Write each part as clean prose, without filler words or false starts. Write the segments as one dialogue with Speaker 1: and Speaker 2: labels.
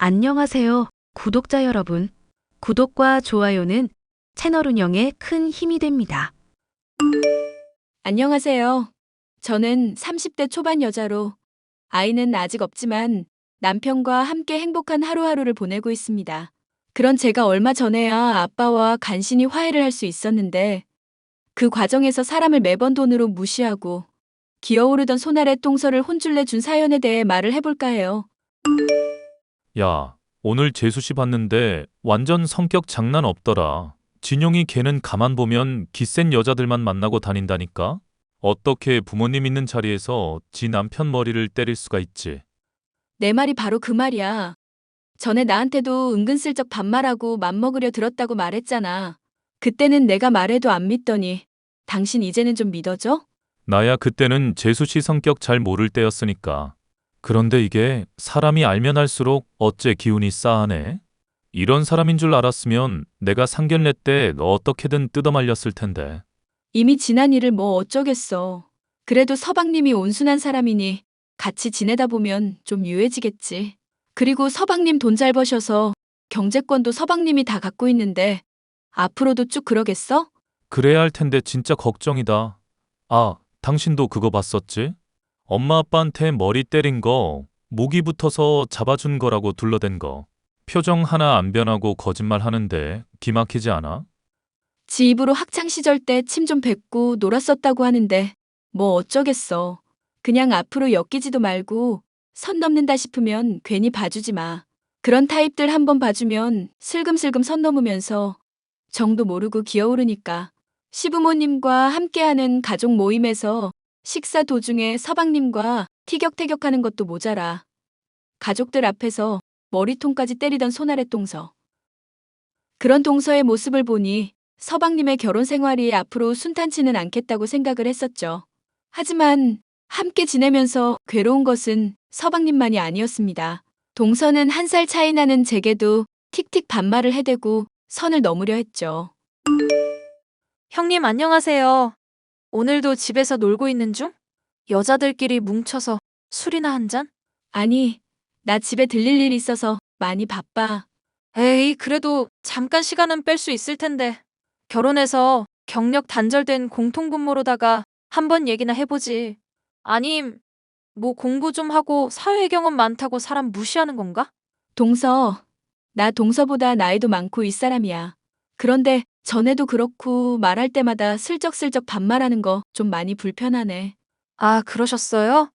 Speaker 1: 안녕하세요, 구독자 여러분. 구독과 좋아요는 채널 운영에 큰 힘이 됩니다.
Speaker 2: 안녕하세요. 저는 30대 초반 여자로 아이는 아직 없지만 남편과 함께 행복한 하루하루를 보내고 있습니다. 그런 제가 얼마 전에야 아빠와 간신히 화해를 할 수 있었는데 그 과정에서 사람을 매번 돈으로 무시하고 기어오르던 손아래 똥설을 혼쭐 내준 사연에 대해 말을 해볼까 해요.
Speaker 3: 야, 오늘 재수 씨 봤는데 완전 성격 장난 없더라. 진용이 걔는 가만 보면 기센 여자들만 만나고 다닌다니까? 어떻게 부모님 있는 자리에서 지 남편 머리를 때릴 수가 있지?
Speaker 2: 내 말이 바로 그 말이야. 전에 나한테도 은근슬쩍 반말하고 맘먹으려 들었다고 말했잖아. 그때는 내가 말해도 안 믿더니 당신 이제는 좀 믿어져?
Speaker 3: 나야 그때는 재수 씨 성격 잘 모를 때였으니까. 그런데 이게 사람이 알면 알수록 어째 기운이 싸하네? 이런 사람인 줄 알았으면 내가 상견례 때 어떻게든 뜯어말렸을 텐데.
Speaker 2: 이미 지난 일을 뭐 어쩌겠어. 그래도 서방님이 온순한 사람이니 같이 지내다 보면 좀 유해지겠지. 그리고 서방님 돈 잘 버셔서 경제권도 서방님이 다 갖고 있는데 앞으로도 쭉 그러겠어?
Speaker 3: 그래야 할 텐데 진짜 걱정이다. 아, 당신도 그거 봤었지? 엄마 아빠한테 머리 때린 거, 목이 붙어서 잡아준 거라고 둘러댄 거. 표정 하나 안 변하고 거짓말 하는데 기막히지 않아?
Speaker 2: 지 입으로 학창 시절 때 침 좀 뱉고 놀았었다고 하는데 뭐 어쩌겠어. 그냥 앞으로 엮이지도 말고 선 넘는다 싶으면 괜히 봐주지 마. 그런 타입들 한번 봐주면 슬금슬금 선 넘으면서 정도 모르고 기어오르니까. 시부모님과 함께하는 가족 모임에서 식사 도중에 서방님과 티격태격하는 것도 모자라. 가족들 앞에서 머리통까지 때리던 손아래 동서. 그런 동서의 모습을 보니 서방님의 결혼 생활이 앞으로 순탄치는 않겠다고 생각을 했었죠. 하지만 함께 지내면서 괴로운 것은 서방님만이 아니었습니다. 동서는 1살 차이 나는 제게도 틱틱 반말을 해대고 선을 넘으려 했죠.
Speaker 4: 형님 안녕하세요. 오늘도 집에서 놀고 있는 중? 여자들끼리 뭉쳐서 술이나 한 잔?
Speaker 2: 아니, 나 집에 들릴 일 있어서 많이 바빠.
Speaker 4: 에이, 그래도 잠깐 시간은 뺄 수 있을 텐데. 결혼해서 경력 단절된 공통분모로다가 한번 얘기나 해보지. 아님, 뭐 공부 좀 하고 사회 경험 많다고 사람 무시하는 건가?
Speaker 2: 동서, 나 동서보다 나이도 많고 윗사람이야. 그런데 전에도 그렇고 말할 때마다 슬쩍슬쩍 반말하는 거 좀 많이 불편하네.
Speaker 4: 아, 그러셨어요?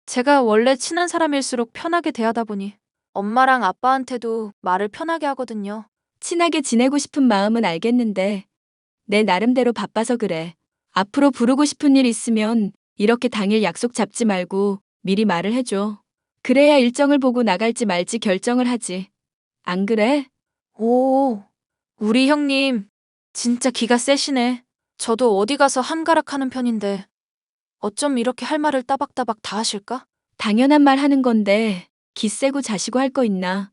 Speaker 4: 제가 원래 친한 사람일수록 편하게 대하다 보니 엄마랑 아빠한테도 말을 편하게 하거든요.
Speaker 2: 친하게 지내고 싶은 마음은 알겠는데 내 나름대로 바빠서 그래. 앞으로 부르고 싶은 일 있으면 이렇게 당일 약속 잡지 말고 미리 말을 해줘. 그래야 일정을 보고 나갈지 말지 결정을 하지. 안 그래?
Speaker 4: 오, 우리 형님 진짜 기가 세시네. 저도 어디 가서 한가락하는 편인데 어쩜 이렇게 할 말을 따박따박 다 하실까?
Speaker 2: 당연한 말 하는 건데 기세고 자시고 할 거 있나?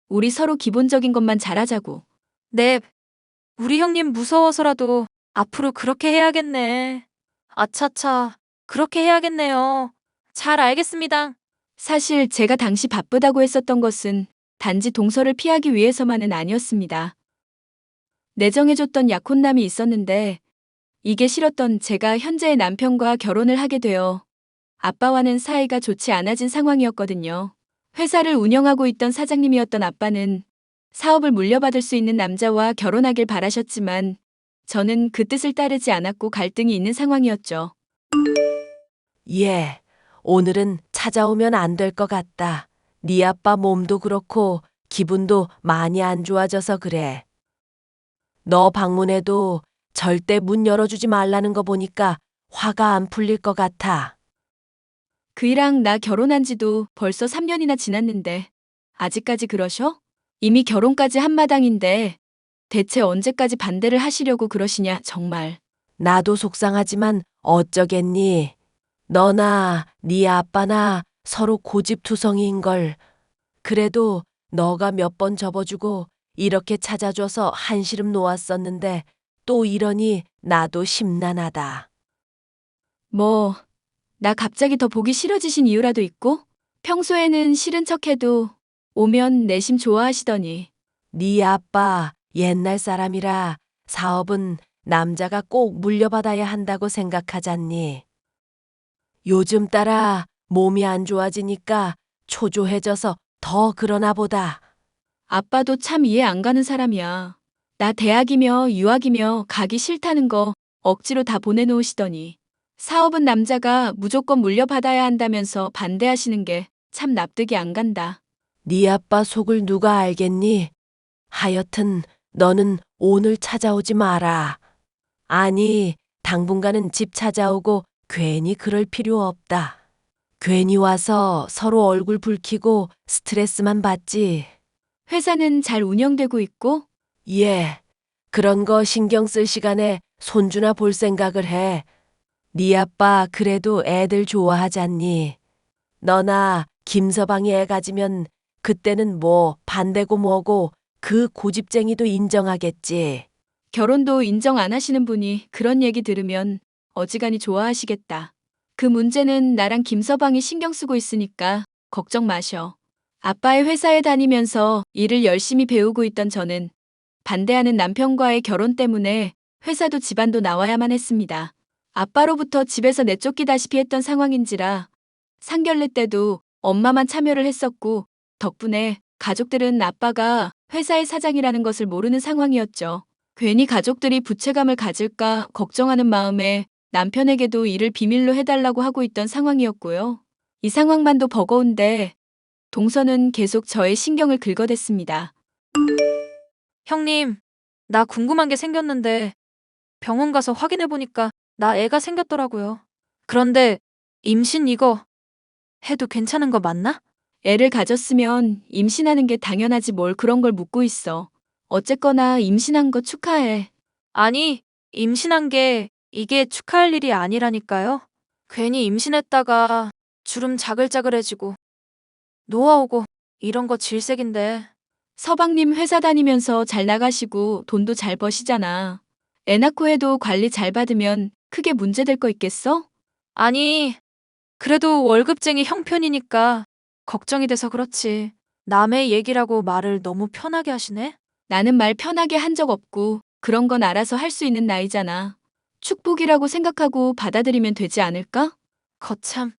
Speaker 2: 우리 서로 기본적인 것만 잘하자고.
Speaker 4: 네, 우리 형님 무서워서라도 앞으로 그렇게 해야겠네. 아차차, 그렇게 해야겠네요. 잘 알겠습니다.
Speaker 2: 사실 제가 당시 바쁘다고 했었던 것은 단지 동서를 피하기 위해서만은 아니었습니다. 내정해줬던 약혼남이 있었는데 이게 싫었던 제가 현재의 남편과 결혼을 하게 되어 아빠와는 사이가 좋지 않아진 상황이었거든요. 회사를 운영하고 있던 사장님이었던 아빠는 사업을 물려받을 수 있는 남자와 결혼하길 바라셨지만 저는 그 뜻을 따르지 않았고 갈등이 있는 상황이었죠.
Speaker 5: 예, 오늘은 찾아오면 안 될 것 같다. 네 아빠 몸도 그렇고 기분도 많이 안 좋아져서 그래. 너 방문해도 절대 문 열어주지 말라는 거 보니까 화가 안 풀릴 것 같아.
Speaker 2: 그이랑 나 결혼한 지도 벌써 3년이나 지났는데 아직까지 그러셔? 이미 결혼까지 한마당인데 대체 언제까지 반대를 하시려고 그러시냐 정말.
Speaker 5: 나도 속상하지만 어쩌겠니? 너나 네 아빠나 서로 고집투성이인걸. 그래도 너가 몇 번 접어주고 이렇게 찾아줘서 한시름 놓았었는데 또 이러니 나도 심란하다.
Speaker 2: 뭐, 나 갑자기 더 보기 싫어지신 이유라도 있고? 평소에는 싫은 척해도 오면 내심 좋아하시더니.
Speaker 5: 네 아빠 옛날 사람이라 사업은 남자가 꼭 물려받아야 한다고 생각하잖니. 요즘 따라 몸이 안 좋아지니까 초조해져서 더 그러나 보다.
Speaker 2: 아빠도 참 이해 안 가는 사람이야. 나 대학이며 유학이며 가기 싫다는 거 억지로 다 보내놓으시더니. 사업은 남자가 무조건 물려받아야 한다면서 반대하시는 게 참 납득이 안 간다.
Speaker 5: 네 아빠 속을 누가 알겠니? 하여튼 너는 오늘 찾아오지 마라. 아니, 당분간은 집 찾아오고 괜히 그럴 필요 없다. 괜히 와서 서로 얼굴 붉히고 스트레스만 받지.
Speaker 2: 회사는 잘 운영되고 있고
Speaker 5: 예, 그런 거 신경 쓸 시간에 손주나 볼 생각을 해. 네 아빠 그래도 애들 좋아하잖니. 너나 김서방이 애 가지면 그때는 뭐 반대고 뭐고 그 고집쟁이도 인정하겠지.
Speaker 2: 결혼도 인정 안 하시는 분이 그런 얘기 들으면 어지간히 좋아하시겠다. 그 문제는 나랑 김서방이 신경 쓰고 있으니까 걱정 마셔. 아빠의 회사에 다니면서 일을 열심히 배우고 있던 저는 반대하는 남편과의 결혼 때문에 회사도 집안도 나와야만 했습니다. 아빠로부터 집에서 내쫓기다시피 했던 상황인지라 상견례 때도 엄마만 참여를 했었고 덕분에 가족들은 아빠가 회사의 사장이라는 것을 모르는 상황이었죠. 괜히 가족들이 부채감을 가질까 걱정하는 마음에 남편에게도 일을 비밀로 해달라고 하고 있던 상황이었고요. 이 상황만도 버거운데 동서는 계속 저의 신경을 긁어댔습니다.
Speaker 4: 형님, 나 궁금한 게 생겼는데 병원 가서 확인해 보니까 나 애가 생겼더라고요. 그런데 임신 이거 해도 괜찮은 거 맞나?
Speaker 2: 애를 가졌으면 임신하는 게 당연하지 뭘 그런 걸 묻고 있어. 어쨌거나 임신한 거 축하해.
Speaker 4: 아니, 임신한 게 이게 축하할 일이 아니라니까요. 괜히 임신했다가 주름 자글자글해지고 노화오고 이런 거 질색인데.
Speaker 2: 서방님 회사 다니면서 잘 나가시고 돈도 잘 버시잖아. 애 낳고 해도 관리 잘 받으면 크게 문제될 거 있겠어?
Speaker 4: 아니, 그래도 월급쟁이 형편이니까 걱정이 돼서 그렇지. 남의 얘기라고 말을 너무 편하게 하시네?
Speaker 2: 나는 말 편하게 한 적 없고 그런 건 알아서 할 수 있는 나이잖아. 축복이라고 생각하고 받아들이면 되지 않을까?
Speaker 4: 거참,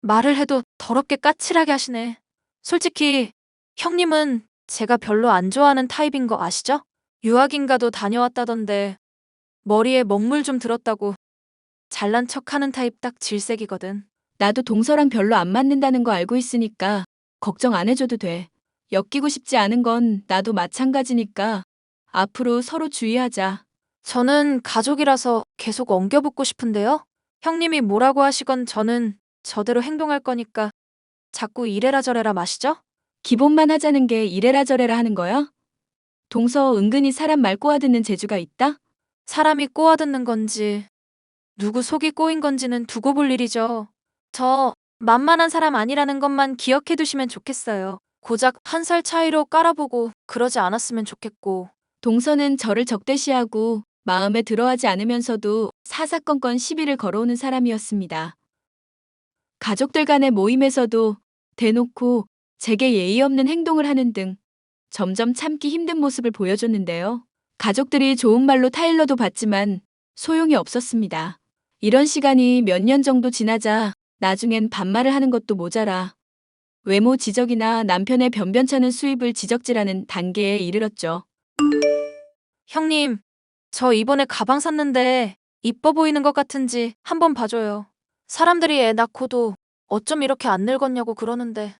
Speaker 4: 말을 해도 더럽게 까칠하게 하시네. 솔직히 형님은 제가 별로 안 좋아하는 타입인 거 아시죠? 유학인가도 다녀왔다던데 머리에 먹물 좀 들었다고 잘난 척하는 타입 딱 질색이거든.
Speaker 2: 나도 동서랑 별로 안 맞는다는 거 알고 있으니까 걱정 안 해줘도 돼. 엮이고 싶지 않은 건 나도 마찬가지니까 앞으로 서로 주의하자.
Speaker 4: 저는 가족이라서 계속 엉겨붙고 싶은데요. 형님이 뭐라고 하시건 저는 저대로 행동할 거니까 자꾸 이래라 저래라 마시죠?
Speaker 2: 기본만 하자는 게 이래라 저래라 하는 거야? 동서 은근히 사람 말 꼬아듣는 재주가 있다?
Speaker 4: 사람이 꼬아듣는 건지 누구 속이 꼬인 건지는 두고 볼 일이죠. 저 만만한 사람 아니라는 것만 기억해 두시면 좋겠어요. 고작 한 살 차이로 깔아보고 그러지 않았으면 좋겠고.
Speaker 2: 동서는 저를 적대시하고 마음에 들어하지 않으면서도 사사건건 시비를 걸어오는 사람이었습니다. 가족들 간의 모임에서도 대놓고 제게 예의 없는 행동을 하는 등 점점 참기 힘든 모습을 보여줬는데요. 가족들이 좋은 말로 타일러도 봤지만 소용이 없었습니다. 이런 시간이 몇 년 정도 지나자 나중엔 반말을 하는 것도 모자라 외모 지적이나 남편의 변변찮은 수입을 지적질하는 단계에 이르렀죠.
Speaker 4: 형님, 저 이번에 가방 샀는데 이뻐 보이는 것 같은지 한번 봐줘요. 사람들이 애 낳고도 어쩜 이렇게 안 늙었냐고 그러는데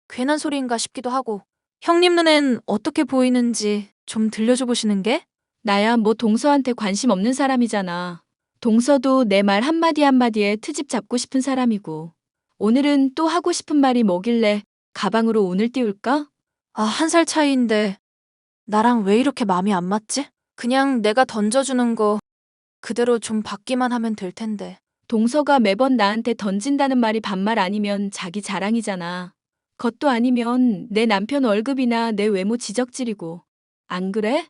Speaker 4: 괜한 소리인가 싶기도 하고. 형님 눈엔 어떻게 보이는지 좀 들려줘 보시는 게?
Speaker 2: 나야 뭐 동서한테 관심 없는 사람이잖아. 동서도 내 말 한마디 한마디에 트집 잡고 싶은 사람이고. 오늘은 또 하고 싶은 말이 뭐길래 가방으로 운을 띄울까?
Speaker 4: 아, 한 살 차이인데 나랑 왜 이렇게 마음이 안 맞지? 그냥 내가 던져주는 거 그대로 좀 받기만 하면 될 텐데.
Speaker 2: 동서가 매번 나한테 던진다는 말이 반말 아니면 자기 자랑이잖아. 그것도 아니면 내 남편 월급이나 내 외모 지적질이고. 안 그래?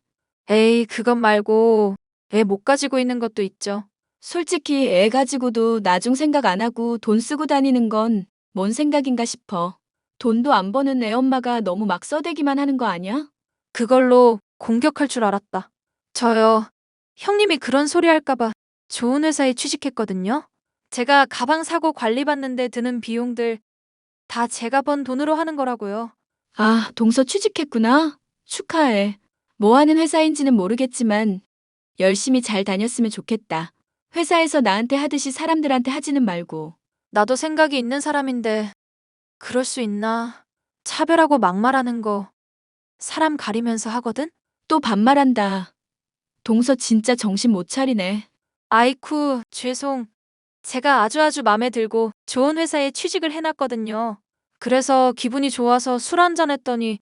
Speaker 4: 에이, 그것 말고 애 못 가지고 있는 것도 있죠.
Speaker 2: 솔직히 애 가지고도 나중 생각 안 하고 돈 쓰고 다니는 건 뭔 생각인가 싶어. 돈도 안 버는 애 엄마가 너무 막 써대기만 하는 거 아니야?
Speaker 4: 그걸로 공격할 줄 알았다. 저요. 형님이 그런 소리 할까봐 좋은 회사에 취직했거든요. 제가 가방 사고 관리 받는데 드는 비용들 다 제가 번 돈으로 하는 거라고요.
Speaker 2: 아, 동서 취직했구나. 축하해. 뭐 하는 회사인지는 모르겠지만 열심히 잘 다녔으면 좋겠다. 회사에서 나한테 하듯이 사람들한테 하지는 말고.
Speaker 4: 나도 생각이 있는 사람인데 그럴 수 있나? 차별하고 막말하는 거 사람 가리면서 하거든?
Speaker 2: 또 반말한다. 동서 진짜 정신 못 차리네.
Speaker 4: 아이쿠, 죄송. 제가 아주 마음에 들고 좋은 회사에 취직을 해놨거든요. 그래서 기분이 좋아서 술 한잔 했더니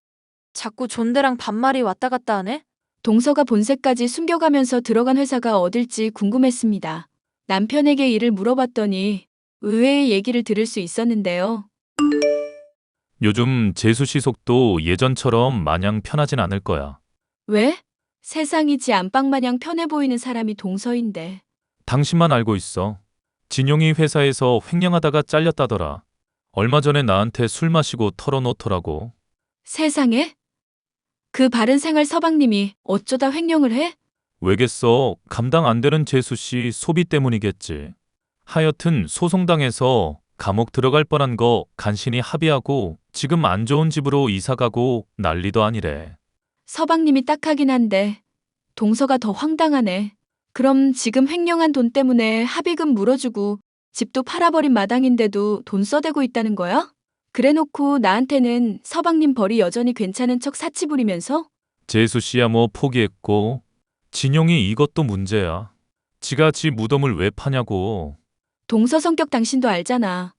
Speaker 4: 자꾸 존대랑 반말이 왔다 갔다 하네?
Speaker 2: 동서가 본색까지 숨겨가면서 들어간 회사가 어딜지 궁금했습니다. 남편에게 일을 물어봤더니 의외의 얘기를 들을 수 있었는데요.
Speaker 3: 요즘 재수 씨 속도 예전처럼 마냥 편하진 않을 거야.
Speaker 2: 왜? 세상이 지 안방 마냥 편해 보이는 사람이 동서인데.
Speaker 3: 당신만 알고 있어. 진용이 회사에서 횡령하다가 잘렸다더라. 얼마 전에 나한테 술 마시고 털어놓더라고.
Speaker 2: 세상에? 그 바른 생활 서방님이 어쩌다 횡령을 해?
Speaker 3: 왜겠어? 감당 안 되는 재수 씨 소비 때문이겠지. 하여튼 소송당해서 감옥 들어갈 뻔한 거 간신히 합의하고 지금 안 좋은 집으로 이사 가고 난리도 아니래.
Speaker 2: 서방님이 딱하긴 한데 동서가 더 황당하네. 그럼 지금 횡령한 돈 때문에 합의금 물어주고 집도 팔아버린 마당인데도 돈 써대고 있다는 거야? 그래놓고 나한테는 서방님 벌이 여전히 괜찮은 척 사치 부리면서?
Speaker 3: 재수 씨야 뭐 포기했고 진용이 이것도 문제야. 지가 지 무덤을 왜 파냐고.
Speaker 2: 동서 성격 당신도 알잖아.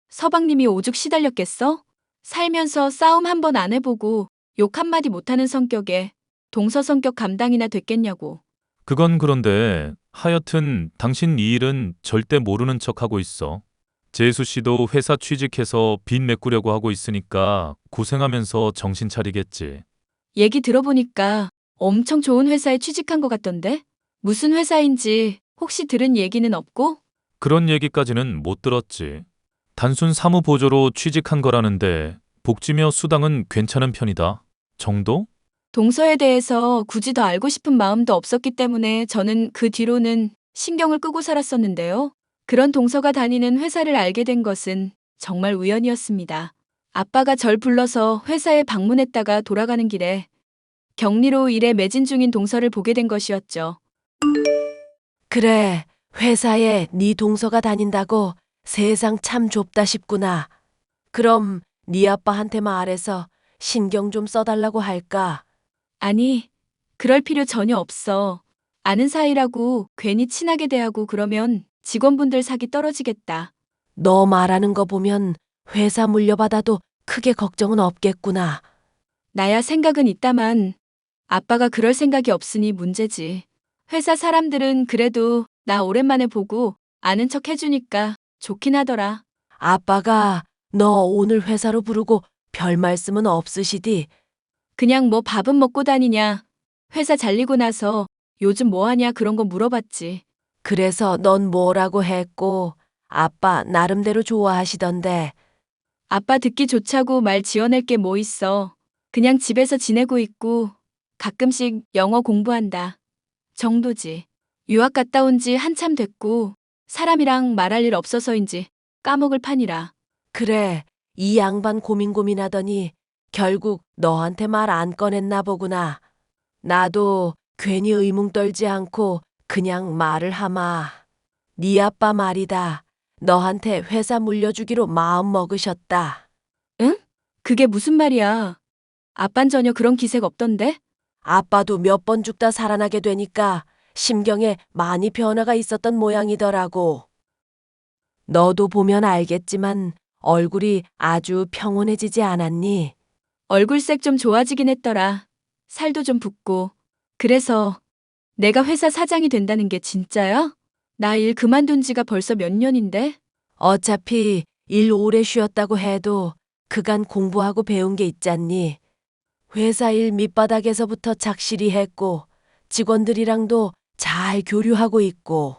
Speaker 2: 서방님이 오죽 시달렸겠어? 살면서 싸움 한 번 안 해보고 욕 한마디 못하는 성격에 동서 성격 감당이나 됐겠냐고.
Speaker 3: 그건 그런데 하여튼 당신 이 일은 절대 모르는 척하고 있어. 재수 씨도 회사 취직해서 빚 메꾸려고 하고 있으니까 고생하면서 정신 차리겠지.
Speaker 2: 얘기 들어보니까 엄청 좋은 회사에 취직한 것 같던데? 무슨 회사인지 혹시 들은 얘기는 없고?
Speaker 3: 그런 얘기까지는 못 들었지. 단순 사무보조로 취직한 거라는데 복지며 수당은 괜찮은 편이다. 정도?
Speaker 2: 동서에 대해서 굳이 더 알고 싶은 마음도 없었기 때문에 저는 그 뒤로는 신경을 끄고 살았었는데요. 그런 동서가 다니는 회사를 알게 된 것은 정말 우연이었습니다. 아빠가 절 불러서 회사에 방문했다가 돌아가는 길에 격리로 일에 매진 중인 동서를 보게 된 것이었죠.
Speaker 5: 그래, 회사에 네 동서가 다닌다고 세상 참 좁다 싶구나. 그럼 네 아빠한테 말해서 신경 좀 써달라고 할까?
Speaker 2: 아니, 그럴 필요 전혀 없어. 아는 사이라고 괜히 친하게 대하고 그러면 직원분들 사기 떨어지겠다.
Speaker 5: 너 말하는 거 보면 회사 물려받아도 크게 걱정은 없겠구나.
Speaker 2: 나야 생각은 있다만 아빠가 그럴 생각이 없으니 문제지. 회사 사람들은 그래도 나 오랜만에 보고 아는 척 해주니까 좋긴 하더라.
Speaker 5: 아빠가 너 오늘 회사로 부르고 별 말씀은 없으시디?
Speaker 2: 그냥 뭐 밥은 먹고 다니냐. 회사 잘리고 나서 요즘 뭐 하냐 그런 거 물어봤지.
Speaker 5: 그래서 넌 뭐라고 했고 아빠 나름대로 좋아하시던데.
Speaker 2: 아빠 듣기 좋자고 말 지어낼 게 뭐 있어. 그냥 집에서 지내고 있고 가끔씩 영어 공부한다. 정도지. 유학 갔다 온 지 한참 됐고 사람이랑 말할 일 없어서인지 까먹을 판이라.
Speaker 5: 그래, 이 양반 고민하더니 결국 너한테 말 안 꺼냈나 보구나. 나도 괜히 의문 떨지 않고 그냥 말을 하마. 네 아빠 말이다. 너한테 회사 물려주기로 마음 먹으셨다.
Speaker 2: 응? 그게 무슨 말이야. 아빤 전혀 그런 기색 없던데?
Speaker 5: 아빠도 몇 번 죽다 살아나게 되니까 심경에 많이 변화가 있었던 모양이더라고. 너도 보면 알겠지만 얼굴이 아주 평온해지지 않았니?
Speaker 2: 얼굴색 좀 좋아지긴 했더라. 살도 좀 붓고. 그래서 내가 회사 사장이 된다는 게 진짜야? 나 일 그만둔 지가 벌써 몇 년인데?
Speaker 5: 어차피 일 오래 쉬었다고 해도 그간 공부하고 배운 게 있잖니. 회사 일 밑바닥에서부터 착실히 했고 직원들이랑도 잘 교류하고 있고.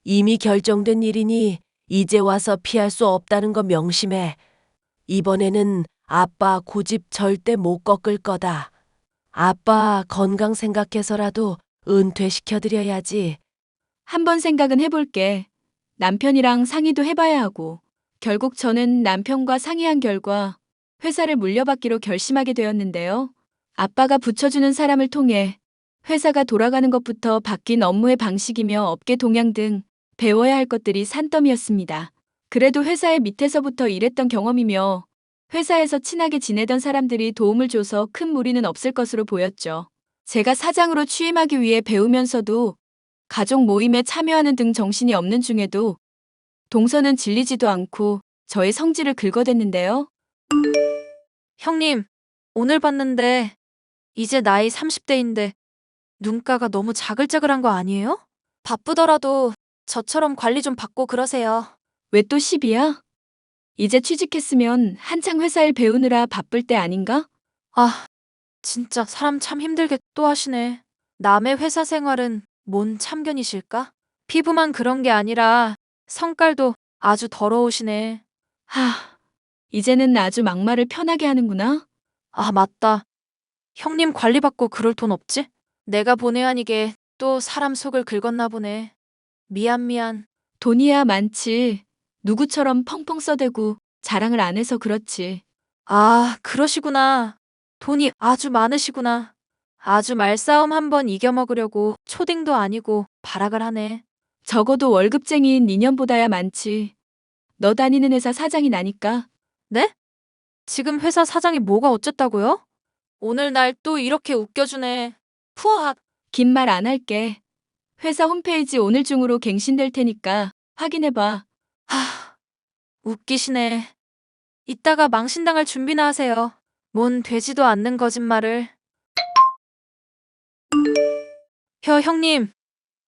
Speaker 5: 이미 결정된 일이니 이제 와서 피할 수 없다는 거 명심해. 이번에는 아빠 고집 절대 못 꺾을 거다. 아빠 건강 생각해서라도 은퇴시켜드려야지.
Speaker 2: 한번 생각은 해볼게. 남편이랑 상의도 해봐야 하고. 결국 저는 남편과 상의한 결과 회사를 물려받기로 결심하게 되었는데요. 아빠가 붙여주는 사람을 통해 회사가 돌아가는 것부터 바뀐 업무의 방식이며 업계 동향 등 배워야 할 것들이 산더미였습니다. 그래도 회사의 밑에서부터 일했던 경험이며 회사에서 친하게 지내던 사람들이 도움을 줘서 큰 무리는 없을 것으로 보였죠. 제가 사장으로 취임하기 위해 배우면서도 가족 모임에 참여하는 등 정신이 없는 중에도 동서는 질리지도 않고 저의 성질을 긁어댔는데요.
Speaker 4: 형님, 오늘 봤는데 이제 나이 30대인데 눈가가 너무 자글자글한 거 아니에요? 바쁘더라도 저처럼 관리 좀 받고 그러세요.
Speaker 2: 왜 또 시비야? 이제 취직했으면 한창 회사 일 배우느라 바쁠 때 아닌가?
Speaker 4: 아, 진짜 사람 참 힘들게 또 하시네. 남의 회사 생활은 뭔 참견이실까? 피부만 그런 게 아니라 성깔도 아주 더러우시네.
Speaker 2: 이제는 아주 막말을 편하게 하는구나.
Speaker 4: 아, 맞다. 형님 관리받고 그럴 돈 없지? 내가 본의 아니게 또 사람 속을 긁었나 보네. 미안.
Speaker 2: 돈이야 많지. 누구처럼 펑펑 써대고 자랑을 안 해서 그렇지.
Speaker 4: 아, 그러시구나. 돈이 아주 많으시구나. 아주 말싸움 한번 이겨먹으려고 초딩도 아니고 발악을 하네.
Speaker 2: 적어도 월급쟁이인 2년보다야 많지. 너 다니는 회사 사장이 나니까.
Speaker 4: 네? 지금 회사 사장이 뭐가 어쨌다고요? 오늘 날 또 이렇게 웃겨주네. 푸앗.
Speaker 2: 긴 말 안 할게. 회사 홈페이지 오늘 중으로 갱신될 테니까 확인해봐.
Speaker 4: 하, 웃기시네. 이따가 망신당할 준비나 하세요. 뭔 되지도 않는 거짓말을. 형님.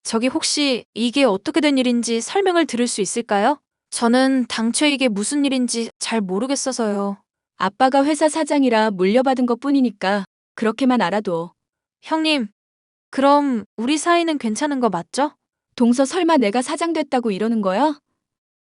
Speaker 4: 저기 혹시 이게 어떻게 된 일인지 설명을 들을 수 있을까요? 저는 당최 이게 무슨 일인지 잘 모르겠어서요.
Speaker 2: 아빠가 회사 사장이라 물려받은 것 뿐이니까 그렇게만 알아둬.
Speaker 4: 형님, 그럼 우리 사이는 괜찮은 거 맞죠?
Speaker 2: 동서 설마 내가 사장 됐다고 이러는 거야?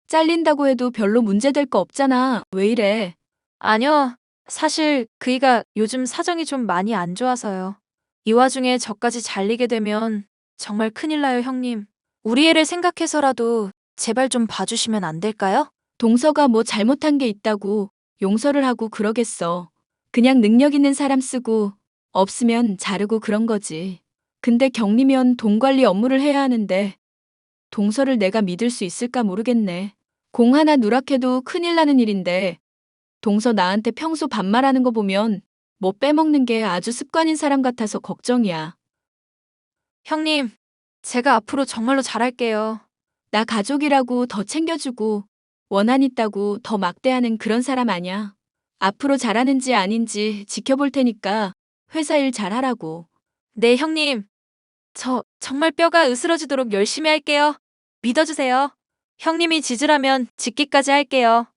Speaker 2: 잘린다고 해도 별로 문제될 거 없잖아. 왜 이래?
Speaker 4: 아니요. 사실 그이가 요즘 사정이 좀 많이 안 좋아서요. 이 와중에 저까지 잘리게 되면 정말 큰일 나요, 형님. 우리 애를 생각해서라도 제발 좀 봐주시면 안 될까요?
Speaker 2: 동서가 뭐 잘못한 게 있다고 용서를 하고 그러겠어. 그냥 능력 있는 사람 쓰고 없으면 자르고 그런 거지. 근데 격리면 돈 관리 업무를 해야 하는데 동서를 내가 믿을 수 있을까 모르겠네. 공 하나 누락해도 큰일 나는 일인데 동서 나한테 평소 반말하는 거 보면 뭐 빼먹는 게 아주 습관인 사람 같아서 걱정이야.
Speaker 4: 형님, 제가 앞으로 정말로 잘할게요.
Speaker 2: 나 가족이라고 더 챙겨주고 원한 있다고 더 막대하는 그런 사람 아냐. 앞으로 잘하는지 아닌지 지켜볼 테니까 회사 일 잘하라고.
Speaker 4: 네, 형님. 저 정말 뼈가 으스러지도록 열심히 할게요. 믿어주세요. 형님이 지지라면 짓기까지 할게요.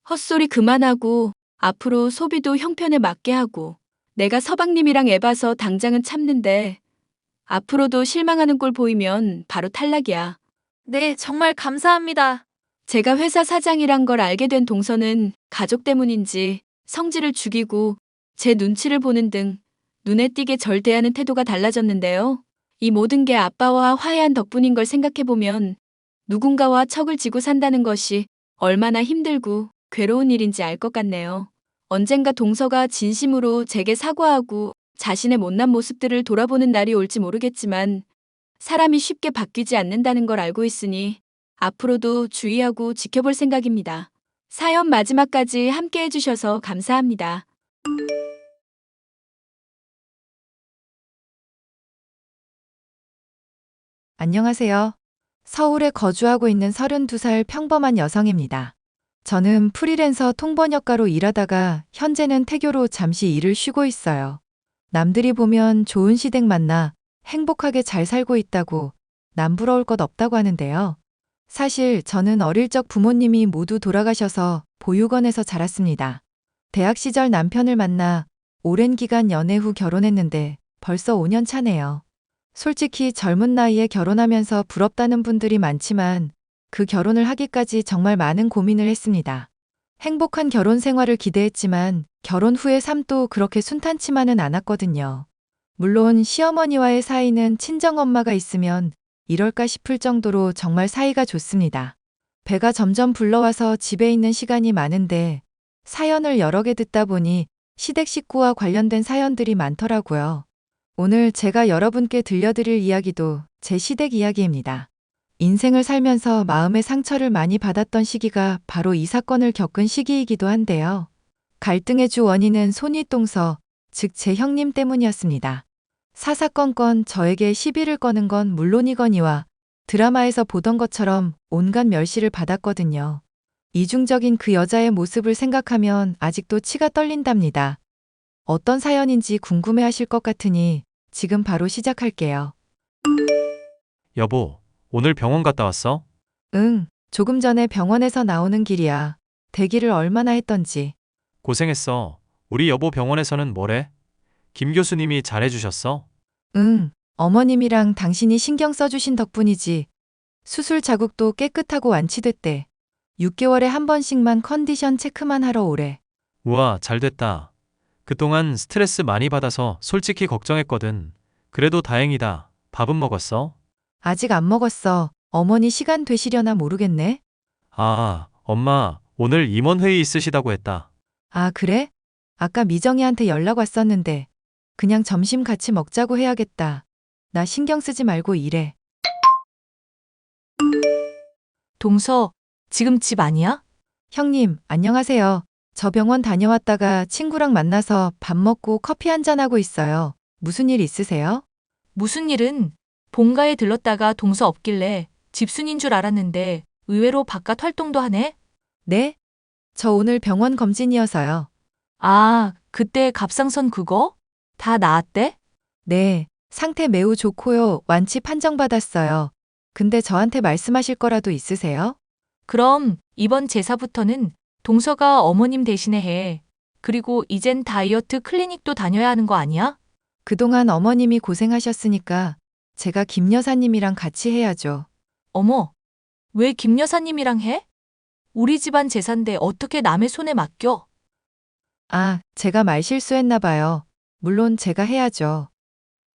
Speaker 2: 헛소리 그만하고 앞으로 소비도 형편에 맞게 하고. 내가 서방님이랑 애봐서 당장은 참는데 앞으로도 실망하는 꼴 보이면 바로 탈락이야.
Speaker 4: 네, 정말 감사합니다.
Speaker 2: 제가 회사 사장이란 걸 알게 된 동서는 가족 때문인지 성질을 죽이고 제 눈치를 보는 등 눈에 띄게 절 대하는 태도가 달라졌는데요. 이 모든 게 아빠와 화해한 덕분인 걸 생각해보면 누군가와 척을 지고 산다는 것이 얼마나 힘들고 괴로운 일인지 알 것 같네요. 언젠가 동서가 진심으로 제게 사과하고 자신의 못난 모습들을 돌아보는 날이 올지 모르겠지만 사람이 쉽게 바뀌지 않는다는 걸 알고 있으니 앞으로도 주의하고 지켜볼 생각입니다. 사연 마지막까지 함께 해주셔서 감사합니다.
Speaker 6: 안녕하세요. 서울에 거주하고 있는 32살 평범한 여성입니다. 저는 프리랜서 통번역가로 일하다가 현재는 태교로 잠시 일을 쉬고 있어요. 남들이 보면 좋은 시댁 만나 행복하게 잘 살고 있다고 남 부러울 것 없다고 하는데요. 사실 저는 어릴 적 부모님이 모두 돌아가셔서 보육원에서 자랐습니다. 대학 시절 남편을 만나 오랜 기간 연애 후 결혼했는데 벌써 5년 차네요. 솔직히 젊은 나이에 결혼하면서 부럽다는 분들이 많지만 그 결혼을 하기까지 정말 많은 고민을 했습니다. 행복한 결혼 생활을 기대했지만 결혼 후의 삶도 그렇게 순탄치만은 않았거든요. 물론 시어머니와의 사이는 친정엄마가 있으면 이럴까 싶을 정도로 정말 사이가 좋습니다. 배가 점점 불러와서 집에 있는 시간이 많은데 사연을 여러 개 듣다 보니 시댁 식구와 관련된 사연들이 많더라고요. 오늘 제가 여러분께 들려드릴 이야기도 제 시댁 이야기입니다. 인생을 살면서 마음의 상처를 많이 받았던 시기가 바로 이 사건을 겪은 시기이기도 한데요. 갈등의 주 원인은 손윗동서, 즉 제 형님 때문이었습니다. 사사건건 저에게 시비를 거는 건 물론이거니와 드라마에서 보던 것처럼 온갖 멸시를 받았거든요. 이중적인 그 여자의 모습을 생각하면 아직도 치가 떨린답니다. 어떤 사연인지 궁금해하실 것 같으니 지금 바로 시작할게요.
Speaker 7: 여보, 오늘 병원 갔다 왔어?
Speaker 6: 응, 조금 전에 병원에서 나오는 길이야. 대기를 얼마나 했던지.
Speaker 7: 고생했어. 우리 여보 병원에서는 뭐래? 김 교수님이 잘해주셨어?
Speaker 6: 응, 어머님이랑 당신이 신경 써주신 덕분이지. 수술 자국도 깨끗하고 완치됐대. 6개월에 한 번씩만 컨디션 체크만 하러 오래.
Speaker 7: 우와, 잘됐다. 그동안 스트레스 많이 받아서 솔직히 걱정했거든. 그래도 다행이다. 밥은 먹었어?
Speaker 6: 아직 안 먹었어. 어머니 시간 되시려나 모르겠네.
Speaker 7: 아, 엄마, 오늘 임원회의 있으시다고 했다.
Speaker 6: 아, 그래? 아까 미정이한테 연락 왔었는데 그냥 점심 같이 먹자고 해야겠다. 나 신경 쓰지 말고 일해.
Speaker 2: 동서, 지금 집 아니야?
Speaker 6: 형님, 안녕하세요. 저 병원 다녀왔다가 친구랑 만나서 밥 먹고 커피 한잔하고 있어요. 무슨 일 있으세요?
Speaker 2: 무슨 일은? 본가에 들렀다가 동서 없길래 집순인 줄 알았는데 의외로 바깥 활동도 하네?
Speaker 6: 네? 저 오늘 병원 검진이어서요.
Speaker 2: 아, 그때 갑상선 그거? 다 나았대?
Speaker 6: 네, 상태 매우 좋고요. 완치 판정받았어요. 근데 저한테 말씀하실 거라도 있으세요?
Speaker 2: 그럼 이번 제사부터는 동서가 어머님 대신에 해. 그리고 이젠 다이어트 클리닉도 다녀야 하는 거 아니야?
Speaker 6: 그동안 어머님이 고생하셨으니까 제가 김 여사님이랑 같이 해야죠.
Speaker 2: 어머, 왜 김 여사님이랑 해? 우리 집안 제사인데 어떻게 남의 손에 맡겨?
Speaker 6: 아, 제가 말실수했나 봐요. 물론 제가 해야죠.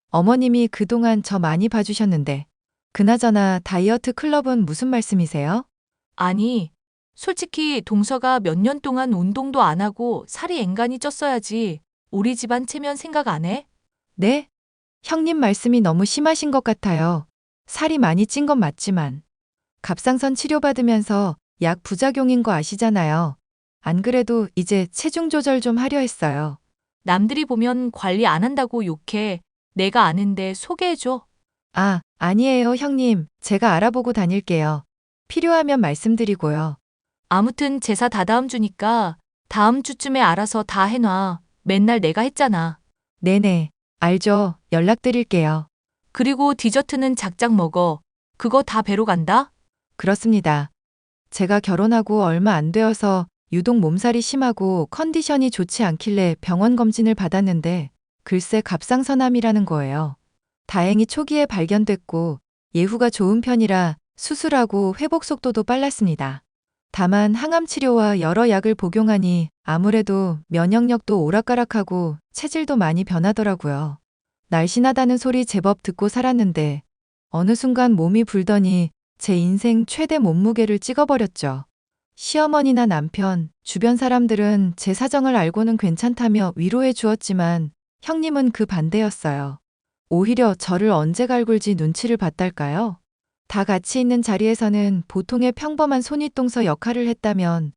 Speaker 6: 어머님이 그동안 저 많이 봐주셨는데. 그나저나 다이어트 클럽은 무슨 말씀이세요?
Speaker 2: 아니, 솔직히 동서가 몇 년 동안 운동도 안 하고 살이 앵간히 쪘어야지 우리 집안 체면 생각 안 해?
Speaker 6: 네? 형님 말씀이 너무 심하신 것 같아요. 살이 많이 찐 건 맞지만. 갑상선 치료받으면서 약 부작용인 거 아시잖아요. 안 그래도 이제 체중 조절 좀 하려 했어요.
Speaker 2: 남들이 보면 관리 안 한다고 욕해. 내가 아는데 소개해줘.
Speaker 6: 아, 아니에요, 형님. 제가 알아보고 다닐게요. 필요하면 말씀드리고요.
Speaker 2: 아무튼 제사 다다음 주니까 다음 주쯤에 알아서 다 해놔. 맨날 내가 했잖아.
Speaker 6: 네네. 알죠. 연락드릴게요.
Speaker 2: 그리고 디저트는 작작 먹어. 그거 다 배로 간다?
Speaker 6: 그렇습니다. 제가 결혼하고 얼마 안 되어서 유독 몸살이 심하고 컨디션이 좋지 않길래 병원 검진을 받았는데 글쎄 갑상선암이라는 거예요. 다행히 초기에 발견됐고 예후가 좋은 편이라 수술하고 회복 속도도 빨랐습니다. 다만 항암 치료와 여러 약을 복용하니 아무래도 면역력도 오락가락하고 체질도 많이 변하더라고요. 날씬하다는 소리 제법 듣고 살았는데 어느 순간 몸이 불더니 제 인생 최대 몸무게를 찍어버렸죠. 시어머니나 남편, 주변 사람들은 제 사정을 알고는 괜찮다며 위로해 주었지만 형님은 그 반대였어요. 오히려 저를 언제 갈굴지 눈치를 봤달까요? 다 같이 있는 자리에서는 보통의 평범한 손윗동서 역할을 했다면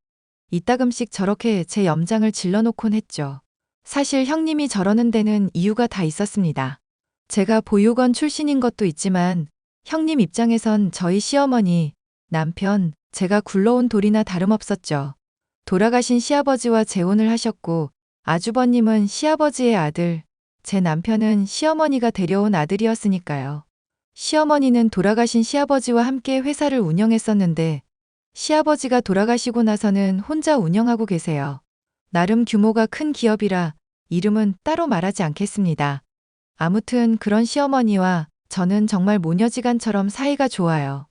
Speaker 6: 이따금씩 저렇게 제 염장을 질러놓곤 했죠. 사실 형님이 저러는 데는 이유가 다 있었습니다. 제가 보육원 출신인 것도 있지만 형님 입장에선 저희 시어머니, 남편, 제가 굴러온 돌이나 다름없었죠. 돌아가신 시아버지와 재혼을 하셨고 아주버님은 시아버지의 아들, 제 남편은 시어머니가 데려온 아들이었으니까요. 시어머니는 돌아가신 시아버지와 함께 회사를 운영했었는데 시아버지가 돌아가시고 나서는 혼자 운영하고 계세요. 나름 규모가 큰 기업이라 이름은 따로 말하지 않겠습니다. 아무튼 그런 시어머니와 저는 정말 모녀지간처럼 사이가 좋아요.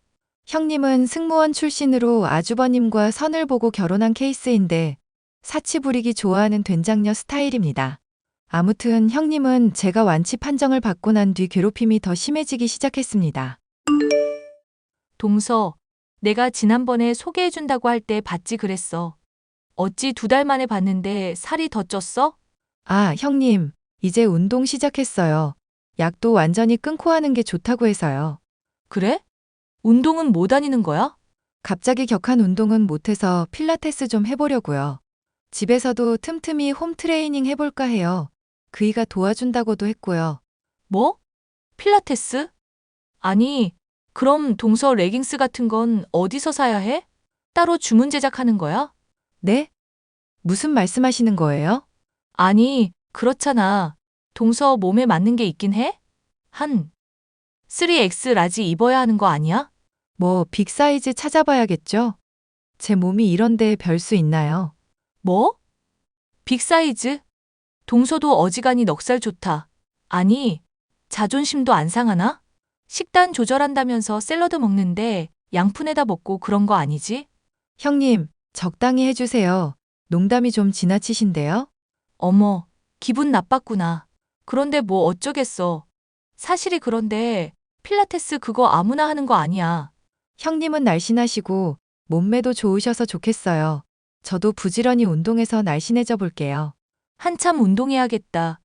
Speaker 6: 형님은 승무원 출신으로 아주버님과 선을 보고 결혼한 케이스인데 사치 부리기 좋아하는 된장녀 스타일입니다. 아무튼 형님은 제가 완치 판정을 받고 난 뒤 괴롭힘이 더 심해지기 시작했습니다.
Speaker 2: 동서, 내가 지난번에 소개해준다고 할 때 봤지 그랬어. 어찌 2달 만에 봤는데 살이 더 쪘어?
Speaker 6: 아, 형님, 이제 운동 시작했어요. 약도 완전히 끊고 하는 게 좋다고 해서요.
Speaker 2: 그래? 운동은 뭐 다니는 거야?
Speaker 6: 갑자기 격한 운동은 못해서 필라테스 좀 해보려고요. 집에서도 틈틈이 홈 트레이닝 해볼까 해요. 그이가 도와준다고도 했고요.
Speaker 2: 뭐? 필라테스? 아니, 그럼 동서 레깅스 같은 건 어디서 사야 해? 따로 주문 제작하는 거야?
Speaker 6: 네? 무슨 말씀하시는 거예요?
Speaker 2: 아니, 그렇잖아. 동서 몸에 맞는 게 있긴 해? 한 3X 라지 입어야 하는 거 아니야?
Speaker 6: 뭐 빅 사이즈 찾아봐야겠죠? 제 몸이 이런데 별 수 있나요?
Speaker 2: 뭐? 빅 사이즈? 동서도 어지간히 넉살 좋다. 아니, 자존심도 안 상하나? 식단 조절한다면서 샐러드 먹는데 양푼에다 먹고 그런 거 아니지?
Speaker 6: 형님, 적당히 해주세요. 농담이 좀 지나치신데요?
Speaker 2: 어머, 기분 나빴구나. 그런데 뭐 어쩌겠어. 사실이 그런데 필라테스 그거 아무나 하는 거 아니야.
Speaker 6: 형님은 날씬하시고 몸매도 좋으셔서 좋겠어요. 저도 부지런히 운동해서 날씬해져 볼게요.
Speaker 2: 한참 운동해야겠다.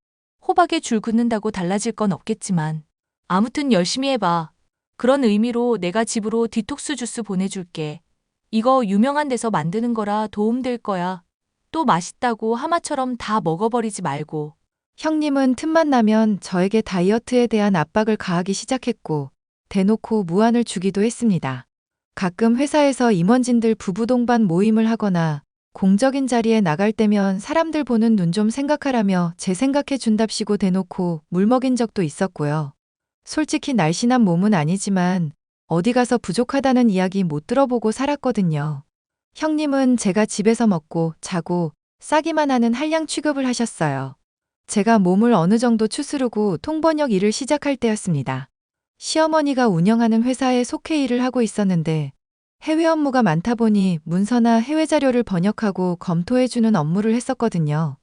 Speaker 2: 호박에 줄 긋는다고 달라질 건 없겠지만. 아무튼 열심히 해봐. 그런 의미로 내가 집으로 디톡스 주스 보내줄게. 이거 유명한 데서 만드는 거라 도움될 거야. 또 맛있다고 하마처럼 다 먹어버리지 말고.
Speaker 6: 형님은 틈만 나면 저에게 다이어트에 대한 압박을 가하기 시작했고, 대놓고 무안을 주기도 했습니다. 가끔 회사에서 임원진들 부부 동반 모임을 하거나 공적인 자리에 나갈 때면 사람들 보는 눈 좀 생각하라며 제 생각해 준답시고 대놓고 물 먹인 적도 있었고요. 솔직히 날씬한 몸은 아니지만 어디 가서 부족하다는 이야기 못 들어보고 살았거든요. 형님은 제가 집에서 먹고 자고 싸기만 하는 한량 취급을 하셨어요. 제가 몸을 어느 정도 추스르고 통번역 일을 시작할 때였습니다. 시어머니가 운영하는 회사에 속해 일을 하고 있었는데 해외 업무가 많다 보니 문서나 해외 자료를 번역하고 검토해주는 업무를 했었거든요.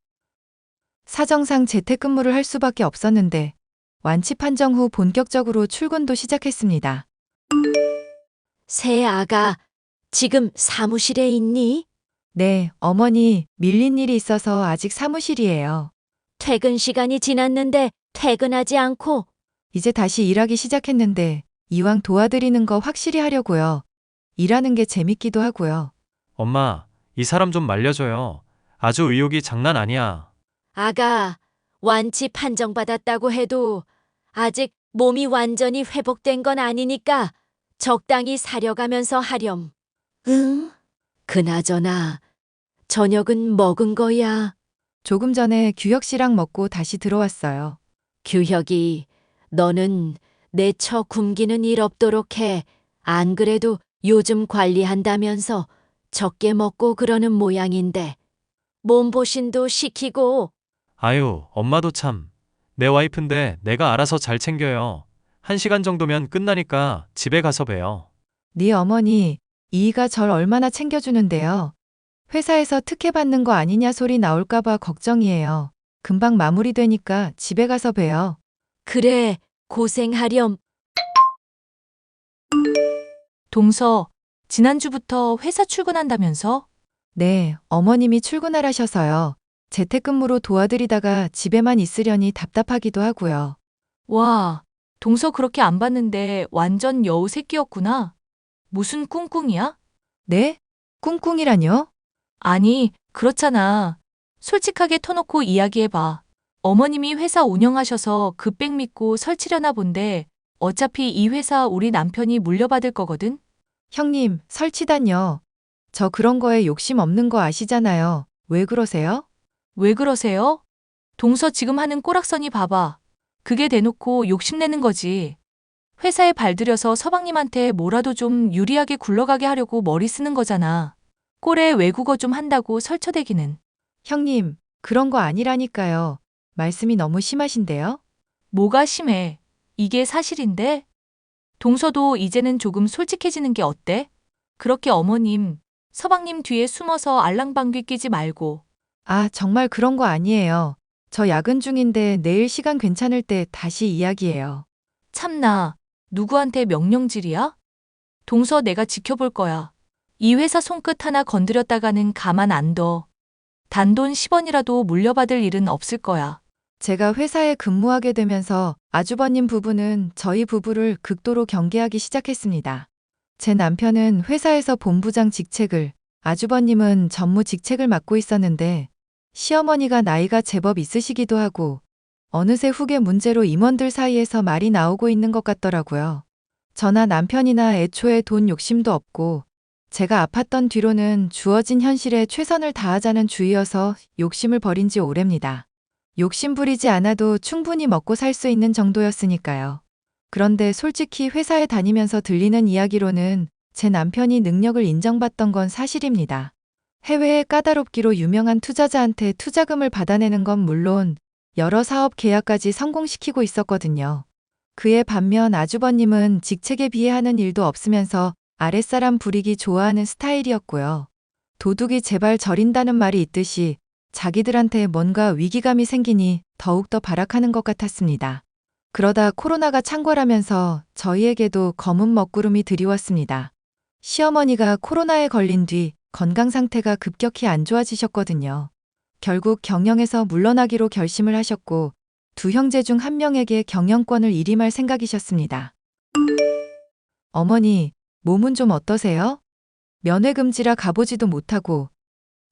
Speaker 6: 사정상 재택근무를 할 수밖에 없었는데 완치 판정 후 본격적으로 출근도 시작했습니다.
Speaker 5: 새 아가, 지금 사무실에 있니?
Speaker 6: 네, 어머니, 밀린 일이 있어서 아직 사무실이에요.
Speaker 5: 퇴근 시간이 지났는데 퇴근하지 않고
Speaker 6: 이제 다시 일하기 시작했는데 이왕 도와드리는 거 확실히 하려고요. 일하는 게 재밌기도 하고요.
Speaker 7: 엄마, 이 사람 좀 말려줘요. 아주 의욕이 장난 아니야.
Speaker 5: 아가, 완치 판정받았다고 해도 아직 몸이 완전히 회복된 건 아니니까 적당히 사려가면서 하렴. 응? 그나저나 저녁은 먹은 거야?
Speaker 6: 조금 전에 규혁 씨랑 먹고 다시 들어왔어요.
Speaker 5: 규혁이, 너는 내 처 굶기는 일 없도록 해. 안 그래도 요즘 관리한다면서 적게 먹고 그러는 모양인데. 몸보신도 시키고.
Speaker 7: 아유, 엄마도 참. 내 와이프인데 내가 알아서 잘 챙겨요. 1시간 정도면 끝나니까 집에 가서 봬요.
Speaker 6: 네 어머니, 이이가 절 얼마나 챙겨주는데요. 회사에서 특혜 받는 거 아니냐 소리 나올까봐 걱정이에요. 금방 마무리되니까 집에 가서 봬요.
Speaker 5: 그래, 고생하렴.
Speaker 2: 동서, 지난주부터 회사 출근한다면서?
Speaker 6: 네, 어머님이 출근하라셔서요. 재택근무로 도와드리다가 집에만 있으려니 답답하기도 하고요.
Speaker 2: 와, 동서 그렇게 안 봤는데 완전 여우 새끼였구나. 무슨 꿍꿍이야?
Speaker 6: 네? 꿍꿍이라뇨?
Speaker 2: 아니, 그렇잖아. 솔직하게 터놓고 이야기해봐. 어머님이 회사 운영하셔서 그 백 믿고 설치려나 본데 어차피 이 회사 우리 남편이 물려받을 거거든?
Speaker 6: 형님, 설치단요. 저 그런 거에 욕심 없는 거 아시잖아요. 왜 그러세요?
Speaker 2: 왜 그러세요? 동서 지금 하는 꼬락서니 봐봐. 그게 대놓고 욕심내는 거지. 회사에 발들여서 서방님한테 뭐라도 좀 유리하게 굴러가게 하려고 머리 쓰는 거잖아. 꼴에 외국어 좀 한다고 설쳐대기는.
Speaker 6: 형님, 그런 거 아니라니까요. 말씀이 너무 심하신데요?
Speaker 2: 뭐가 심해. 이게 사실인데?
Speaker 8: 동서도 이제는 조금 솔직해지는 게 어때? 그렇게 어머님, 서방님 뒤에 숨어서 알랑방귀 끼지 말고.
Speaker 6: 아, 정말 그런 거 아니에요. 저 야근 중인데 내일 시간 괜찮을 때 다시 이야기해요.
Speaker 8: 참나, 누구한테 명령질이야? 동서 내가 지켜볼 거야. 이 회사 손끝 하나 건드렸다가는 가만 안 둬. 단돈 10원이라도 물려받을 일은 없을 거야.
Speaker 6: 제가 회사에 근무하게 되면서 아주버님 부부는 저희 부부를 극도로 경계하기 시작했습니다. 제 남편은 회사에서 본부장 직책을, 아주버님은 전무 직책을 맡고 있었는데 시어머니가 나이가 제법 있으시기도 하고 어느새 후계 문제로 임원들 사이에서 말이 나오고 있는 것 같더라고요. 저나 남편이나 애초에 돈 욕심도 없고 제가 아팠던 뒤로는 주어진 현실에 최선을 다하자는 주의여서 욕심을 버린 지 오래입니다. 욕심 부리지 않아도 충분히 먹고 살 수 있는 정도였으니까요. 그런데 솔직히 회사에 다니면서 들리는 이야기로는 제 남편이 능력을 인정받던 건 사실입니다. 해외에 까다롭기로 유명한 투자자한테 투자금을 받아내는 건 물론 여러 사업 계약까지 성공시키고 있었거든요. 그에 반면 아주버님은 직책에 비해 하는 일도 없으면서 아랫사람 부리기 좋아하는 스타일이었고요. 도둑이 제발 저린다는 말이 있듯이 자기들한테 뭔가 위기감이 생기니 더욱더 발악하는 것 같았습니다. 그러다 코로나가 창궐하면서 저희에게도 검은 먹구름이 드리웠습니다. 시어머니가 코로나에 걸린 뒤 건강 상태가 급격히 안 좋아지셨거든요. 결국 경영에서 물러나기로 결심을 하셨고 두 형제 중 한 명에게 경영권을 일임할 생각이셨습니다. 어머니, 몸은 좀 어떠세요? 면회금지라 가보지도 못하고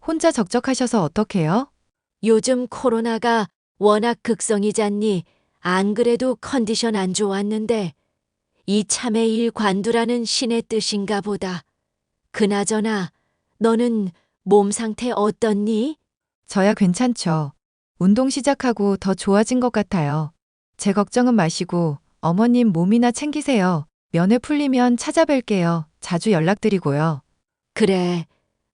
Speaker 6: 혼자 적적하셔서 어떡해요?
Speaker 5: 요즘 코로나가 워낙 극성이잖니. 안 그래도 컨디션 안 좋았는데 이참에 일 관두라는 신의 뜻인가 보다. 그나저나 너는 몸 상태 어떻니?
Speaker 6: 저야 괜찮죠. 운동 시작하고 더 좋아진 것 같아요. 제 걱정은 마시고 어머님 몸이나 챙기세요. 면회 풀리면 찾아뵐게요. 자주 연락드리고요.
Speaker 5: 그래,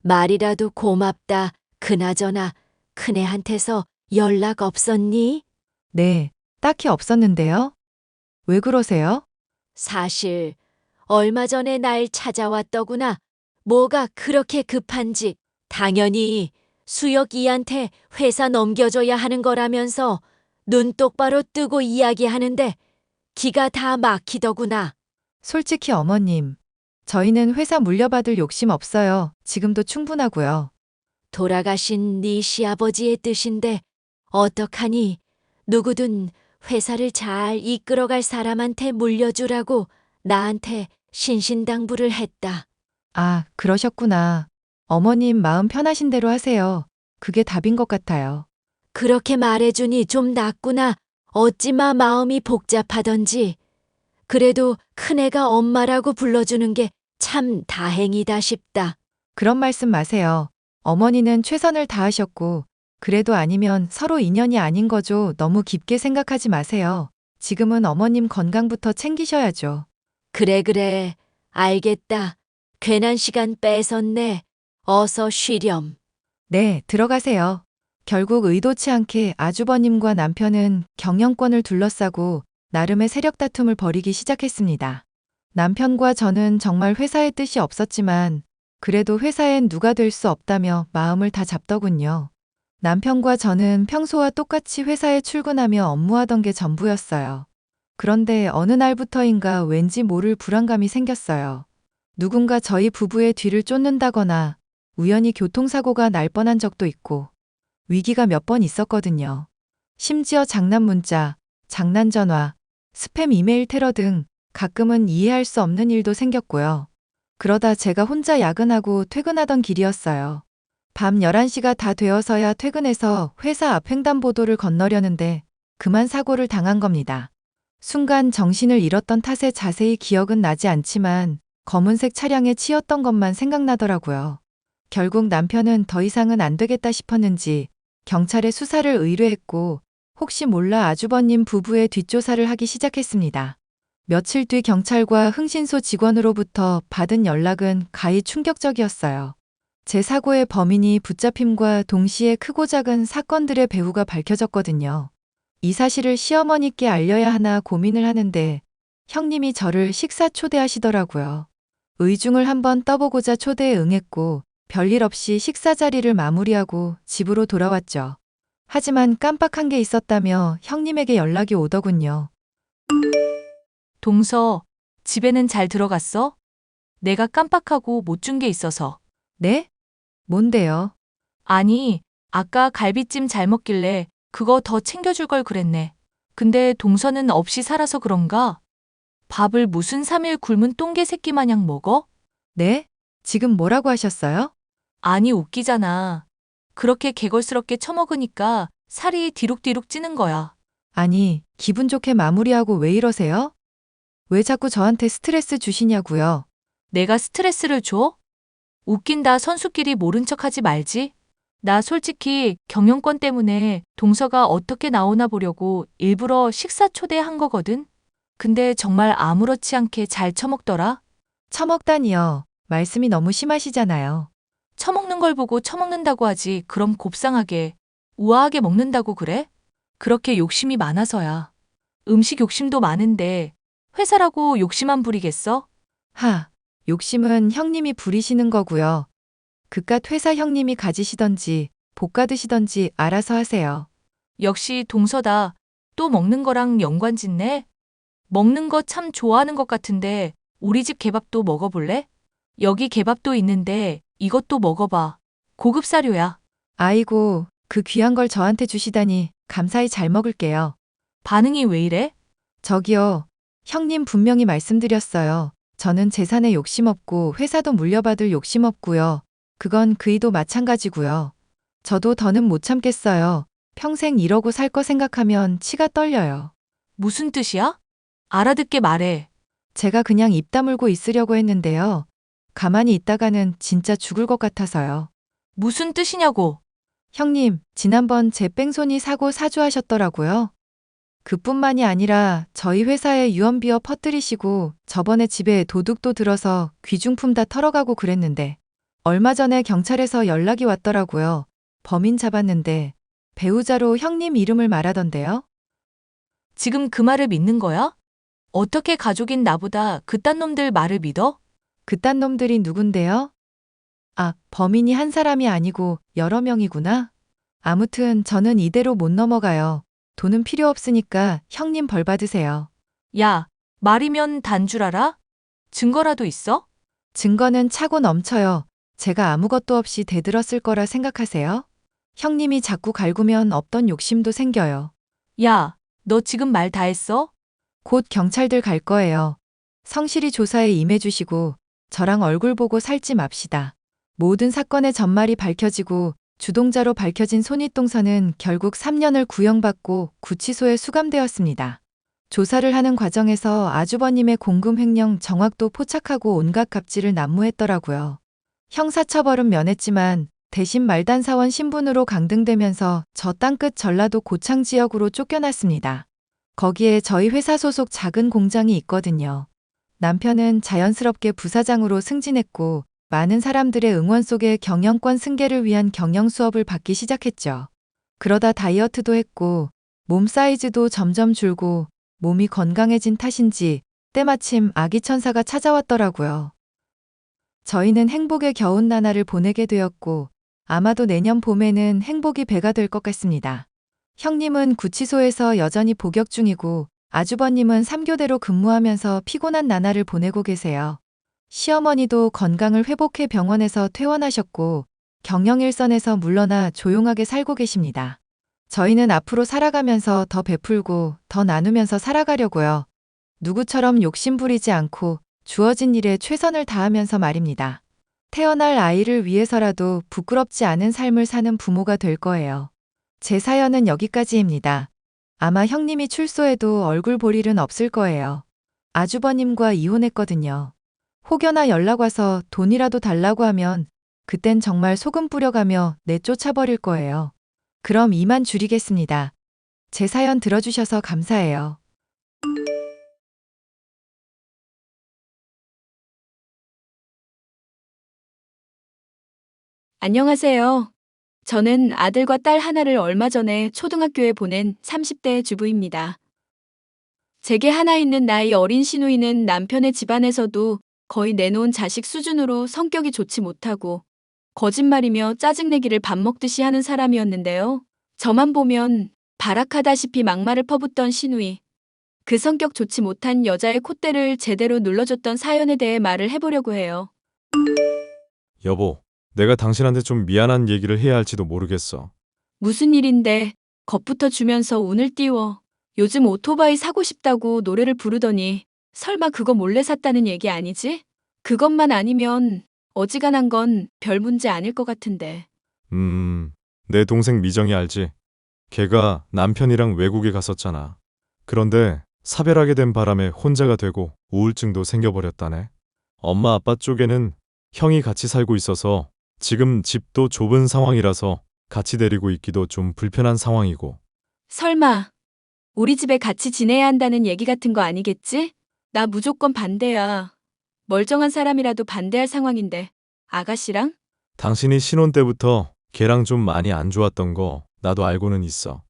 Speaker 5: 말이라도 고맙다. 그나저나 큰애한테서 연락 없었니?
Speaker 6: 네, 딱히 없었는데요. 왜 그러세요?
Speaker 5: 사실 얼마 전에 날 찾아왔더구나. 뭐가 그렇게 급한지. 당연히 수혁이한테 회사 넘겨줘야 하는 거라면서 눈 똑바로 뜨고 이야기하는데 기가 다 막히더구나.
Speaker 6: 솔직히 어머님, 저희는 회사 물려받을 욕심 없어요. 지금도 충분하고요.
Speaker 5: 돌아가신 네 시아버지의 뜻인데 어떡하니? 누구든 회사를 잘 이끌어갈 사람한테 물려주라고 나한테 신신당부를 했다.
Speaker 6: 아, 그러셨구나. 어머님 마음 편하신 대로 하세요. 그게 답인 것 같아요.
Speaker 5: 그렇게 말해주니 좀 낫구나. 어찌마 마음이 복잡하던지. 그래도 큰애가 엄마라고 불러주는 게 참 다행이다 싶다.
Speaker 6: 그런 말씀 마세요. 어머니는 최선을 다하셨고, 그래도 아니면 서로 인연이 아닌 거죠. 너무 깊게 생각하지 마세요. 지금은 어머님 건강부터 챙기셔야죠.
Speaker 5: 그래, 알겠다. 괜한 시간 뺏었네. 어서 쉬렴.
Speaker 6: 네, 들어가세요. 결국 의도치 않게 아주버님과 남편은 경영권을 둘러싸고 나름의 세력 다툼을 벌이기 시작했습니다. 남편과 저는 정말 회사의 뜻이 없었지만 그래도 회사엔 누가 될 수 없다며 마음을 다 잡더군요. 남편과 저는 평소와 똑같이 회사에 출근하며 업무하던 게 전부였어요. 그런데 어느 날부터인가 왠지 모를 불안감이 생겼어요. 누군가 저희 부부의 뒤를 쫓는다거나 우연히 교통사고가 날 뻔한 적도 있고 위기가 몇 번 있었거든요. 심지어 장난 문자, 장난 전화, 스팸 이메일 테러 등 가끔은 이해할 수 없는 일도 생겼고요. 그러다 제가 혼자 야근하고 퇴근하던 길이었어요. 밤 11시가 다 되어서야 퇴근해서 회사 앞 횡단보도를 건너려는데 그만 사고를 당한 겁니다. 순간 정신을 잃었던 탓에 자세히 기억은 나지 않지만 검은색 차량에 치였던 것만 생각나더라고요. 결국 남편은 더 이상은 안 되겠다 싶었는지 경찰에 수사를 의뢰했고 혹시 몰라 아주버님 부부의 뒷조사를 하기 시작했습니다. 며칠 뒤 경찰과 흥신소 직원으로부터 받은 연락은 가히 충격적이었어요. 제 사고의 범인이 붙잡힘과 동시에 크고 작은 사건들의 배후가 밝혀졌거든요. 이 사실을 시어머니께 알려야 하나 고민을 하는데 형님이 저를 식사 초대하시더라고요. 의중을 한번 떠보고자 초대에 응했고 별일 없이 식사 자리를 마무리하고 집으로 돌아왔죠. 하지만 깜빡한 게 있었다며 형님에게 연락이 오더군요.
Speaker 8: 동서, 집에는 잘 들어갔어? 내가 깜빡하고 못 준 게 있어서.
Speaker 6: 네? 뭔데요?
Speaker 8: 아니, 아까 갈비찜 잘 먹길래 그거 더 챙겨줄 걸 그랬네. 근데 동서는 없이 살아서 그런가? 밥을 무슨 3일 굶은 똥개 새끼 마냥 먹어?
Speaker 6: 네? 지금 뭐라고 하셨어요?
Speaker 8: 아니, 웃기잖아. 그렇게 개걸스럽게 처먹으니까 살이 디룩디룩 찌는 거야.
Speaker 6: 아니, 기분 좋게 마무리하고 왜 이러세요? 왜 자꾸 저한테 스트레스 주시냐고요?
Speaker 8: 내가 스트레스를 줘? 웃긴다. 선수끼리 모른 척 하지 말지. 나 솔직히 경영권 때문에 동서가 어떻게 나오나 보려고 일부러 식사 초대한 거거든. 근데 정말 아무렇지 않게 잘 처먹더라.
Speaker 6: 처먹다니요. 말씀이 너무 심하시잖아요.
Speaker 8: 처먹는 걸 보고 처먹는다고 하지. 그럼 곱상하게, 우아하게 먹는다고 그래? 그렇게 욕심이 많아서야. 음식 욕심도 많은데 회사라고 욕심 안 부리겠어?
Speaker 6: 하, 욕심은 형님이 부리시는 거고요. 그깟 회사 형님이 가지시던지 볶아 드시던지 알아서 하세요.
Speaker 8: 역시 동서다. 또 먹는 거랑 연관짓네? 먹는 거 참 좋아하는 것 같은데 우리 집 개밥도 먹어볼래? 여기 개밥도 있는데 이것도 먹어봐. 고급 사료야.
Speaker 6: 아이고, 그 귀한 걸 저한테 주시다니 감사히 잘 먹을게요.
Speaker 8: 반응이 왜 이래?
Speaker 6: 저기요, 형님 분명히 말씀드렸어요. 저는 재산에 욕심 없고 회사도 물려받을 욕심 없고요. 그건 그이도 마찬가지고요. 저도 더는 못 참겠어요. 평생 이러고 살 거 생각하면 치가 떨려요.
Speaker 8: 무슨 뜻이야? 알아듣게 말해.
Speaker 6: 제가 그냥 입 다물고 있으려고 했는데요. 가만히 있다가는 진짜 죽을 것 같아서요.
Speaker 8: 무슨 뜻이냐고.
Speaker 6: 형님, 지난번 제 뺑소니 사고 사주하셨더라고요. 그뿐만이 아니라 저희 회사에 유언비어 퍼뜨리시고 저번에 집에 도둑도 들어서 귀중품 다 털어가고 그랬는데 얼마 전에 경찰에서 연락이 왔더라고요. 범인 잡았는데 배우자로 형님 이름을 말하던데요.
Speaker 8: 지금 그 말을 믿는 거야? 어떻게 가족인 나보다 그딴 놈들 말을 믿어?
Speaker 6: 그딴 놈들이 누군데요? 아, 범인이 한 사람이 아니고 여러 명이구나. 아무튼 저는 이대로 못 넘어가요. 돈은 필요 없으니까 형님 벌 받으세요.
Speaker 8: 야, 말이면 단 줄 알아? 증거라도 있어?
Speaker 6: 증거는 차고 넘쳐요. 제가 아무것도 없이 대들었을 거라 생각하세요? 형님이 자꾸 갈구면 없던 욕심도 생겨요.
Speaker 8: 야, 너 지금 말 다 했어?
Speaker 6: 곧 경찰들 갈 거예요. 성실히 조사에 임해주시고 저랑 얼굴 보고 살지 맙시다. 모든 사건의 전말이 밝혀지고 주동자로 밝혀진 손윗동서는 결국 3년을 구형받고 구치소에 수감되었습니다. 조사를 하는 과정에서 아주버님의 공금 횡령 정확도 포착하고 온갖 갑질을 난무했더라고요. 형사처벌은 면했지만 대신 말단사원 신분으로 강등되면서 저 땅끝 전라도 고창 지역으로 쫓겨났습니다. 거기에 저희 회사 소속 작은 공장이 있거든요. 남편은 자연스럽게 부사장으로 승진했고 많은 사람들의 응원 속에 경영권 승계를 위한 경영 수업을 받기 시작했죠. 그러다 다이어트도 했고 몸 사이즈도 점점 줄고 몸이 건강해진 탓인지 때마침 아기 천사가 찾아왔더라고요. 저희는 행복의 겨운 나날을 보내게 되었고 아마도 내년 봄에는 행복이 배가 될 것 같습니다. 형님은 구치소에서 여전히 복역 중이고 아주버님은 3교대로 근무하면서 피곤한 나날을 보내고 계세요. 시어머니도 건강을 회복해 병원에서 퇴원하셨고 경영 일선에서 물러나 조용하게 살고 계십니다. 저희는 앞으로 살아가면서 더 베풀고 더 나누면서 살아가려고요. 누구처럼 욕심 부리지 않고 주어진 일에 최선을 다하면서 말입니다. 태어날 아이를 위해서라도 부끄럽지 않은 삶을 사는 부모가 될 거예요. 제 사연은 여기까지입니다. 아마 형님이 출소해도 얼굴 볼 일은 없을 거예요. 아주버님과 이혼했거든요. 혹여나 연락 와서 돈이라도 달라고 하면 그땐 정말 소금 뿌려가며 내쫓아버릴 거예요. 그럼 이만 줄이겠습니다. 제 사연 들어주셔서 감사해요.
Speaker 2: 안녕하세요. 저는 아들과 딸 하나를 얼마 전에 초등학교에 보낸 30대 주부입니다. 제게 하나 있는 나이 어린 시누이는 남편의 집안에서도 거의 내놓은 자식 수준으로 성격이 좋지 못하고 거짓말이며 짜증내기를 밥 먹듯이 하는 사람이었는데요. 저만 보면 발악하다시피 막말을 퍼붓던 시누이. 그 성격 좋지 못한 여자의 콧대를 제대로 눌러줬던 사연에 대해 말을 해보려고 해요.
Speaker 9: 여보, 내가 당신한테 좀 미안한 얘기를 해야 할지도 모르겠어.
Speaker 2: 무슨 일인데 겁부터 주면서 운을 띄워. 요즘 오토바이 사고 싶다고 노래를 부르더니 설마 그거 몰래 샀다는 얘기 아니지? 그것만 아니면 어지간한 건 별 문제 아닐 것 같은데.
Speaker 9: 내 동생 미정이 알지? 걔가 남편이랑 외국에 갔었잖아. 그런데 사별하게 된 바람에 혼자가 되고 우울증도 생겨버렸다네. 엄마 아빠 쪽에는 형이 같이 살고 있어서 지금 집도 좁은 상황이라서 같이 데리고 있기도 좀 불편한 상황이고.
Speaker 2: 설마 우리 집에 같이 지내야 한다는 얘기 같은 거 아니겠지? 나 무조건 반대야. 멀쩡한 사람이라도 반대할 상황인데. 아가씨랑?
Speaker 9: 당신이 신혼 때부터 걔랑 좀 많이 안 좋았던 거 나도 알고는 있어.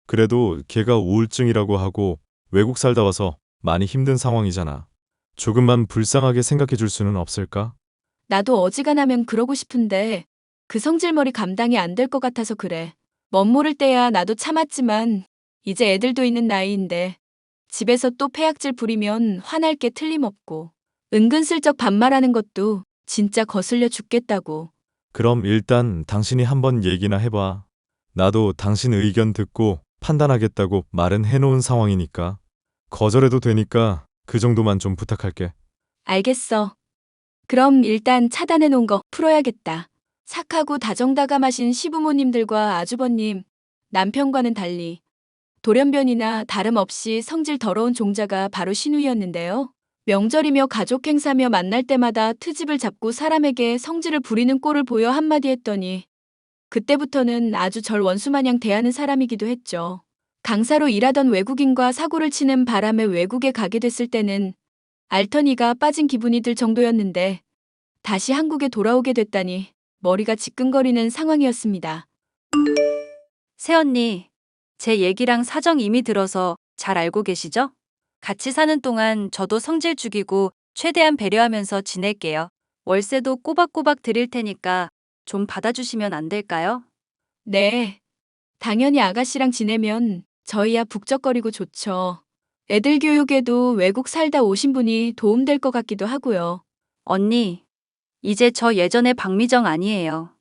Speaker 9: 그래도 걔가 우울증이라고 하고 외국 살다 와서 많이 힘든 상황이잖아. 조금만 불쌍하게 생각해 줄 수는 없을까?
Speaker 2: 나도 어지간하면 그러고 싶은데 그 성질머리 감당이 안 될 것 같아서 그래. 멋 모를 때야 나도 참았지만 이제 애들도 있는 나이인데 집에서 또 패약질 부리면 화날 게 틀림없고 은근슬쩍 반말하는 것도 진짜 거슬려 죽겠다고.
Speaker 9: 그럼 일단 당신이 한번 얘기나 해봐. 나도 당신 의견 듣고 판단하겠다고 말은 해놓은 상황이니까. 거절해도 되니까 그 정도만 좀 부탁할게.
Speaker 2: 알겠어. 그럼 일단 차단해 놓은 거 풀어야겠다. 착하고 다정다감하신 시부모님들과 아주버님, 남편과는 달리 돌연변이나 다름없이 성질 더러운 종자가 바로 시누이였는데요. 명절이며 가족 행사며 만날 때마다 트집을 잡고 사람에게 성질을 부리는 꼴을 보여 한마디 했더니 그때부터는 아주 절 원수마냥 대하는 사람이기도 했죠. 강사로 일하던 외국인과 사고를 치는 바람에 외국에 가게 됐을 때는 알터니가 빠진 기분이 들 정도였는데 다시 한국에 돌아오게 됐다니 머리가 지끈거리는 상황이었습니다.
Speaker 10: 새언니, 제 얘기랑 사정 이미 들어서 잘 알고 계시죠? 같이 사는 동안 저도 성질 죽이고 최대한 배려하면서 지낼게요. 월세도 꼬박꼬박 드릴 테니까 좀 받아주시면 안 될까요?
Speaker 2: 네. 당연히 아가씨랑 지내면 저희야 북적거리고 좋죠. 애들 교육에도 외국 살다 오신 분이 도움될 것 같기도 하고요.
Speaker 10: 언니, 이제 저 예전의 박미정 아니에요.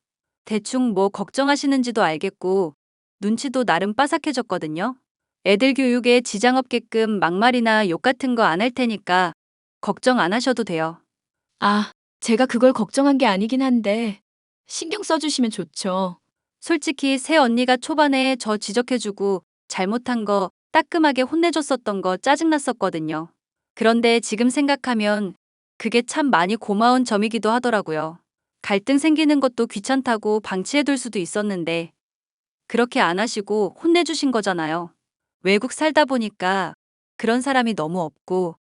Speaker 10: 대충 뭐 걱정하시는지도 알겠고 눈치도 나름 빠삭해졌거든요. 애들 교육에 지장 없게끔 막말이나 욕 같은 거 안 할 테니까 걱정 안 하셔도 돼요.
Speaker 2: 아, 제가 그걸 걱정한 게 아니긴 한데 신경 써주시면 좋죠.
Speaker 10: 솔직히 새 언니가 초반에 저 지적해주고 잘못한 거 따끔하게 혼내줬었던 거 짜증났었거든요. 그런데 지금 생각하면 그게 참 많이 고마운 점이기도 하더라고요. 갈등 생기는 것도 귀찮다고 방치해둘 수도 있었는데 그렇게 안 하시고 혼내주신 거잖아요. 외국 살다 보니까 그런 사람이 너무 없고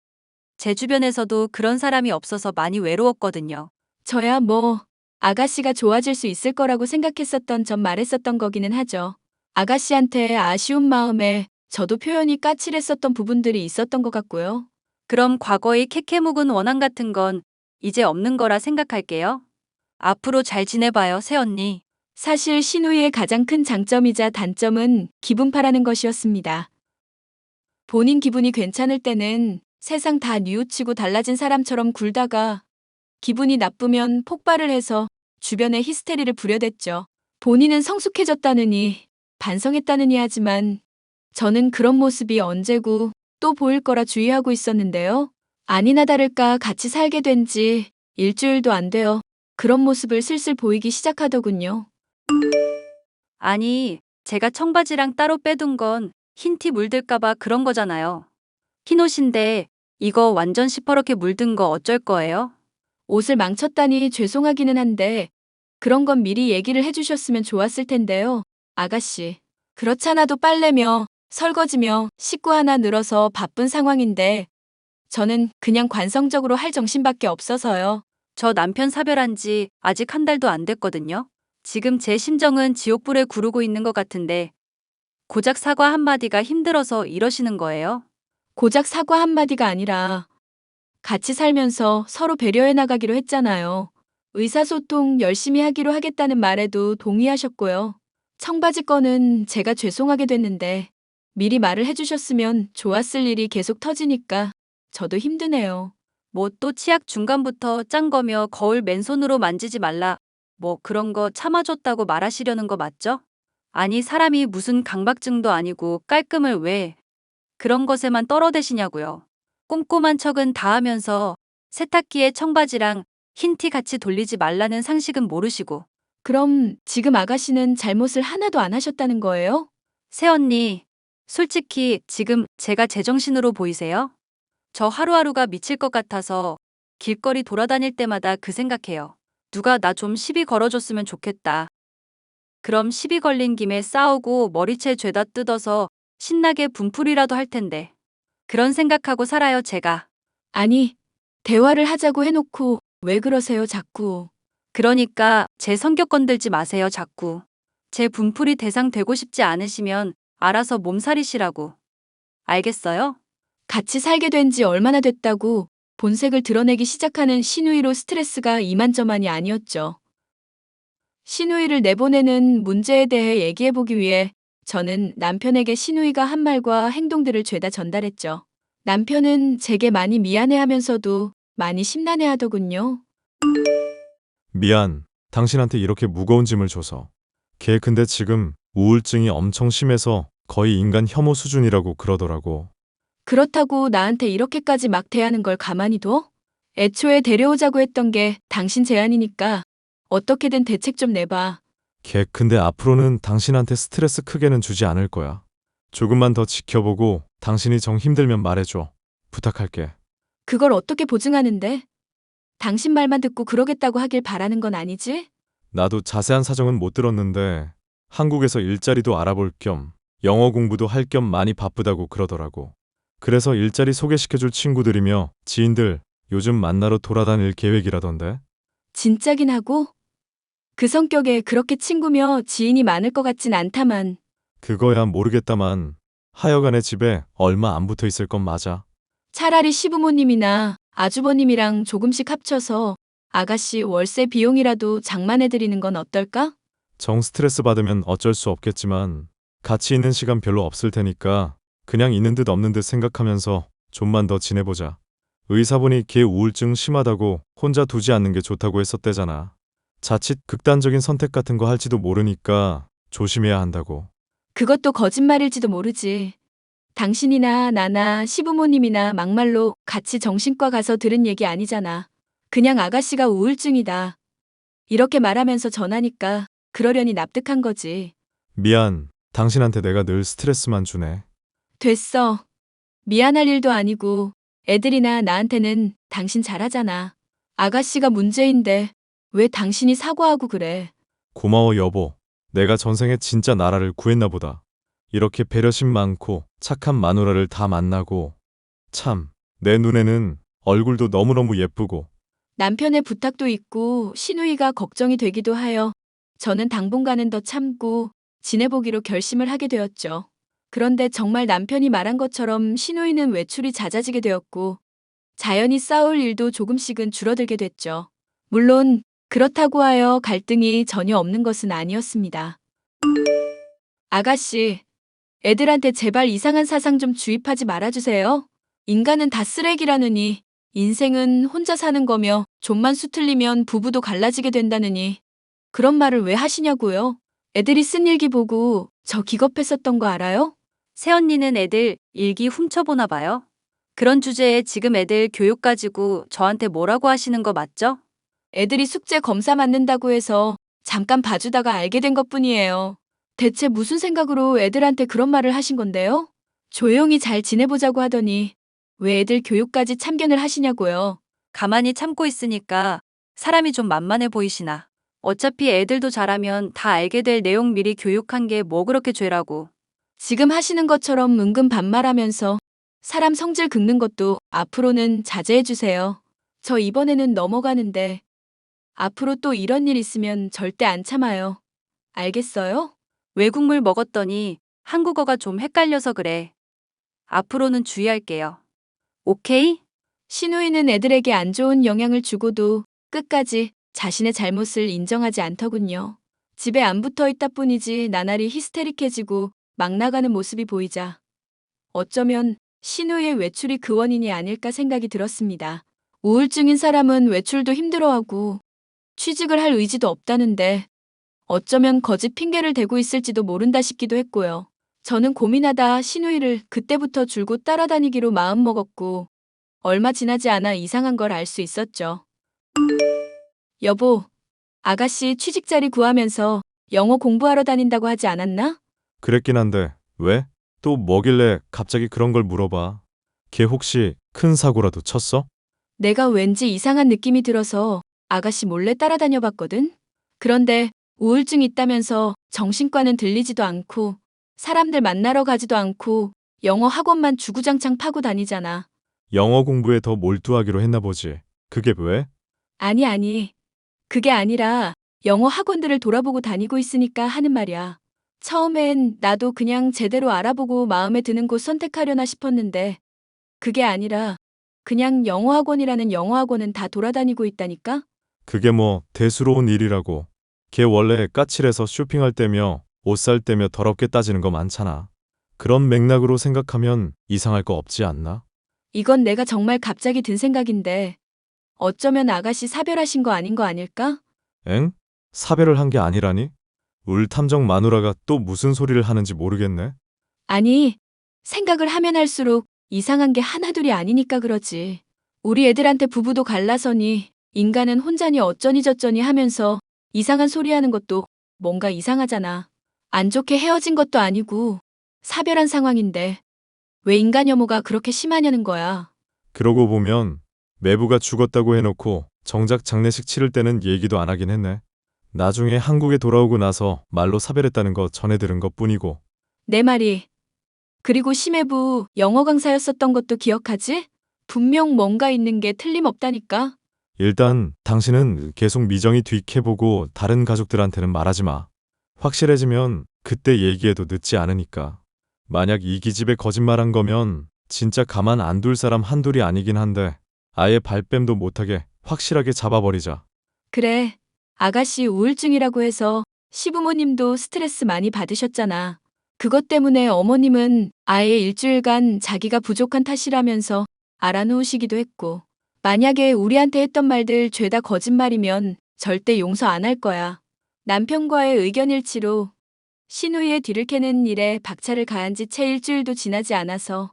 Speaker 10: 제 주변에서도 그런 사람이 없어서 많이 외로웠거든요.
Speaker 2: 저야 뭐 아가씨가 좋아질 수 있을 거라고 생각했었던 점 말했었던 거기는 하죠. 아가씨한테 아쉬운 마음에 저도 표현이 까칠했었던 부분들이 있었던 것 같고요.
Speaker 10: 그럼 과거의 캐캐묵은 원한 같은 건 이제 없는 거라 생각할게요. 앞으로 잘 지내봐요, 새언니.
Speaker 2: 사실 시누이의 가장 큰 장점이자 단점은 기분파라는 것이었습니다. 본인 기분이 괜찮을 때는 세상 다 뉘우치고 달라진 사람처럼 굴다가 기분이 나쁘면 폭발을 해서 주변에 히스테리를 부려댔죠. 본인은 성숙해졌다느니 반성했다느니 하지만 저는 그런 모습이 언제고 또 보일 거라 주의하고 있었는데요. 아니나 다를까 같이 살게 된 지 일주일도 안 되어 그런 모습을 슬슬 보이기 시작하더군요.
Speaker 10: 아니, 제가 청바지랑 따로 빼둔 건 흰 티 물들까봐 그런 거잖아요. 흰 옷인데 이거 완전 시퍼렇게 물든 거 어쩔 거예요?
Speaker 2: 옷을 망쳤다니 죄송하기는 한데 그런 건 미리 얘기를 해주셨으면 좋았을 텐데요. 아가씨, 그렇잖아도 빨래며 설거지며 식구 하나 늘어서 바쁜 상황인데 저는 그냥 관성적으로 할 정신밖에 없어서요.
Speaker 10: 저 남편 사별한 지 아직 한 달도 안 됐거든요. 지금 제 심정은 지옥불에 구르고 있는 것 같은데 고작 사과 한마디가 힘들어서 이러시는 거예요?
Speaker 2: 고작 사과 한마디가 아니라 같이 살면서 서로 배려해 나가기로 했잖아요. 의사소통 열심히 하기로 하겠다는 말에도 동의하셨고요. 청바지 건은 제가 죄송하게 됐는데 미리 말을 해주셨으면 좋았을 일이 계속 터지니까 저도 힘드네요.
Speaker 10: 뭐 또 치약 중간부터 짠 거며 거울 맨손으로 만지지 말라. 뭐 그런 거 참아줬다고 말하시려는 거 맞죠? 아니 사람이 무슨 강박증도 아니고 깔끔을 왜 그런 것에만 떨어대시냐고요. 꼼꼼한 척은 다 하면서 세탁기에 청바지랑 흰 티 같이 돌리지 말라는 상식은 모르시고.
Speaker 2: 그럼 지금 아가씨는 잘못을 하나도 안 하셨다는 거예요?
Speaker 10: 새언니, 솔직히 지금 제가 제정신으로 보이세요? 저 하루하루가 미칠 것 같아서 길거리 돌아다닐 때마다 그 생각해요. 누가 나 좀 시비 걸어줬으면 좋겠다. 그럼 시비 걸린 김에 싸우고 머리채 죄다 뜯어서 신나게 분풀이라도 할 텐데. 그런 생각하고 살아요, 제가.
Speaker 2: 아니, 대화를 하자고 해놓고 왜 그러세요, 자꾸.
Speaker 10: 그러니까 제 성격 건들지 마세요, 자꾸. 제 분풀이 대상 되고 싶지 않으시면 알아서 몸살이시라고. 알겠어요?
Speaker 2: 같이 살게 된 지 얼마나 됐다고 본색을 드러내기 시작하는 신우이로 스트레스가 이만저만이 아니었죠. 신우이를 내보내는 문제에 대해 얘기해보기 위해 저는 남편에게 신우이가 한 말과 행동들을 죄다 전달했죠. 남편은 제게 많이 미안해하면서도 많이 심란해하더군요.
Speaker 9: 미안. 당신한테 이렇게 무거운 짐을 줘서. 걔 근데 지금 우울증이 엄청 심해서 거의 인간 혐오 수준이라고 그러더라고.
Speaker 2: 그렇다고 나한테 이렇게까지 막 대하는 걸 가만히 둬? 애초에 데려오자고 했던 게 당신 제안이니까 어떻게든 대책 좀 내봐.
Speaker 9: 걔 근데 앞으로는 당신한테 스트레스 크게는 주지 않을 거야. 조금만 더 지켜보고 당신이 정 힘들면 말해줘. 부탁할게.
Speaker 2: 그걸 어떻게 보증하는데? 당신 말만 듣고 그러겠다고 하길 바라는 건 아니지?
Speaker 9: 나도 자세한 사정은 못 들었는데 한국에서 일자리도 알아볼 겸 영어 공부도 할 겸 많이 바쁘다고 그러더라고. 그래서 일자리 소개시켜줄 친구들이며 지인들 요즘 만나러 돌아다닐 계획이라던데.
Speaker 2: 진짜긴 하고? 그 성격에 그렇게 친구며 지인이 많을 것 같진 않다만.
Speaker 9: 그거야 모르겠다만 하여간에 집에 얼마 안 붙어 있을 건 맞아.
Speaker 2: 차라리 시부모님이나 아주버님이랑 조금씩 합쳐서 아가씨 월세 비용이라도 장만해드리는 건 어떨까?
Speaker 9: 정 스트레스 받으면 어쩔 수 없겠지만 같이 있는 시간 별로 없을 테니까 그냥 있는 듯 없는 듯 생각하면서 좀만 더 지내보자. 의사분이 걔 우울증 심하다고 혼자 두지 않는 게 좋다고 했었대잖아. 자칫 극단적인 선택 같은 거 할지도 모르니까 조심해야 한다고.
Speaker 2: 그것도 거짓말일지도 모르지. 당신이나 나나 시부모님이나 막말로 같이 정신과 가서 들은 얘기 아니잖아. 그냥 아가씨가 우울증이다. 이렇게 말하면서 전하니까 그러려니 납득한 거지.
Speaker 9: 미안. 당신한테 내가 늘 스트레스만 주네.
Speaker 2: 됐어. 미안할 일도 아니고 애들이나 나한테는 당신 잘하잖아. 아가씨가 문제인데 왜 당신이 사과하고 그래?
Speaker 9: 고마워 여보. 내가 전생에 진짜 나라를 구했나 보다. 이렇게 배려심 많고 착한 마누라를 다 만나고 참 내 눈에는 얼굴도 너무너무 예쁘고.
Speaker 2: 남편의 부탁도 있고 신우이가 걱정이 되기도 하여 저는 당분간은 더 참고 지내보기로 결심을 하게 되었죠. 그런데 정말 남편이 말한 것처럼 신우이는 외출이 잦아지게 되었고 자연히 싸울 일도 조금씩은 줄어들게 됐죠. 물론 그렇다고 하여 갈등이 전혀 없는 것은 아니었습니다. 아가씨, 애들한테 제발 이상한 사상 좀 주입하지 말아주세요. 인간은 다 쓰레기라느니 인생은 혼자 사는 거며 좀만 수틀리면 부부도 갈라지게 된다느니 그런 말을 왜 하시냐고요? 애들이 쓴 일기 보고 저 기겁했었던 거 알아요?
Speaker 10: 새언니는 애들 일기 훔쳐보나 봐요. 그런 주제에 지금 애들 교육 가지고 저한테 뭐라고 하시는 거 맞죠?
Speaker 2: 애들이 숙제 검사 맞는다고 해서 잠깐 봐주다가 알게 된 것뿐이에요. 대체 무슨 생각으로 애들한테 그런 말을 하신 건데요? 조용히 잘 지내보자고 하더니 왜 애들 교육까지 참견을 하시냐고요.
Speaker 10: 가만히 참고 있으니까 사람이 좀 만만해 보이시나. 어차피 애들도 자라면 다 알게 될 내용 미리 교육한 게 뭐 그렇게 죄라고.
Speaker 2: 지금 하시는 것처럼 은근 반말하면서 사람 성질 긁는 것도 앞으로는 자제해주세요. 저 이번에는 넘어가는데 앞으로 또 이런 일 있으면 절대 안 참아요. 알겠어요?
Speaker 10: 외국물 먹었더니 한국어가 좀 헷갈려서 그래. 앞으로는 주의할게요. 오케이?
Speaker 2: 신우이는 애들에게 안 좋은 영향을 주고도 끝까지 자신의 잘못을 인정하지 않더군요. 집에 안 붙어 있다 뿐이지 나날이 히스테릭해지고 막 나가는 모습이 보이자 어쩌면 신우이의 외출이 그 원인이 아닐까 생각이 들었습니다. 우울증인 사람은 외출도 힘들어하고 취직을 할 의지도 없다는데 어쩌면 거짓 핑계를 대고 있을지도 모른다 싶기도 했고요. 저는 고민하다 신우이를 그때부터 줄곧 따라다니기로 마음먹었고 얼마 지나지 않아 이상한 걸 알 수 있었죠. 여보, 아가씨 취직자리 구하면서 영어 공부하러 다닌다고 하지 않았나?
Speaker 9: 그랬긴 한데 왜? 또 뭐길래 갑자기 그런 걸 물어봐. 걔 혹시 큰 사고라도 쳤어?
Speaker 2: 내가 왠지 이상한 느낌이 들어서 아가씨 몰래 따라다녀 봤거든? 그런데 우울증 있다면서 정신과는 들리지도 않고 사람들 만나러 가지도 않고 영어 학원만 주구장창 파고 다니잖아.
Speaker 9: 영어 공부에 더 몰두하기로 했나 보지. 그게 왜?
Speaker 2: 아니. 그게 아니라 영어 학원들을 돌아보고 다니고 있으니까 하는 말이야. 처음엔 나도 그냥 제대로 알아보고 마음에 드는 곳 선택하려나 싶었는데 그게 아니라 그냥 영어 학원이라는 영어 학원은 다 돌아다니고 있다니까?
Speaker 9: 그게 뭐 대수로운 일이라고. 걔 원래 까칠해서 쇼핑할 때며 옷 살 때며 더럽게 따지는 거 많잖아. 그런 맥락으로 생각하면 이상할 거 없지 않나?
Speaker 2: 이건 내가 정말 갑자기 든 생각인데 어쩌면 아가씨 사별하신 거 아닌 거 아닐까?
Speaker 9: 엥? 사별을 한 게 아니라니? 울 탐정 마누라가 또 무슨 소리를 하는지 모르겠네.
Speaker 2: 아니, 생각을 하면 할수록 이상한 게 하나둘이 아니니까 그러지. 우리 애들한테 부부도 갈라서니 인간은 혼자니 어쩌니 저쩌니 하면서 이상한 소리 하는 것도 뭔가 이상하잖아. 안 좋게 헤어진 것도 아니고 사별한 상황인데 왜 인간 혐오가 그렇게 심하냐는 거야.
Speaker 9: 그러고 보면 매부가 죽었다고 해놓고 정작 장례식 치를 때는 얘기도 안 하긴 했네. 나중에 한국에 돌아오고 나서 말로 사별했다는 거 전해 들은 것뿐이고.
Speaker 2: 내 말이. 그리고 심해부 영어 강사였었던 것도 기억하지? 분명 뭔가 있는 게 틀림없다니까.
Speaker 9: 일단 당신은 계속 미정이 뒤캐보고 다른 가족들한테는 말하지 마. 확실해지면 그때 얘기해도 늦지 않으니까. 만약 이 기집애 거짓말한 거면 진짜 가만 안 둘 사람 한둘이 아니긴 한데 아예 발뺌도 못하게 확실하게 잡아버리자.
Speaker 2: 그래. 아가씨 우울증이라고 해서 시부모님도 스트레스 많이 받으셨잖아. 그것 때문에 어머님은 아예 일주일간 자기가 부족한 탓이라면서 알아놓으시기도 했고. 만약에 우리한테 했던 말들 죄다 거짓말이면 절대 용서 안 할 거야. 남편과의 의견 일치로 신우이의 뒤를 캐는 일에 박차를 가한 지 채 일주일도 지나지 않아서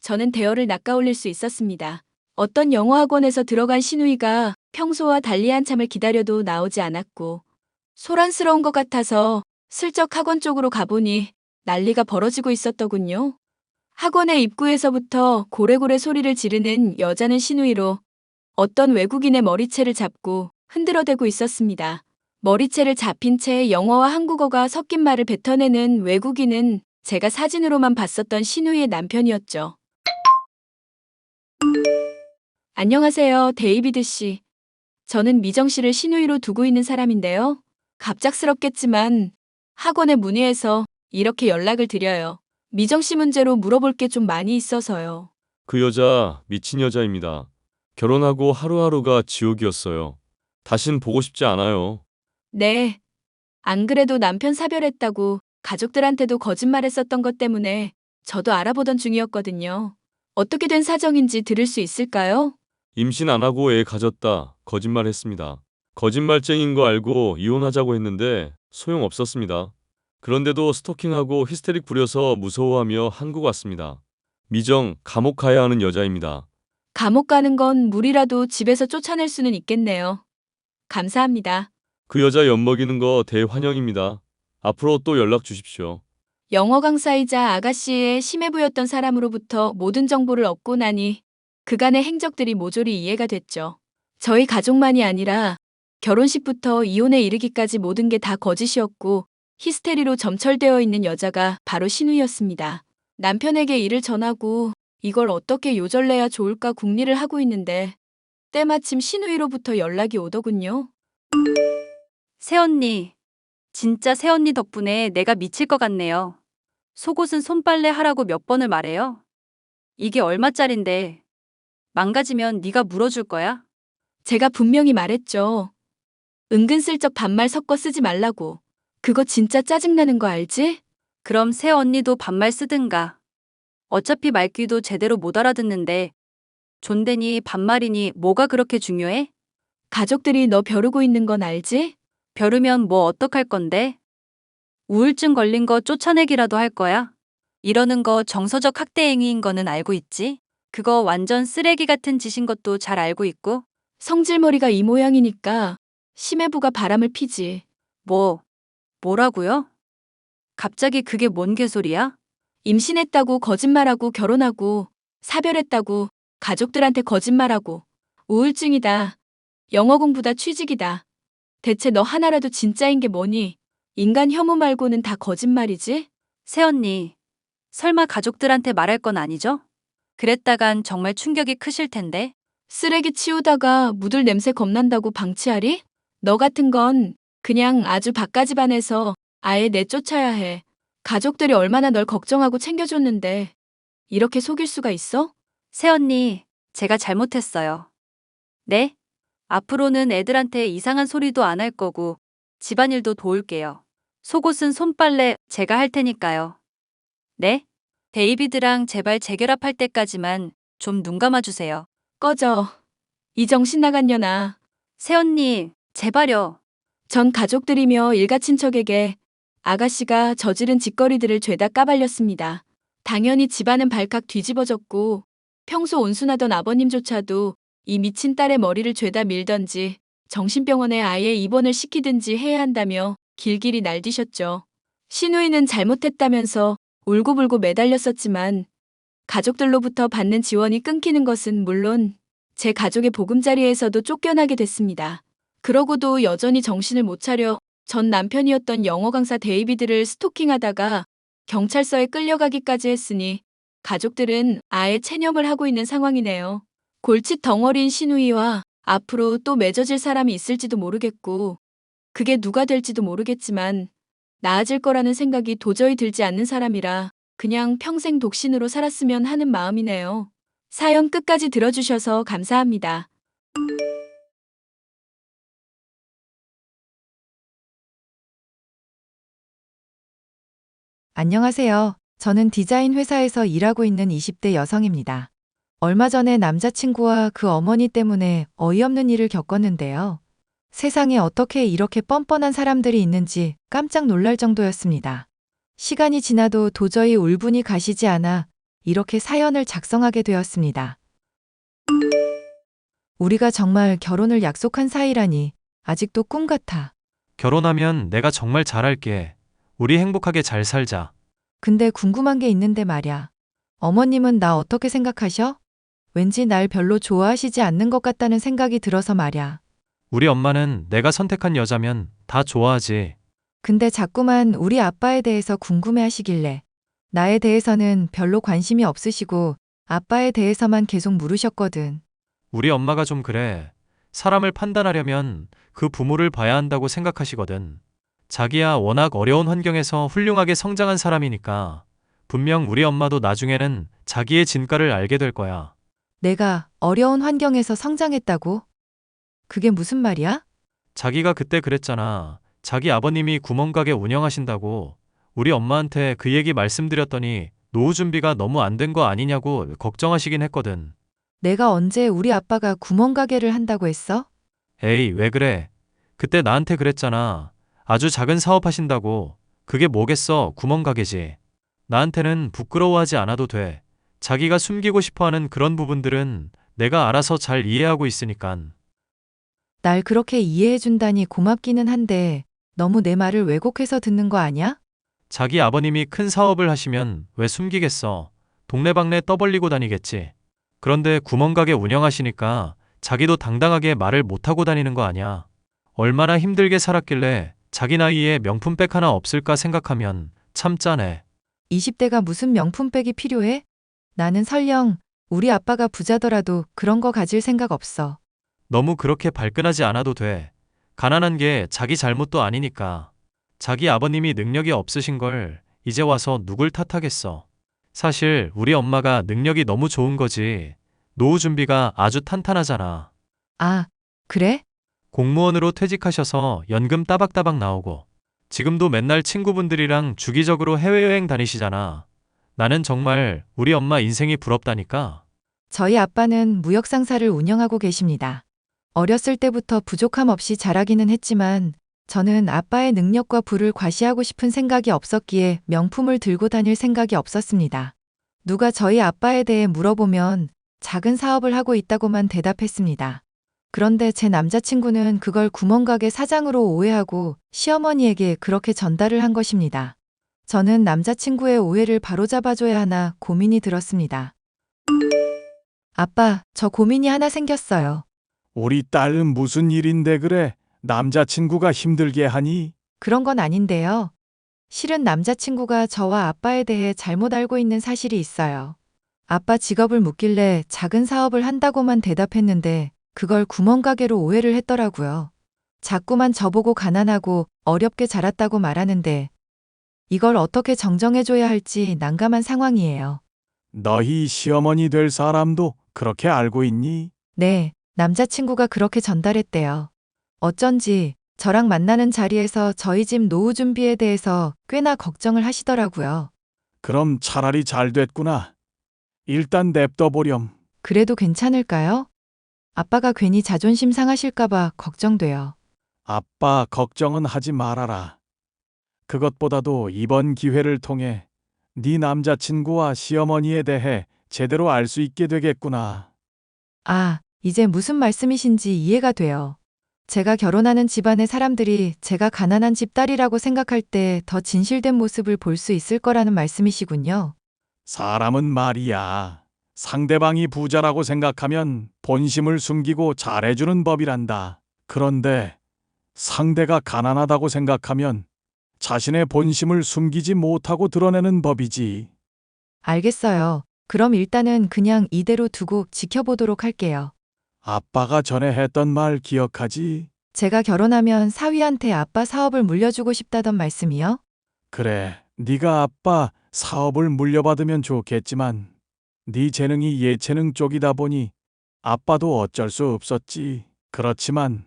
Speaker 2: 저는 대어를 낚아올릴 수 있었습니다. 어떤 영어 학원에서 들어간 신우이가 평소와 달리 한참을 기다려도 나오지 않았고 소란스러운 것 같아서 슬쩍 학원 쪽으로 가보니 난리가 벌어지고 있었더군요. 학원의 입구에서부터 고래고래 소리를 지르는 여자는 신우이로 어떤 외국인의 머리채를 잡고 흔들어대고 있었습니다. 머리채를 잡힌 채 영어와 한국어가 섞인 말을 뱉어내는 외국인은 제가 사진으로만 봤었던 신우이의 남편이었죠. 안녕하세요, 데이비드 씨. 저는 미정 씨를 신우이로 두고 있는 사람인데요. 갑작스럽겠지만 학원에 문의해서 이렇게 연락을 드려요. 미정 씨 문제로 물어볼 게 좀 많이 있어서요.
Speaker 11: 그 여자 미친 여자입니다. 결혼하고 하루하루가 지옥이었어요. 다신 보고 싶지 않아요.
Speaker 2: 네. 안 그래도 남편 사별했다고 가족들한테도 거짓말했었던 것 때문에 저도 알아보던 중이었거든요. 어떻게 된 사정인지 들을 수 있을까요?
Speaker 11: 임신 안 하고 애 가졌다. 거짓말했습니다. 거짓말쟁인 거 알고 이혼하자고 했는데 소용없었습니다. 그런데도 스토킹하고 히스테릭 부려서 무서워하며 한국 왔습니다. 미정, 감옥 가야 하는 여자입니다.
Speaker 2: 감옥 가는 건 물이라도 집에서 쫓아낼 수는 있겠네요. 감사합니다.
Speaker 11: 그 여자 엿먹이는 거 대환영입니다. 앞으로 또 연락 주십시오.
Speaker 2: 영어 강사이자 아가씨의 심해부였던 사람으로부터 모든 정보를 얻고 나니 그간의 행적들이 모조리 이해가 됐죠. 저희 가족만이 아니라 결혼식부터 이혼에 이르기까지 모든 게 다 거짓이었고 히스테리로 점철되어 있는 여자가 바로 신우이였습니다. 남편에게 일을 전하고 이걸 어떻게 요절내야 좋을까 궁리를 하고 있는데 때마침 신우이로부터 연락이 오더군요.
Speaker 10: 새언니, 진짜 새언니 덕분에 내가 미칠 것 같네요. 속옷은 손빨래 하라고 몇 번을 말해요? 이게 얼마짜린데? 망가지면 네가 물어줄 거야?
Speaker 2: 제가 분명히 말했죠. 은근슬쩍 반말 섞어 쓰지 말라고. 그거 진짜 짜증나는 거 알지?
Speaker 10: 그럼 새 언니도 반말 쓰든가. 어차피 말귀도 제대로 못 알아듣는데 존대니 반말이니 뭐가 그렇게 중요해?
Speaker 2: 가족들이 너 벼르고 있는 건 알지?
Speaker 10: 벼르면 뭐 어떡할 건데? 우울증 걸린 거 쫓아내기라도 할 거야? 이러는 거 정서적 학대 행위인 거는 알고 있지? 그거 완전 쓰레기 같은 짓인 것도 잘 알고 있고?
Speaker 2: 성질머리가 이 모양이니까 심해부가 바람을 피지.
Speaker 10: 뭐라고요? 갑자기 그게 뭔 개소리야?
Speaker 2: 임신했다고 거짓말하고 결혼하고 사별했다고 가족들한테 거짓말하고 우울증이다. 영어 공부다 취직이다. 대체 너 하나라도 진짜인 게 뭐니? 인간 혐오 말고는 다 거짓말이지?
Speaker 10: 새언니, 설마 가족들한테 말할 건 아니죠? 그랬다간 정말 충격이 크실 텐데.
Speaker 2: 쓰레기 치우다가 묻을 냄새 겁난다고 방치하리? 너 같은 건 그냥 아주 바가지반에서 아예 내쫓아야 해. 가족들이 얼마나 널 걱정하고 챙겨줬는데 이렇게 속일 수가 있어?
Speaker 10: 새언니, 제가 잘못했어요. 네? 앞으로는 애들한테 이상한 소리도 안 할 거고 집안일도 도울게요. 속옷은 손빨래 제가 할 테니까요. 네? 데이비드랑 제발 재결합할 때까지만 좀 눈 감아주세요.
Speaker 2: 꺼져. 이 정신 나간 년아.
Speaker 10: 새언니, 제발요.
Speaker 2: 전 가족들이며 일가 친척에게 아가씨가 저지른 짓거리들을 죄다 까발렸습니다. 당연히 집안은 발칵 뒤집어졌고 평소 온순하던 아버님조차도 이 미친 딸의 머리를 죄다 밀던지 정신병원에 아예 입원을 시키든지 해야 한다며 길길이 날뛰셨죠. 시누이는 잘못했다면서 울고불고 매달렸었지만 가족들로부터 받는 지원이 끊기는 것은 물론 제 가족의 보금자리에서도 쫓겨나게 됐습니다. 그러고도 여전히 정신을 못 차려 전 남편이었던 영어 강사 데이비드를 스토킹하다가 경찰서에 끌려가기까지 했으니 가족들은 아예 체념을 하고 있는 상황이네요. 골칫 덩어리인 시누이와 앞으로 또 맺어질 사람이 있을지도 모르겠고 그게 누가 될지도 모르겠지만 나아질 거라는 생각이 도저히 들지 않는 사람이라 그냥 평생 독신으로 살았으면 하는 마음이네요. 사연 끝까지 들어주셔서 감사합니다.
Speaker 6: 안녕하세요. 저는 디자인 회사에서 일하고 있는 20대 여성입니다. 얼마 전에 남자친구와 그 어머니 때문에 어이없는 일을 겪었는데요. 세상에 어떻게 이렇게 뻔뻔한 사람들이 있는지 깜짝 놀랄 정도였습니다. 시간이 지나도 도저히 울분이 가시지 않아 이렇게 사연을 작성하게 되었습니다. 우리가 정말 결혼을 약속한 사이라니 아직도 꿈 같아.
Speaker 7: 결혼하면 내가 정말 잘할게. 우리 행복하게 잘 살자.
Speaker 6: 근데 궁금한 게 있는데 말야. 어머님은 나 어떻게 생각하셔? 왠지 날 별로 좋아하시지 않는 것 같다는 생각이 들어서 말야.
Speaker 7: 우리 엄마는 내가 선택한 여자면 다 좋아하지.
Speaker 6: 근데 자꾸만 우리 아빠에 대해서 궁금해 하시길래 나에 대해서는 별로 관심이 없으시고 아빠에 대해서만 계속 물으셨거든.
Speaker 7: 우리 엄마가 좀 그래. 사람을 판단하려면 그 부모를 봐야 한다고 생각하시거든. 자기야 워낙 어려운 환경에서 훌륭하게 성장한 사람이니까 분명 우리 엄마도 나중에는 자기의 진가를 알게 될 거야.
Speaker 6: 내가 어려운 환경에서 성장했다고? 그게 무슨 말이야?
Speaker 7: 자기가 그때 그랬잖아. 자기 아버님이 구멍가게 운영하신다고. 우리 엄마한테 그 얘기 말씀드렸더니 노후 준비가 너무 안 된 거 아니냐고 걱정하시긴 했거든.
Speaker 6: 내가 언제 우리 아빠가 구멍가게를 한다고 했어?
Speaker 7: 에이, 왜 그래? 그때 나한테 그랬잖아. 아주 작은 사업 하신다고. 그게 뭐겠어, 구멍가게지. 나한테는 부끄러워하지 않아도 돼. 자기가 숨기고 싶어하는 그런 부분들은 내가 알아서 잘 이해하고 있으니깐.
Speaker 6: 날 그렇게 이해해준다니 고맙기는 한데 너무 내 말을 왜곡해서 듣는 거 아니야?
Speaker 7: 자기 아버님이 큰 사업을 하시면 왜 숨기겠어. 동네방네 떠벌리고 다니겠지. 그런데 구멍가게 운영하시니까 자기도 당당하게 말을 못하고 다니는 거 아니야. 얼마나 힘들게 살았길래 자기 나이에 명품백 하나 없을까 생각하면 참 짠해.
Speaker 6: 20대가 무슨 명품백이 필요해? 나는 설령 우리 아빠가 부자더라도 그런 거 가질 생각 없어.
Speaker 7: 너무 그렇게 발끈하지 않아도 돼. 가난한 게 자기 잘못도 아니니까. 자기 아버님이 능력이 없으신 걸 이제 와서 누굴 탓하겠어. 사실 우리 엄마가 능력이 너무 좋은 거지. 노후 준비가 아주 탄탄하잖아.
Speaker 6: 아, 그래?
Speaker 7: 공무원으로 퇴직하셔서 연금 따박따박 나오고 지금도 맨날 친구분들이랑 주기적으로 해외여행 다니시잖아. 나는 정말 우리 엄마 인생이 부럽다니까.
Speaker 6: 저희 아빠는 무역상사를 운영하고 계십니다. 어렸을 때부터 부족함 없이 자라기는 했지만 저는 아빠의 능력과 부를 과시하고 싶은 생각이 없었기에 명품을 들고 다닐 생각이 없었습니다. 누가 저희 아빠에 대해 물어보면 작은 사업을 하고 있다고만 대답했습니다. 그런데 제 남자친구는 그걸 구멍가게 사장으로 오해하고 시어머니에게 그렇게 전달을 한 것입니다. 저는 남자친구의 오해를 바로잡아줘야 하나 고민이 들었습니다. 아빠, 저 고민이 하나 생겼어요.
Speaker 12: 우리 딸은 무슨 일인데 그래? 남자친구가 힘들게 하니?
Speaker 6: 그런 건 아닌데요. 실은 남자친구가 저와 아빠에 대해 잘못 알고 있는 사실이 있어요. 아빠 직업을 묻길래 작은 사업을 한다고만 대답했는데 그걸 구멍가게로 오해를 했더라고요. 자꾸만 저보고 가난하고 어렵게 자랐다고 말하는데 이걸 어떻게 정정해줘야 할지 난감한 상황이에요.
Speaker 12: 너희 시어머니 될 사람도 그렇게 알고 있니?
Speaker 6: 네, 남자친구가 그렇게 전달했대요. 어쩐지 저랑 만나는 자리에서 저희 집 노후 준비에 대해서 꽤나 걱정을 하시더라고요.
Speaker 12: 그럼 차라리 잘 됐구나. 일단 냅둬보렴.
Speaker 6: 그래도 괜찮을까요? 아빠가 괜히 자존심 상하실까봐 걱정돼요.
Speaker 12: 아빠 걱정은 하지 말아라. 그것보다도 이번 기회를 통해 네 남자친구와 시어머니에 대해 제대로 알 수 있게 되겠구나.
Speaker 6: 아, 이제 무슨 말씀이신지 이해가 돼요. 제가 결혼하는 집안의 사람들이 제가 가난한 집딸이라고 생각할 때 더 진실된 모습을 볼 수 있을 거라는 말씀이시군요.
Speaker 12: 사람은 말이야. 상대방이 부자라고 생각하면 본심을 숨기고 잘해주는 법이란다. 그런데 상대가 가난하다고 생각하면 자신의 본심을 숨기지 못하고 드러내는 법이지.
Speaker 6: 알겠어요. 그럼 일단은 그냥 이대로 두고 지켜보도록 할게요.
Speaker 12: 아빠가 전에 했던 말 기억하지?
Speaker 6: 제가 결혼하면 사위한테 아빠 사업을 물려주고 싶다던 말씀이요?
Speaker 12: 그래, 네가 아빠 사업을 물려받으면 좋겠지만 네 재능이 예체능 쪽이다 보니 아빠도 어쩔 수 없었지. 그렇지만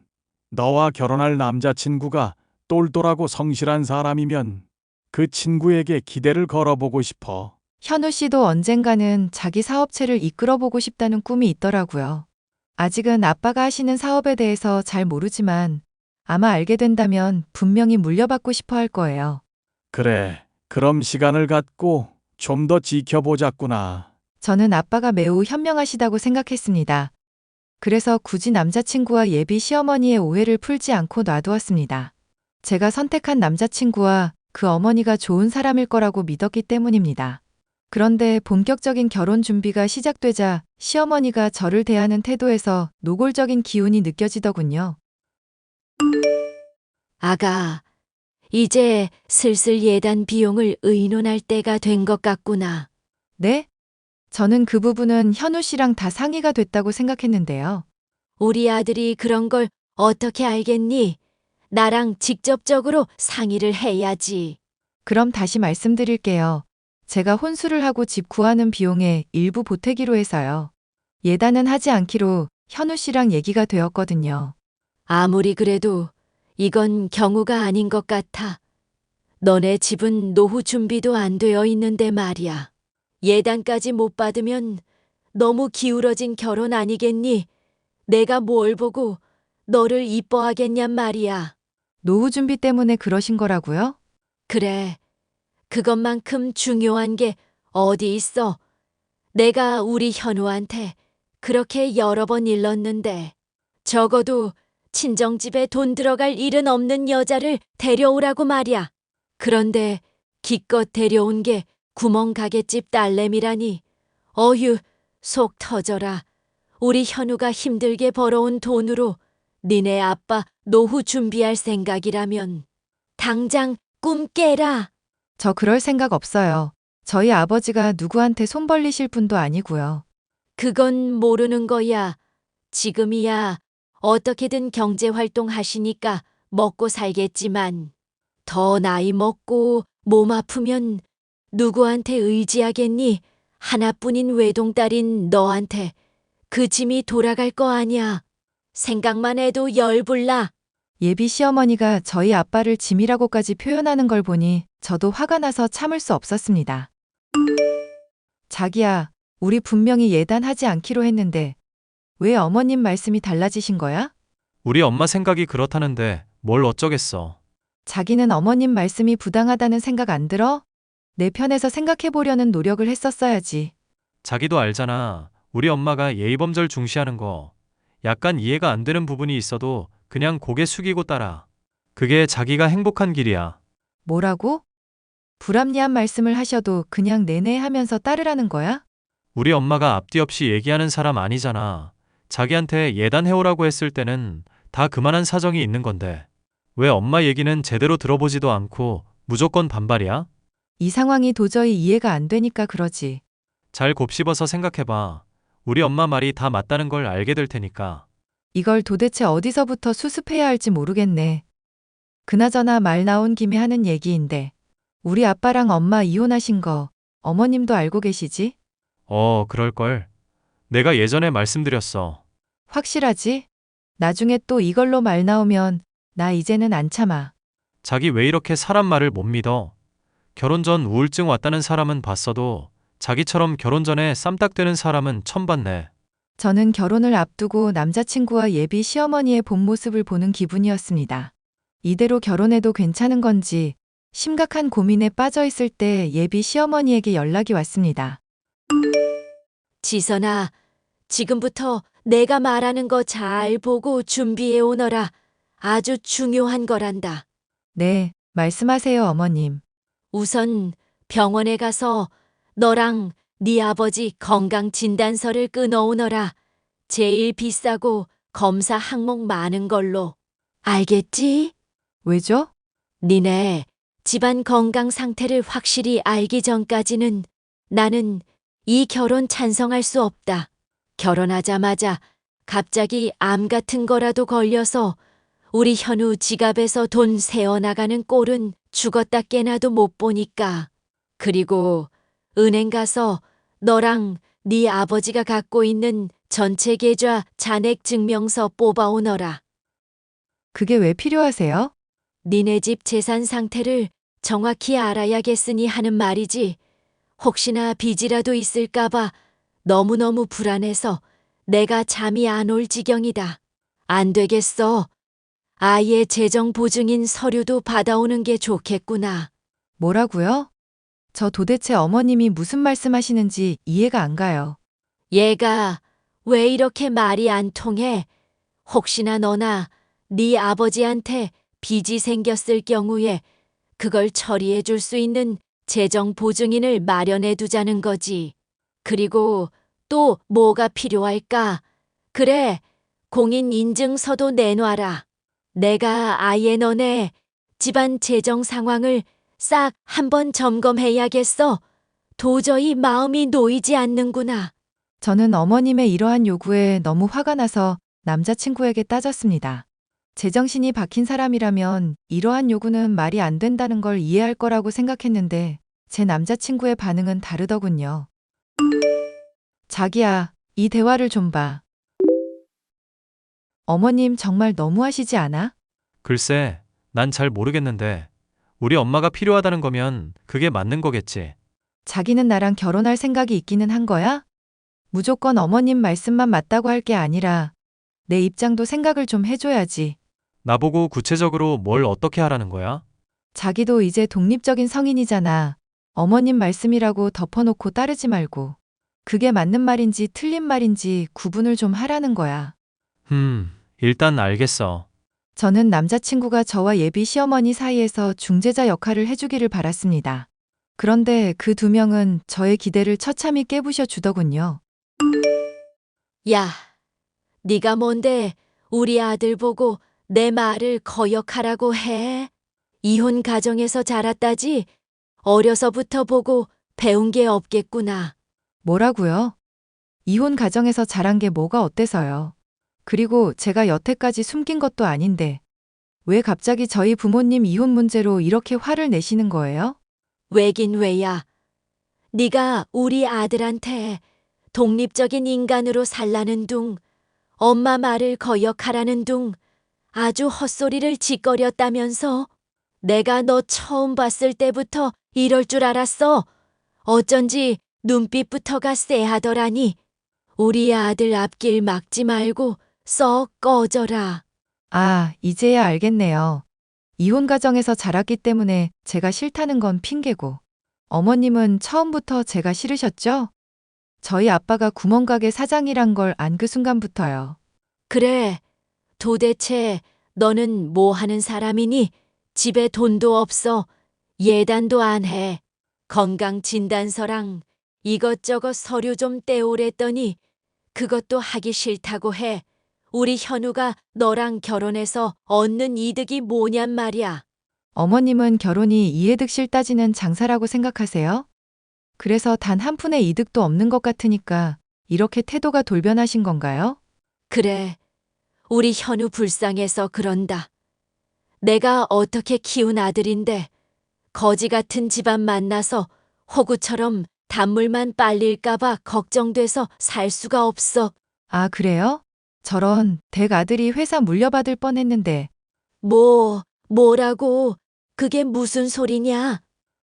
Speaker 12: 너와 결혼할 남자친구가 똘똘하고 성실한 사람이면 그 친구에게 기대를 걸어보고 싶어.
Speaker 6: 현우 씨도 언젠가는 자기 사업체를 이끌어보고 싶다는 꿈이 있더라고요. 아직은 아빠가 하시는 사업에 대해서 잘 모르지만 아마 알게 된다면 분명히 물려받고 싶어 할 거예요.
Speaker 12: 그래, 그럼 시간을 갖고 좀 더 지켜보자꾸나.
Speaker 6: 저는 아빠가 매우 현명하시다고 생각했습니다. 그래서 굳이 남자친구와 예비 시어머니의 오해를 풀지 않고 놔두었습니다. 제가 선택한 남자친구와 그 어머니가 좋은 사람일 거라고 믿었기 때문입니다. 그런데 본격적인 결혼 준비가 시작되자 시어머니가 저를 대하는 태도에서 노골적인 기운이 느껴지더군요.
Speaker 13: 아가, 이제 슬슬 예단 비용을 의논할 때가 된 것 같구나.
Speaker 6: 네? 저는 그 부분은 현우 씨랑 다 상의가 됐다고 생각했는데요.
Speaker 13: 우리 아들이 그런 걸 어떻게 알겠니? 나랑 직접적으로 상의를 해야지.
Speaker 6: 그럼 다시 말씀드릴게요. 제가 혼수를 하고 집 구하는 비용에 일부 보태기로 해서요. 예단은 하지 않기로 현우 씨랑 얘기가 되었거든요.
Speaker 13: 아무리 그래도 이건 경우가 아닌 것 같아. 너네 집은 노후 준비도 안 되어 있는데 말이야. 예단까지 못 받으면 너무 기울어진 결혼 아니겠니? 내가 뭘 보고 너를 이뻐하겠냔 말이야.
Speaker 6: 노후 준비 때문에 그러신 거라고요?
Speaker 13: 그래. 그것만큼 중요한 게 어디 있어. 내가 우리 현우한테 그렇게 여러 번 일렀는데 적어도 친정집에 돈 들어갈 일은 없는 여자를 데려오라고 말이야. 그런데 기껏 데려온 게 구멍가게집 딸내미라니. 어휴, 속 터져라. 우리 현우가 힘들게 벌어온 돈으로 니네 아빠 노후 준비할 생각이라면 당장 꿈 깨라.
Speaker 6: 저 그럴 생각 없어요. 저희 아버지가 누구한테 손 벌리실 분도 아니고요.
Speaker 13: 그건 모르는 거야. 지금이야 어떻게든 경제활동 하시니까 먹고 살겠지만 더 나이 먹고 몸 아프면 누구한테 의지하겠니? 하나뿐인 외동딸인 너한테 그 짐이 돌아갈 거 아니야. 생각만 해도 열불나.
Speaker 6: 예비 시어머니가 저희 아빠를 짐이라고까지 표현하는 걸 보니 저도 화가 나서 참을 수 없었습니다. 자기야, 우리 분명히 예단하지 않기로 했는데 왜 어머님 말씀이 달라지신 거야?
Speaker 7: 우리 엄마 생각이 그렇다는데 뭘 어쩌겠어.
Speaker 6: 자기는 어머님 말씀이 부당하다는 생각 안 들어? 내 편에서 생각해 보려는 노력을 했었어야지.
Speaker 7: 자기도 알잖아. 우리 엄마가 예의범절 중시하는 거. 약간 이해가 안 되는 부분이 있어도 그냥 고개 숙이고 따라. 그게 자기가 행복한 길이야.
Speaker 6: 뭐라고? 불합리한 말씀을 하셔도 그냥 내내 하면서 따르라는 거야?
Speaker 7: 우리 엄마가 앞뒤 없이 얘기하는 사람 아니잖아. 자기한테 예단해오라고 했을 때는 다 그만한 사정이 있는 건데. 왜 엄마 얘기는 제대로 들어보지도 않고 무조건 반발이야?
Speaker 6: 이 상황이 도저히 이해가 안 되니까 그러지.
Speaker 7: 잘 곱씹어서 생각해봐. 우리 엄마 말이 다 맞다는 걸 알게 될 테니까.
Speaker 6: 이걸 도대체 어디서부터 수습해야 할지 모르겠네. 그나저나 말 나온 김에 하는 얘기인데 우리 아빠랑 엄마 이혼하신 거 어머님도 알고 계시지?
Speaker 7: 그럴걸. 내가 예전에 말씀드렸어.
Speaker 6: 확실하지? 나중에 또 이걸로 말 나오면 나 이제는 안 참아.
Speaker 7: 자기 왜 이렇게 사람 말을 못 믿어? 결혼 전 우울증 왔다는 사람은 봤어도 자기처럼 결혼 전에 쌈딱되는 사람은 처음 봤네.
Speaker 6: 저는 결혼을 앞두고 남자친구와 예비 시어머니의 본 모습을 보는 기분이었습니다. 이대로 결혼해도 괜찮은 건지 심각한 고민에 빠져 있을 때 예비 시어머니에게 연락이 왔습니다.
Speaker 13: 지선아, 지금부터 내가 말하는 거 잘 보고 준비해 오너라. 아주 중요한 거란다.
Speaker 6: 네, 말씀하세요, 어머님.
Speaker 13: 우선 병원에 가서 너랑 네 아버지 건강진단서를 끊어오너라. 제일 비싸고 검사 항목 많은 걸로. 알겠지?
Speaker 6: 왜죠?
Speaker 13: 니네 집안 건강 상태를 확실히 알기 전까지는 나는 이 결혼 찬성할 수 없다. 결혼하자마자 갑자기 암 같은 거라도 걸려서 우리 현우 지갑에서 돈 새어나가는 꼴은 죽었다 깨나도 못 보니까. 그리고 은행 가서 너랑 네 아버지가 갖고 있는 전체 계좌 잔액 증명서 뽑아오너라.
Speaker 6: 그게 왜 필요하세요?
Speaker 13: 니네 집 재산 상태를 정확히 알아야겠으니 하는 말이지. 혹시나 빚이라도 있을까봐 너무너무 불안해서 내가 잠이 안 올 지경이다. 안 되겠어. 아예 재정 보증인 서류도 받아오는 게 좋겠구나.
Speaker 6: 뭐라고요? 저 도대체 어머님이 무슨 말씀하시는지 이해가 안 가요.
Speaker 13: 얘가 왜 이렇게 말이 안 통해? 혹시나 너나 네 아버지한테 빚이 생겼을 경우에 그걸 처리해 줄 수 있는 재정 보증인을 마련해 두자는 거지. 그리고 또 뭐가 필요할까? 그래, 공인 인증서도 내놔라. 내가 아예 너네 집안 재정 상황을 싹 한번 점검해야겠어. 도저히 마음이 놓이지 않는구나.
Speaker 6: 저는 어머님의 이러한 요구에 너무 화가 나서 남자친구에게 따졌습니다. 제정신이 박힌 사람이라면 이러한 요구는 말이 안 된다는 걸 이해할 거라고 생각했는데 제 남자친구의 반응은 다르더군요. 자기야, 이 대화를 좀 봐. 어머님 정말 너무하시지 않아?
Speaker 7: 글쎄, 난 잘 모르겠는데 우리 엄마가 필요하다는 거면 그게 맞는 거겠지.
Speaker 6: 자기는 나랑 결혼할 생각이 있기는 한 거야? 무조건 어머님 말씀만 맞다고 할 게 아니라 내 입장도 생각을 좀 해줘야지.
Speaker 7: 나보고 구체적으로 뭘 어떻게 하라는 거야?
Speaker 6: 자기도 이제 독립적인 성인이잖아. 어머님 말씀이라고 덮어놓고 따르지 말고. 그게 맞는 말인지 틀린 말인지 구분을 좀 하라는 거야.
Speaker 7: 일단 알겠어.
Speaker 6: 저는 남자친구가 저와 예비 시어머니 사이에서 중재자 역할을 해주기를 바랐습니다. 그런데 그 두 명은 저의 기대를 처참히 깨부셔 주더군요.
Speaker 13: 야, 네가 뭔데 우리 아들 보고 내 말을 거역하라고 해? 이혼 가정에서 자랐다지? 어려서부터 보고 배운 게 없겠구나.
Speaker 6: 뭐라고요? 이혼 가정에서 자란 게 뭐가 어때서요? 그리고 제가 여태까지 숨긴 것도 아닌데 왜 갑자기 저희 부모님 이혼 문제로 이렇게 화를 내시는 거예요?
Speaker 13: 왜긴 왜야. 네가 우리 아들한테 독립적인 인간으로 살라는 둥, 엄마 말을 거역하라는 둥 아주 헛소리를 짓거렸다면서. 내가 너 처음 봤을 때부터 이럴 줄 알았어. 어쩐지 눈빛부터가 쎄하더라니. 우리 아들 앞길 막지 말고 썩 꺼져라.
Speaker 6: 아, 이제야 알겠네요. 이혼 가정에서 자랐기 때문에 제가 싫다는 건 핑계고, 어머님은 처음부터 제가 싫으셨죠? 저희 아빠가 구멍가게 사장이란 걸 안 그 순간부터요.
Speaker 13: 그래, 도대체 너는 뭐 하는 사람이니? 집에 돈도 없어. 예단도 안 해. 건강진단서랑 이것저것 서류 좀 떼오랬더니 그것도 하기 싫다고 해. 우리 현우가 너랑 결혼해서 얻는 이득이 뭐냔 말이야.
Speaker 6: 어머님은 결혼이 이해득 실 따지는 장사라고 생각하세요? 그래서 단 한 푼의 이득도 없는 것 같으니까 이렇게 태도가 돌변하신 건가요?
Speaker 13: 그래, 우리 현우 불쌍해서 그런다. 내가 어떻게 키운 아들인데 거지 같은 집안 만나서 호구처럼 단물만 빨릴까봐 걱정돼서 살 수가 없어.
Speaker 6: 아, 그래요? 저런 댁 아들이 회사 물려받을 뻔했는데.
Speaker 13: 뭐라고? 그게 무슨 소리냐?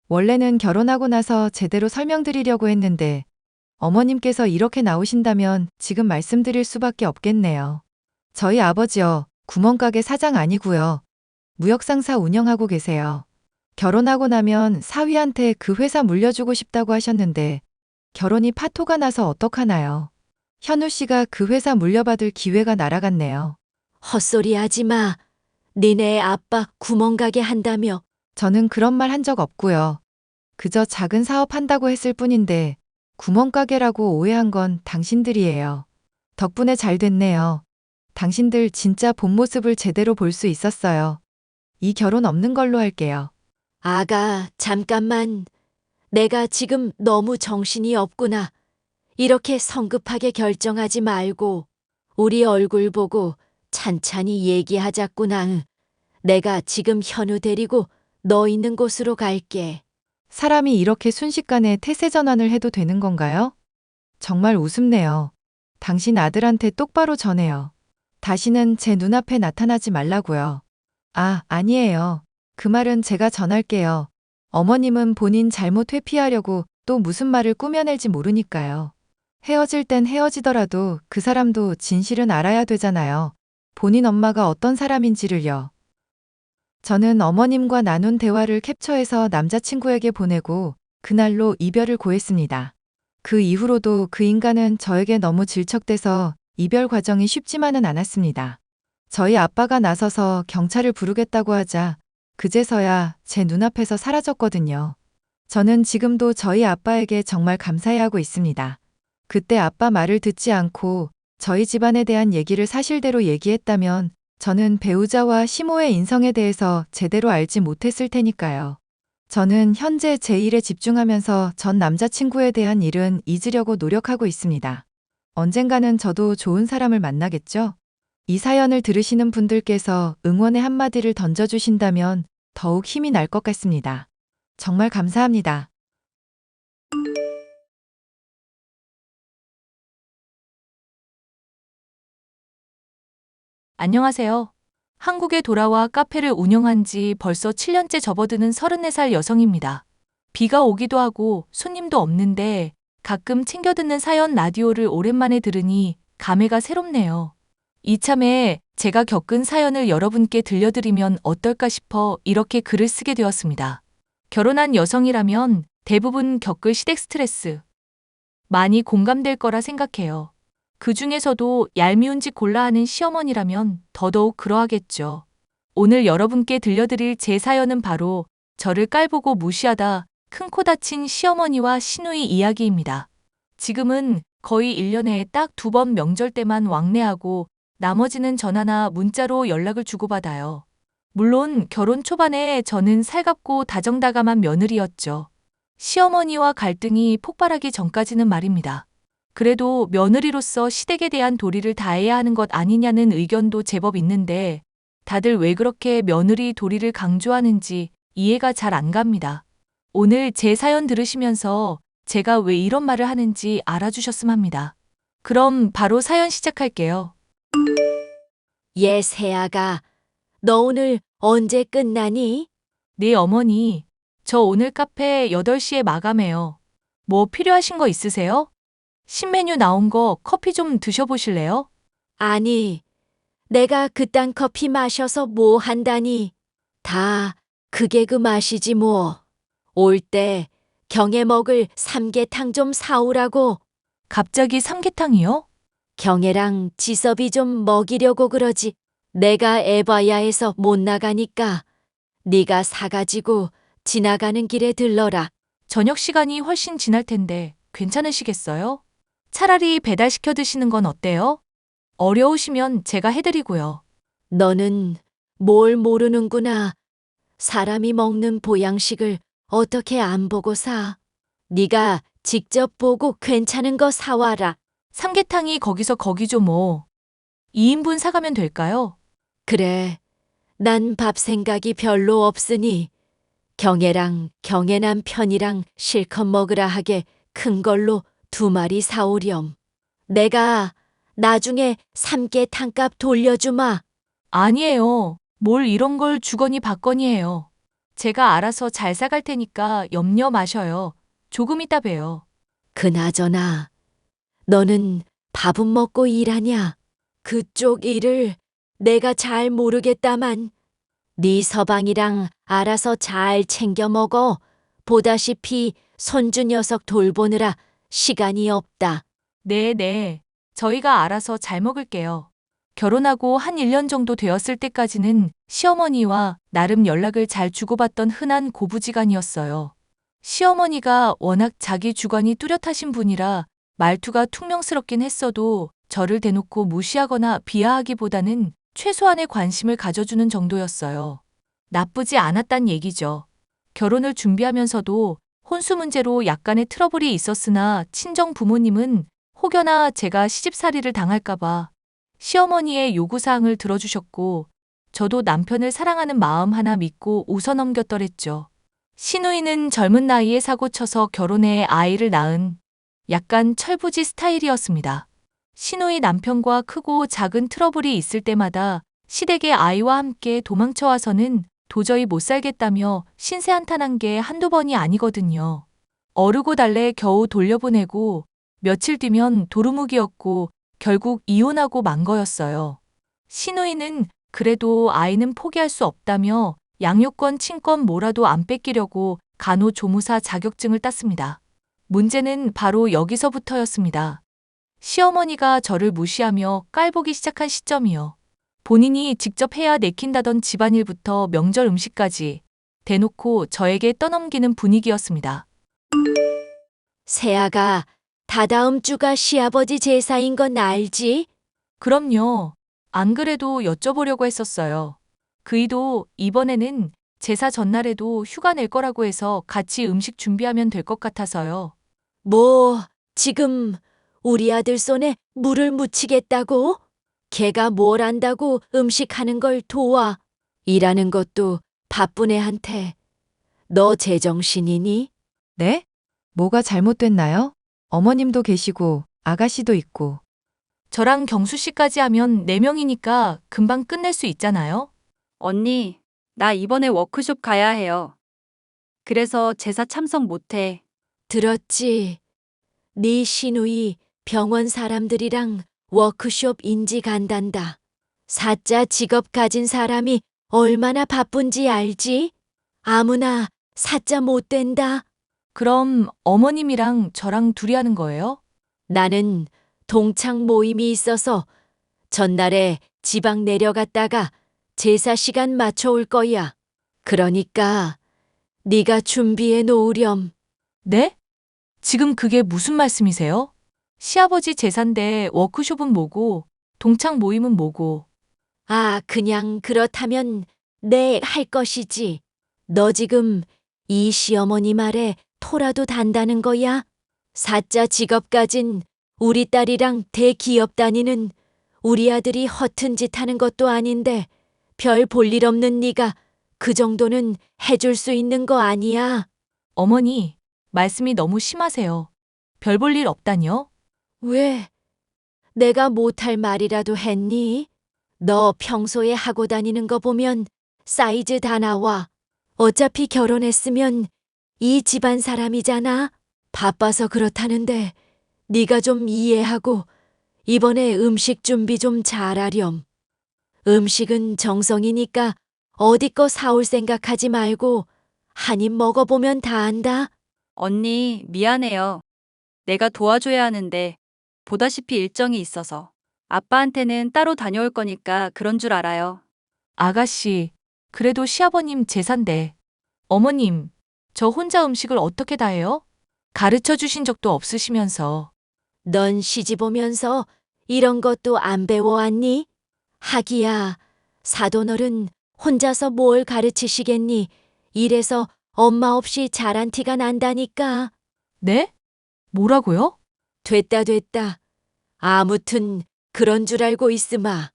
Speaker 6: 원래는 결혼하고 나서 제대로 설명드리려고 했는데 어머님께서 이렇게 나오신다면 지금 말씀드릴 수밖에 없겠네요. 저희 아버지요, 구멍가게 사장 아니고요. 무역상사 운영하고 계세요. 결혼하고 나면 사위한테 그 회사 물려주고 싶다고 하셨는데 결혼이 파토가 나서 어떡하나요? 현우 씨가 그 회사 물려받을 기회가 날아갔네요.
Speaker 13: 헛소리 하지 마. 니네 아빠 구멍가게 한다며.
Speaker 6: 저는 그런 말 한 적 없고요. 그저 작은 사업 한다고 했을 뿐인데 구멍가게라고 오해한 건 당신들이에요. 덕분에 잘 됐네요. 당신들 진짜 본 모습을 제대로 볼 수 있었어요. 이 결혼 없는 걸로 할게요.
Speaker 13: 아가, 잠깐만. 내가 지금 너무 정신이 없구나. 이렇게 성급하게 결정하지 말고 우리 얼굴 보고 찬찬히 얘기하자꾸나. 내가 지금 현우 데리고 너 있는 곳으로 갈게.
Speaker 6: 사람이 이렇게 순식간에 태세 전환을 해도 되는 건가요? 정말 우습네요. 당신 아들한테 똑바로 전해요. 다시는 제 눈앞에 나타나지 말라고요. 아, 아니에요. 그 말은 제가 전할게요. 어머님은 본인 잘못 회피하려고 또 무슨 말을 꾸며낼지 모르니까요. 헤어질 땐 헤어지더라도 그 사람도 진실은 알아야 되잖아요. 본인 엄마가 어떤 사람인지를요. 저는 어머님과 나눈 대화를 캡처해서 남자친구에게 보내고 그날로 이별을 고했습니다. 그 이후로도 그 인간은 저에게 너무 질척대서 이별 과정이 쉽지만은 않았습니다. 저희 아빠가 나서서 경찰을 부르겠다고 하자 그제서야 제 눈앞에서 사라졌거든요. 저는 지금도 저희 아빠에게 정말 감사해하고 있습니다. 그때 아빠 말을 듣지 않고 저희 집안에 대한 얘기를 사실대로 얘기했다면 저는 배우자와 시모의 인성에 대해서 제대로 알지 못했을 테니까요. 저는 현재 제 일에 집중하면서 전 남자친구에 대한 일은 잊으려고 노력하고 있습니다. 언젠가는 저도 좋은 사람을 만나겠죠? 이 사연을 들으시는 분들께서 응원의 한마디를 던져주신다면 더욱 힘이 날 것 같습니다. 정말 감사합니다.
Speaker 8: 안녕하세요. 한국에 돌아와 카페를 운영한 지 벌써 7년째 접어드는 34살 여성입니다. 비가 오기도 하고 손님도 없는데 가끔 챙겨 듣는 사연 라디오를 오랜만에 들으니 감회가 새롭네요. 이참에 제가 겪은 사연을 여러분께 들려드리면 어떨까 싶어 이렇게 글을 쓰게 되었습니다. 결혼한 여성이라면 대부분 겪을 시댁 스트레스 많이 공감될 거라 생각해요. 그 중에서도 얄미운 짓 골라 하는 시어머니라면 더더욱 그러하겠죠. 오늘 여러분께 들려드릴 제 사연은 바로 저를 깔보고 무시하다 큰 코 다친 시어머니와 시누이 이야기입니다. 지금은 거의 1년에 딱 2번 명절 때만 왕래하고 나머지는 전화나 문자로 연락을 주고받아요. 물론 결혼 초반에 저는 살갑고 다정다감한 며느리였죠. 시어머니와 갈등이 폭발하기 전까지는 말입니다. 그래도 며느리로서 시댁에 대한 도리를 다해야 하는 것 아니냐는 의견도 제법 있는데 다들 왜 그렇게 며느리 도리를 강조하는지 이해가 잘 안 갑니다. 오늘 제 사연 들으시면서 제가 왜 이런 말을 하는지 알아주셨음 합니다. 그럼 바로 사연 시작할게요.
Speaker 13: 얘 세아가, 너 오늘 언제 끝나니?
Speaker 8: 네, 어머니. 저 오늘 카페 8시에 마감해요. 뭐 필요하신 거 있으세요? 신메뉴 나온 거 커피 좀 드셔보실래요?
Speaker 13: 아니, 내가 그딴 커피 마셔서 뭐 한다니. 다 그게 그 맛이지 뭐. 올 때 경에 먹을 삼계탕 좀 사오라고.
Speaker 8: 갑자기 삼계탕이요?
Speaker 13: 경애랑 지섭이 좀 먹이려고 그러지. 내가 에바야에서 못 나가니까 네가 사가지고 지나가는 길에 들러라.
Speaker 8: 저녁 시간이 훨씬 지날 텐데 괜찮으시겠어요? 차라리 배달시켜 드시는 건 어때요? 어려우시면 제가 해드리고요.
Speaker 13: 너는 뭘 모르는구나. 사람이 먹는 보양식을 어떻게 안 보고 사. 네가 직접 보고 괜찮은 거 사와라.
Speaker 8: 삼계탕이 거기서 거기죠 뭐. 2인분 사가면 될까요?
Speaker 13: 그래, 난 밥 생각이 별로 없으니 경애랑 경애 남편이랑 실컷 먹으라 하게 큰 걸로 2마리 사오렴. 내가 나중에 삼계탕값 돌려주마.
Speaker 8: 아니에요. 뭘 이런 걸 주거니 받거니 해요. 제가 알아서 잘 사갈 테니까 염려 마셔요. 조금 이따 봬요.
Speaker 13: 그나저나 너는 밥은 먹고 일하냐? 그쪽 일을 내가 잘 모르겠다만 네 서방이랑 알아서 잘 챙겨 먹어. 보다시피 손주 녀석 돌보느라 시간이 없다.
Speaker 8: 네. 저희가 알아서 잘 먹을게요. 결혼하고 한 1년 정도 되었을 때까지는 시어머니와 나름 연락을 잘 주고받던 흔한 고부지간이었어요. 시어머니가 워낙 자기 주관이 뚜렷하신 분이라 말투가 퉁명스럽긴 했어도 저를 대놓고 무시하거나 비하하기보다는 최소한의 관심을 가져주는 정도였어요. 나쁘지 않았단 얘기죠. 결혼을 준비하면서도 혼수 문제로 약간의 트러블이 있었으나 친정 부모님은 혹여나 제가 시집살이를 당할까봐 시어머니의 요구사항을 들어주셨고 저도 남편을 사랑하는 마음 하나 믿고 웃어넘겼더랬죠. 시누이는 젊은 나이에 사고 쳐서 결혼해 아이를 낳은 약간 철부지 스타일이었습니다. 시누이 남편과 크고 작은 트러블이 있을 때마다 시댁의 아이와 함께 도망쳐와서는 도저히 못 살겠다며 신세 한탄한 게 한두 번이 아니거든요. 어르고 달래 겨우 돌려보내고 며칠 뒤면 도루묵이었고 결국 이혼하고 만 거였어요. 시누이는 그래도 아이는 포기할 수 없다며 양육권, 친권 뭐라도 안 뺏기려고 간호조무사 자격증을 땄습니다. 문제는 바로 여기서부터였습니다. 시어머니가 저를 무시하며 깔보기 시작한 시점이요. 본인이 직접 해야 내킨다던 집안일부터 명절 음식까지 대놓고 저에게 떠넘기는 분위기였습니다.
Speaker 13: 세아가 다다음 주가 시아버지 제사인 건 알지?
Speaker 8: 그럼요. 안 그래도 여쭤보려고 했었어요. 그이도 이번에는 제사 전날에도 휴가 낼 거라고 해서 같이 음식 준비하면 될 것 같아서요.
Speaker 13: 뭐, 지금 우리 아들 손에 물을 묻히겠다고? 걔가 뭘 안다고 음식하는 걸 도와. 일하는 것도 바쁜 애한테. 너 제정신이니?
Speaker 6: 네? 뭐가 잘못됐나요? 어머님도 계시고 아가씨도 있고.
Speaker 8: 저랑 경수 씨까지 하면 4명이니까 금방 끝낼 수 있잖아요.
Speaker 10: 언니, 나 이번에 워크숍 가야 해요. 그래서 제사 참석 못해.
Speaker 13: 들었지? 네 시누이 병원 사람들이랑 워크숍 인지 간단다. 사자 직업 가진 사람이 얼마나 바쁜지 알지? 아무나 사자 못 된다.
Speaker 8: 그럼 어머님이랑 저랑 둘이 하는 거예요?
Speaker 13: 나는 동창 모임이 있어서 전날에 지방 내려갔다가 제사 시간 맞춰 올 거야. 그러니까 네가 준비해 놓으렴.
Speaker 8: 네? 지금 그게 무슨 말씀이세요? 시아버지 제사인데 워크숍은 뭐고 동창 모임은 뭐고.
Speaker 13: 아, 그냥 그렇다면 네 할 것이지. 너 지금 이 시어머니 말에 토라도 단다는 거야? 사자 직업 가진 우리 딸이랑 대기업 다니는 우리 아들이 허튼 짓 하는 것도 아닌데 별 볼 일 없는 네가 그 정도는 해줄 수 있는 거 아니야?
Speaker 8: 어머니, 말씀이 너무 심하세요. 별 볼 일 없다뇨?
Speaker 13: 왜? 내가 못할 말이라도 했니? 너 평소에 하고 다니는 거 보면 사이즈 다 나와. 어차피 결혼했으면 이 집안 사람이잖아. 바빠서 그렇다는데 네가 좀 이해하고 이번에 음식 준비 좀 잘하렴. 음식은 정성이니까 어디 거 사올 생각하지 말고 한 입 먹어보면 다 안다.
Speaker 10: 언니, 미안해요. 내가 도와줘야 하는데 보다시피 일정이 있어서 아빠한테는 따로 다녀올 거니까 그런 줄 알아요.
Speaker 8: 아가씨, 그래도 시아버님 제사인데. 어머님, 저 혼자 음식을 어떻게 다 해요? 가르쳐 주신 적도 없으시면서.
Speaker 13: 넌 시집 오면서 이런 것도 안 배워왔니? 하기야, 사돈어른 혼자서 뭘 가르치시겠니? 이래서 엄마 없이 자란 티가 난다니까.
Speaker 8: 네? 뭐라고요?
Speaker 13: 됐다. 아무튼 그런 줄 알고 있으마.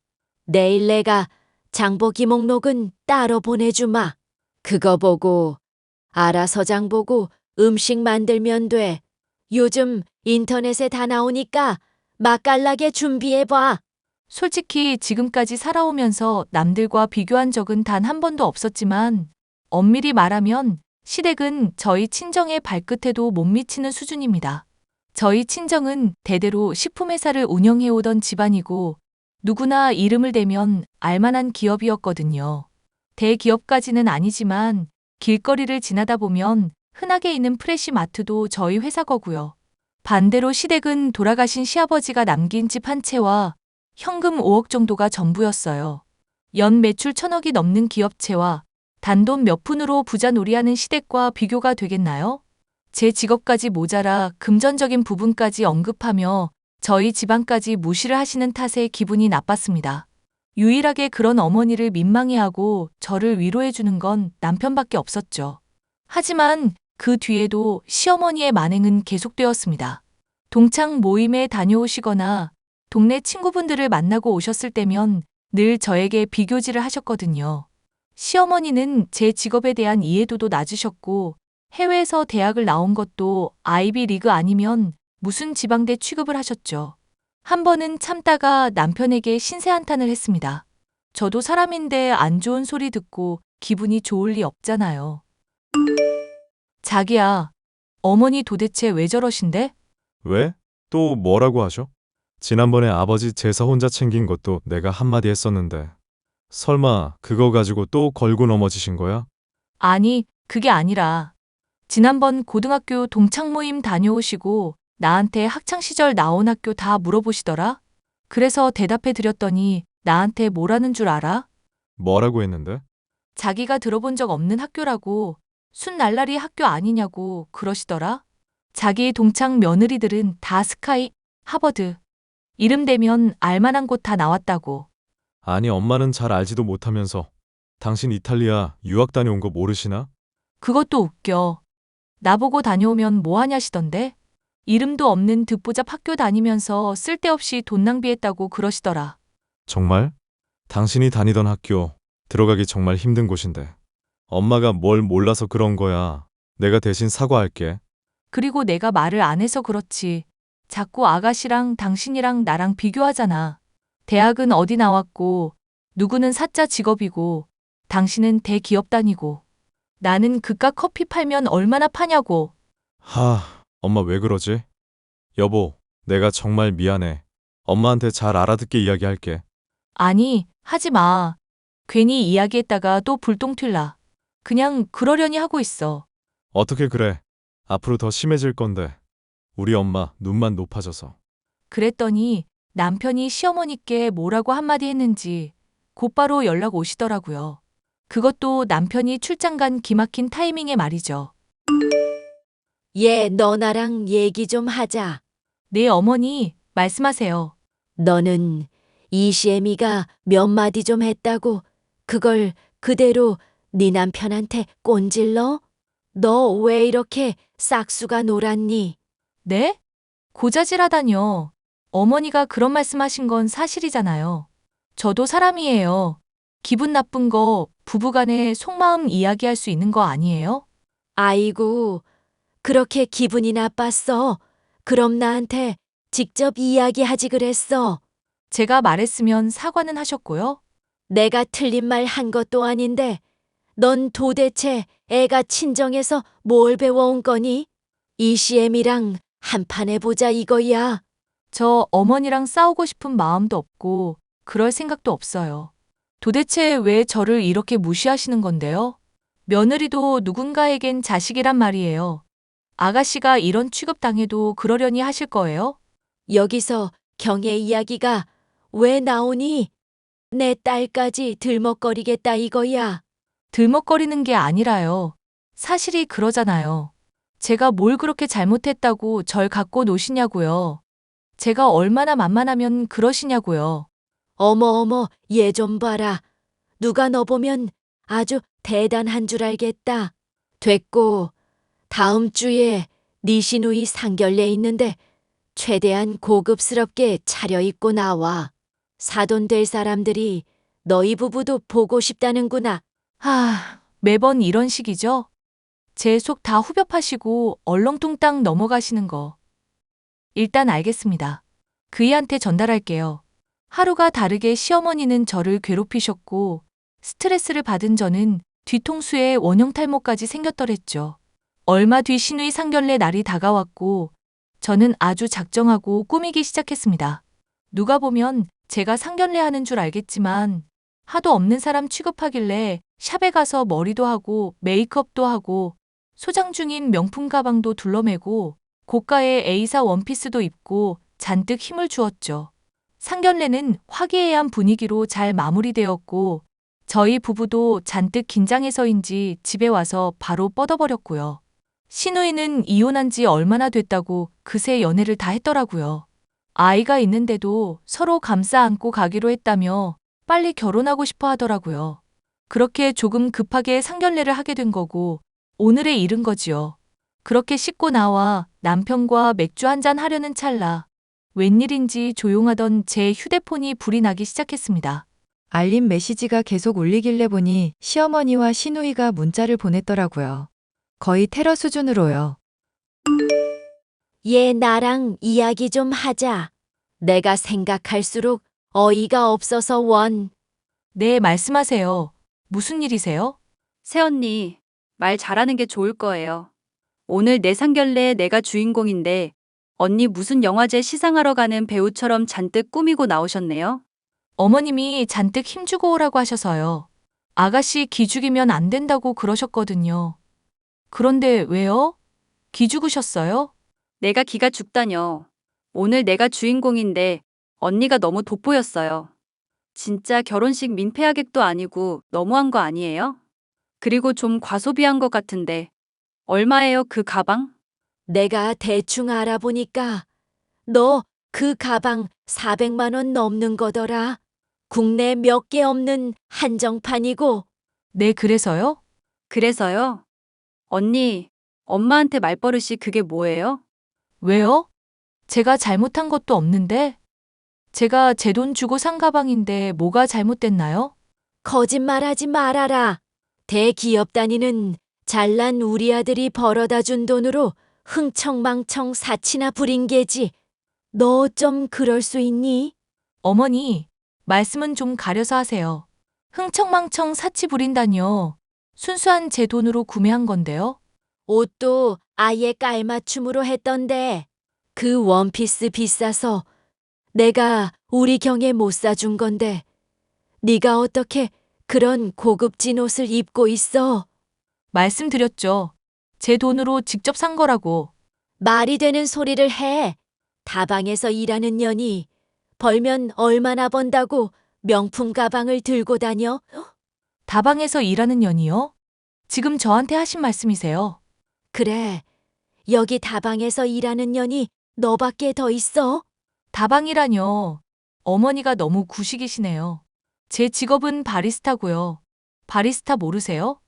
Speaker 13: 내일 내가 장보 기목록은 따로 보내주마. 그거 보고 알아서 장보고 음식 만들면 돼. 요즘 인터넷에 다 나오니까 맛깔나게 준비해봐.
Speaker 8: 솔직히 지금까지 살아오면서 남들과 비교한 적은 단 한 번도 없었지만 엄밀히 말하면 시댁은 저희 친정의 발끝에도 못 미치는 수준입니다. 저희 친정은 대대로 식품회사를 운영해오던 집안이고 누구나 이름을 대면 알만한 기업이었거든요. 대기업까지는 아니지만 길거리를 지나다 보면 흔하게 있는 프레시마트도 저희 회사 거고요. 반대로 시댁은 돌아가신 시아버지가 남긴 집 한 채와 현금 5억 정도가 전부였어요. 연 매출 1,000억이 넘는 기업체와 단돈 몇 푼으로 부자놀이하는 시댁과 비교가 되겠나요? 제 직업까지 모자라 금전적인 부분까지 언급하며 저희 집안까지 무시를 하시는 탓에 기분이 나빴습니다. 유일하게 그런 어머니를 민망해하고 저를 위로해주는 건 남편밖에 없었죠. 하지만 그 뒤에도 시어머니의 만행은 계속되었습니다. 동창 모임에 다녀오시거나 동네 친구분들을 만나고 오셨을 때면 늘 저에게 비교질을 하셨거든요. 시어머니는 제 직업에 대한 이해도도 낮으셨고 해외에서 대학을 나온 것도 아이비 리그 아니면 무슨 지방대 취급을 하셨죠. 한 번은 참다가 남편에게 신세 한탄을 했습니다. 저도 사람인데 안 좋은 소리 듣고 기분이 좋을 리 없잖아요. 자기야, 어머니 도대체 왜 저러신데?
Speaker 9: 왜? 또 뭐라고 하셔? 지난번에 아버지 제사 혼자 챙긴 것도 내가 한마디 했었는데. 설마 그거 가지고 또 걸고 넘어지신 거야?
Speaker 8: 아니, 그게 아니라 지난번 고등학교 동창 모임 다녀오시고 나한테 학창시절 나온 학교 다 물어보시더라? 그래서 대답해 드렸더니 나한테 뭐라는 줄 알아?
Speaker 9: 뭐라고 했는데?
Speaker 8: 자기가 들어본 적 없는 학교라고 순날라리 학교 아니냐고 그러시더라? 자기 동창 며느리들은 다 스카이, 하버드, 이름 대면 알만한 곳 다 나왔다고.
Speaker 9: 아니 엄마는 잘 알지도 못하면서 당신 이탈리아 유학 다녀온 거 모르시나?
Speaker 8: 그것도 웃겨. 나보고 다녀오면 뭐 하냐시던데? 이름도 없는 듣보잡 학교 다니면서 쓸데없이 돈 낭비했다고 그러시더라.
Speaker 9: 정말? 당신이 다니던 학교 들어가기 정말 힘든 곳인데. 엄마가 뭘 몰라서 그런 거야. 내가 대신 사과할게.
Speaker 8: 그리고 내가 말을 안 해서 그렇지. 자꾸 아가씨랑 당신이랑 나랑 비교하잖아. 대학은 어디 나왔고, 누구는 사자 직업이고, 당신은 대기업 다니고, 나는 그깟 커피 팔면 얼마나 파냐고.
Speaker 9: 엄마 왜 그러지? 여보, 내가 정말 미안해. 엄마한테 잘 알아듣게 이야기할게.
Speaker 8: 아니, 하지 마. 괜히 이야기했다가 또 불똥 튈라. 그냥 그러려니 하고 있어.
Speaker 9: 어떻게 그래? 앞으로 더 심해질 건데. 우리 엄마 눈만 높아져서.
Speaker 8: 그랬더니 남편이 시어머니께 뭐라고 한마디 했는지 곧바로 연락 오시더라고요. 그것도 남편이 출장 간 기막힌 타이밍에 말이죠.
Speaker 13: 얘, 너 나랑 얘기 좀 하자.
Speaker 8: 네, 어머니, 말씀하세요.
Speaker 13: 너는 이시애미가 몇 마디 좀 했다고 그걸 그대로 네 남편한테 꼰질러? 너 왜 이렇게 싹수가 놀았니?
Speaker 8: 네? 고자질하다뇨. 어머니가 그런 말씀하신 건 사실이잖아요. 저도 사람이에요. 기분 나쁜 거 부부간에 속마음 이야기할 수 있는 거 아니에요?
Speaker 13: 아이고, 그렇게 기분이 나빴어. 그럼 나한테 직접 이야기하지 그랬어.
Speaker 8: 제가 말했으면 사과는 하셨고요.
Speaker 13: 내가 틀린 말 한 것도 아닌데 넌 도대체 애가 친정에서 뭘 배워온 거니? ECM이랑 한판 해보자 이거야.
Speaker 8: 저 어머니랑 싸우고 싶은 마음도 없고 그럴 생각도 없어요. 도대체 왜 저를 이렇게 무시하시는 건데요? 며느리도 누군가에겐 자식이란 말이에요. 아가씨가 이런 취급당해도 그러려니 하실 거예요?
Speaker 13: 여기서 경의 이야기가 왜 나오니? 내 딸까지 들먹거리겠다 이거야.
Speaker 8: 들먹거리는 게 아니라요. 사실이 그러잖아요. 제가 뭘 그렇게 잘못했다고 절 갖고 노시냐고요. 제가 얼마나 만만하면 그러시냐고요.
Speaker 13: 어머, 얘 좀 봐라. 누가 너 보면 아주 대단한 줄 알겠다. 됐고, 다음 주에 네 시누이 상견례 있는데 최대한 고급스럽게 차려입고 나와. 사돈 될 사람들이 너희 부부도 보고 싶다는구나.
Speaker 8: 매번 이런 식이죠? 제 속 다 후벼 파시고 얼렁뚱땅 넘어가시는 거. 일단 알겠습니다. 그이한테 전달할게요. 하루가 다르게 시어머니는 저를 괴롭히셨고 스트레스를 받은 저는 뒤통수에 원형 탈모까지 생겼더랬죠. 얼마 뒤 시누이 상견례 날이 다가왔고 저는 아주 작정하고 꾸미기 시작했습니다. 누가 보면 제가 상견례 하는 줄 알겠지만 하도 없는 사람 취급하길래 샵에 가서 머리도 하고 메이크업도 하고 소장 중인 명품 가방도 둘러매고 고가의 A사 원피스도 입고 잔뜩 힘을 주었죠. 상견례는 화기애애한 분위기로 잘 마무리되었고 저희 부부도 잔뜩 긴장해서인지 집에 와서 바로 뻗어버렸고요. 시누이는 이혼한 지 얼마나 됐다고 그새 연애를 다 했더라고요. 아이가 있는데도 서로 감싸 안고 가기로 했다며 빨리 결혼하고 싶어 하더라고요. 그렇게 조금 급하게 상견례를 하게 된 거고 오늘에 이른 거지요. 그렇게 씻고 나와 남편과 맥주 한잔 하려는 찰나 웬일인지 조용하던 제 휴대폰이 불이 나기 시작했습니다.
Speaker 6: 알림 메시지가 계속 울리길래 보니 시어머니와 시누이가 문자를 보냈더라고요. 거의 테러 수준으로요.
Speaker 13: 얘 나랑 이야기 좀 하자. 내가 생각할수록 어이가 없어서 원.
Speaker 8: 네, 말씀하세요. 무슨 일이세요?
Speaker 10: 새언니, 말 잘하는 게 좋을 거예요. 오늘 내 상견례 내가 주인공인데 언니 무슨 영화제 시상하러 가는 배우처럼 잔뜩 꾸미고 나오셨네요.
Speaker 8: 어머님이 잔뜩 힘주고 오라고 하셔서요. 아가씨 기죽이면 안 된다고 그러셨거든요. 그런데 왜요? 기죽으셨어요?
Speaker 10: 내가 기가 죽다녀. 오늘 내가 주인공인데 언니가 너무 돋보였어요. 진짜 결혼식 민폐하객도 아니고 너무한 거 아니에요? 그리고 좀 과소비한 것 같은데. 얼마예요, 그 가방?
Speaker 13: 내가 대충 알아보니까 너 그 가방 400만 원 넘는 거더라. 국내 몇 개 없는 한정판이고.
Speaker 8: 네, 그래서요?
Speaker 10: 그래서요? 언니, 엄마한테 말버릇이 그게 뭐예요?
Speaker 8: 왜요? 제가 잘못한 것도 없는데? 제가 제 돈 주고 산 가방인데 뭐가 잘못됐나요?
Speaker 13: 거짓말하지 말아라. 대기업 다니는 잘난 우리 아들이 벌어다 준 돈으로 흥청망청 사치나 부린 게지. 너 좀 그럴 수 있니?
Speaker 8: 어머니, 말씀은 좀 가려서 하세요. 흥청망청 사치 부린다니요. 순수한 제 돈으로 구매한 건데요.
Speaker 13: 옷도 아예 깔맞춤으로 했던데 그 원피스 비싸서 내가 우리 경에 못 사준 건데 네가 어떻게 그런 고급진 옷을 입고 있어?
Speaker 8: 말씀드렸죠. 제 돈으로 직접 산 거라고.
Speaker 13: 말이 되는 소리를 해. 다방에서 일하는 년이 벌면 얼마나 번다고 명품 가방을 들고 다녀?
Speaker 8: 다방에서 일하는 년이요? 지금 저한테 하신 말씀이세요.
Speaker 13: 그래, 여기 다방에서 일하는 년이 너밖에 더 있어?
Speaker 8: 다방이라뇨. 어머니가 너무 구식이시네요. 제 직업은 바리스타고요. 바리스타 모르세요?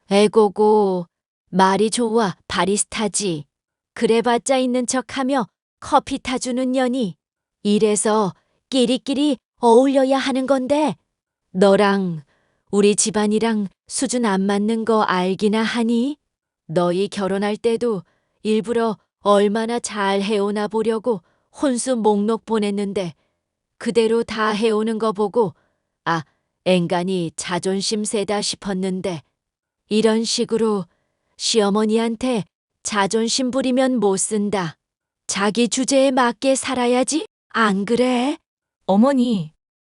Speaker 13: 에고고, 말이 좋아, 바리스타지. 그래봤자 있는 척하며 커피 타주는 년이. 이래서 끼리끼리 어울려야 하는 건데 너랑 우리 집안이랑 수준 안 맞는 거 알기나 하니? 너희 결혼할 때도 일부러 얼마나 잘 해오나 보려고 혼수 목록 보냈는데 그대로 다 해오는 거 보고 아, 앵간히 자존심 세다 싶었는데 이런 식으로 시어머니한테 자존심 부리면 못 쓴다. 자기 주제에 맞게 살아야지. 안 그래?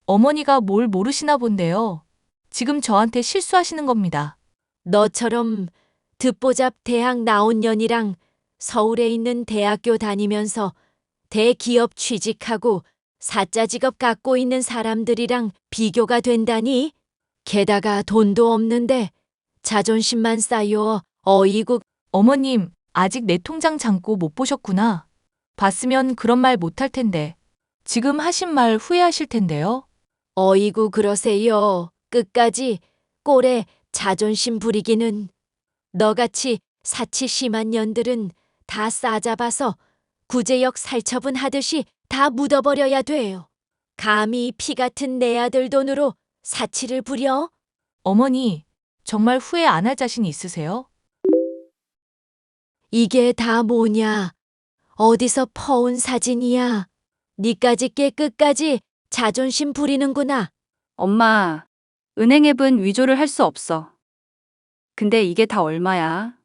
Speaker 8: 어머니가 뭘 모르시나 본데요. 지금 저한테 실수하시는 겁니다.
Speaker 13: 너처럼 듣보잡 대학 나온 년이랑 서울에 있는 대학교 다니면서 대기업 취직하고 사짜 직업 갖고 있는 사람들이랑 비교가 된다니? 게다가 돈도 없는데 자존심만 쌓여. 어이구.
Speaker 8: 어머님, 아직 내 통장 잔고 못 보셨구나. 봤으면 그런 말 못할 텐데. 지금 하신 말 후회하실 텐데요.
Speaker 13: 어이구 그러세요. 끝까지 꼴에 자존심 부리기는. 너같이 사치 심한 년들은 다 싸잡아서 구제역 살처분 하듯이 다 묻어버려야 돼요. 감히 피 같은 내 아들 돈으로 사치를 부려?
Speaker 8: 어머니, 정말 후회 안 할 자신 있으세요?
Speaker 13: 이게 다 뭐냐? 어디서 퍼온 사진이야? 니까지 게 끝까지 자존심 부리는구나.
Speaker 10: 엄마, 은행 앱은 위조를 할 수 없어. 근데 이게 다 얼마야?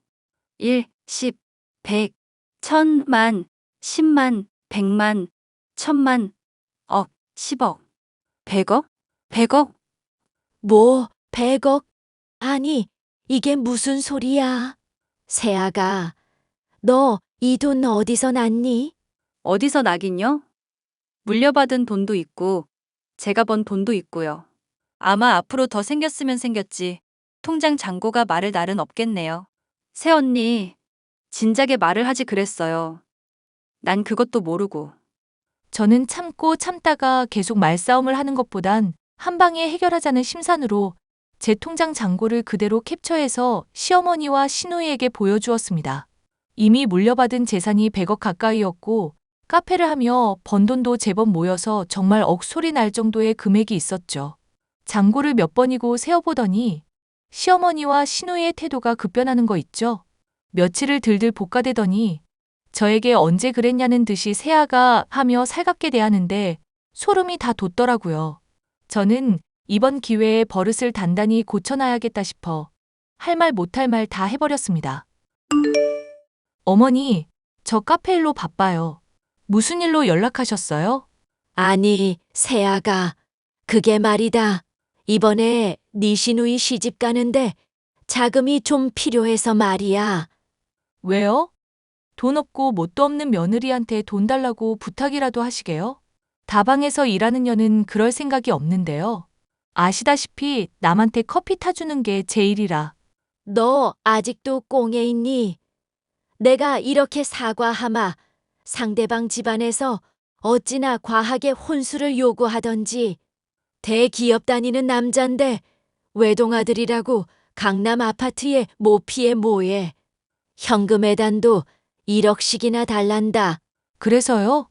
Speaker 10: 1, 10, 100, 1000만, 10만, 100만, 1000만, 억, 10억, 100억? 100억?
Speaker 13: 뭐, 100억? 아니, 이게 무슨 소리야? 세아가, 너 이 돈 어디서 났니?
Speaker 10: 어디서 나긴요? 물려받은 돈도 있고, 제가 번 돈도 있고요. 아마 앞으로 더 생겼으면 생겼지. 통장 잔고가 말을 날은 없겠네요. 새언니, 진작에 말을 하지 그랬어요. 난 그것도 모르고.
Speaker 8: 저는 참고 참다가 계속 말싸움을 하는 것보단 한 방에 해결하자는 심산으로 제 통장 잔고를 그대로 캡처해서 시어머니와 시누이에게 보여주었습니다. 이미 물려받은 재산이 100억 가까이였고 카페를 하며 번 돈도 제법 모여서 정말 억소리 날 정도의 금액이 있었죠. 잔고를 몇 번이고 세어보더니 시어머니와 시누이의 태도가 급변하는 거 있죠. 며칠을 들들 볶아대더니 저에게 언제 그랬냐는 듯이 세아가 하며 살갑게 대하는데 소름이 다 돋더라고요. 저는 이번 기회에 버릇을 단단히 고쳐놔야겠다 싶어 할 말 못할 말 다 해버렸습니다. 어머니, 저 카페 일로 바빠요. 무슨 일로 연락하셨어요?
Speaker 13: 아니, 세아가, 그게 말이다. 이번에 네 시누이 시집 가는데 자금이 좀 필요해서 말이야.
Speaker 8: 왜요? 돈 없고 뭣도 없는 며느리한테 돈 달라고 부탁이라도 하시게요? 다방에서 일하는 년은 그럴 생각이 없는데요. 아시다시피 남한테 커피 타주는 게 제 일이라.
Speaker 13: 너 아직도 꽁에 있니? 내가 이렇게 사과하마 상대방 집안에서 어찌나 과하게 혼수를 요구하던지. 대기업 다니는 남잔데 외동아들이라고 강남 아파트에 모피에 뭐해. 현금 예단도 1억씩이나 달란다.
Speaker 8: 그래서요?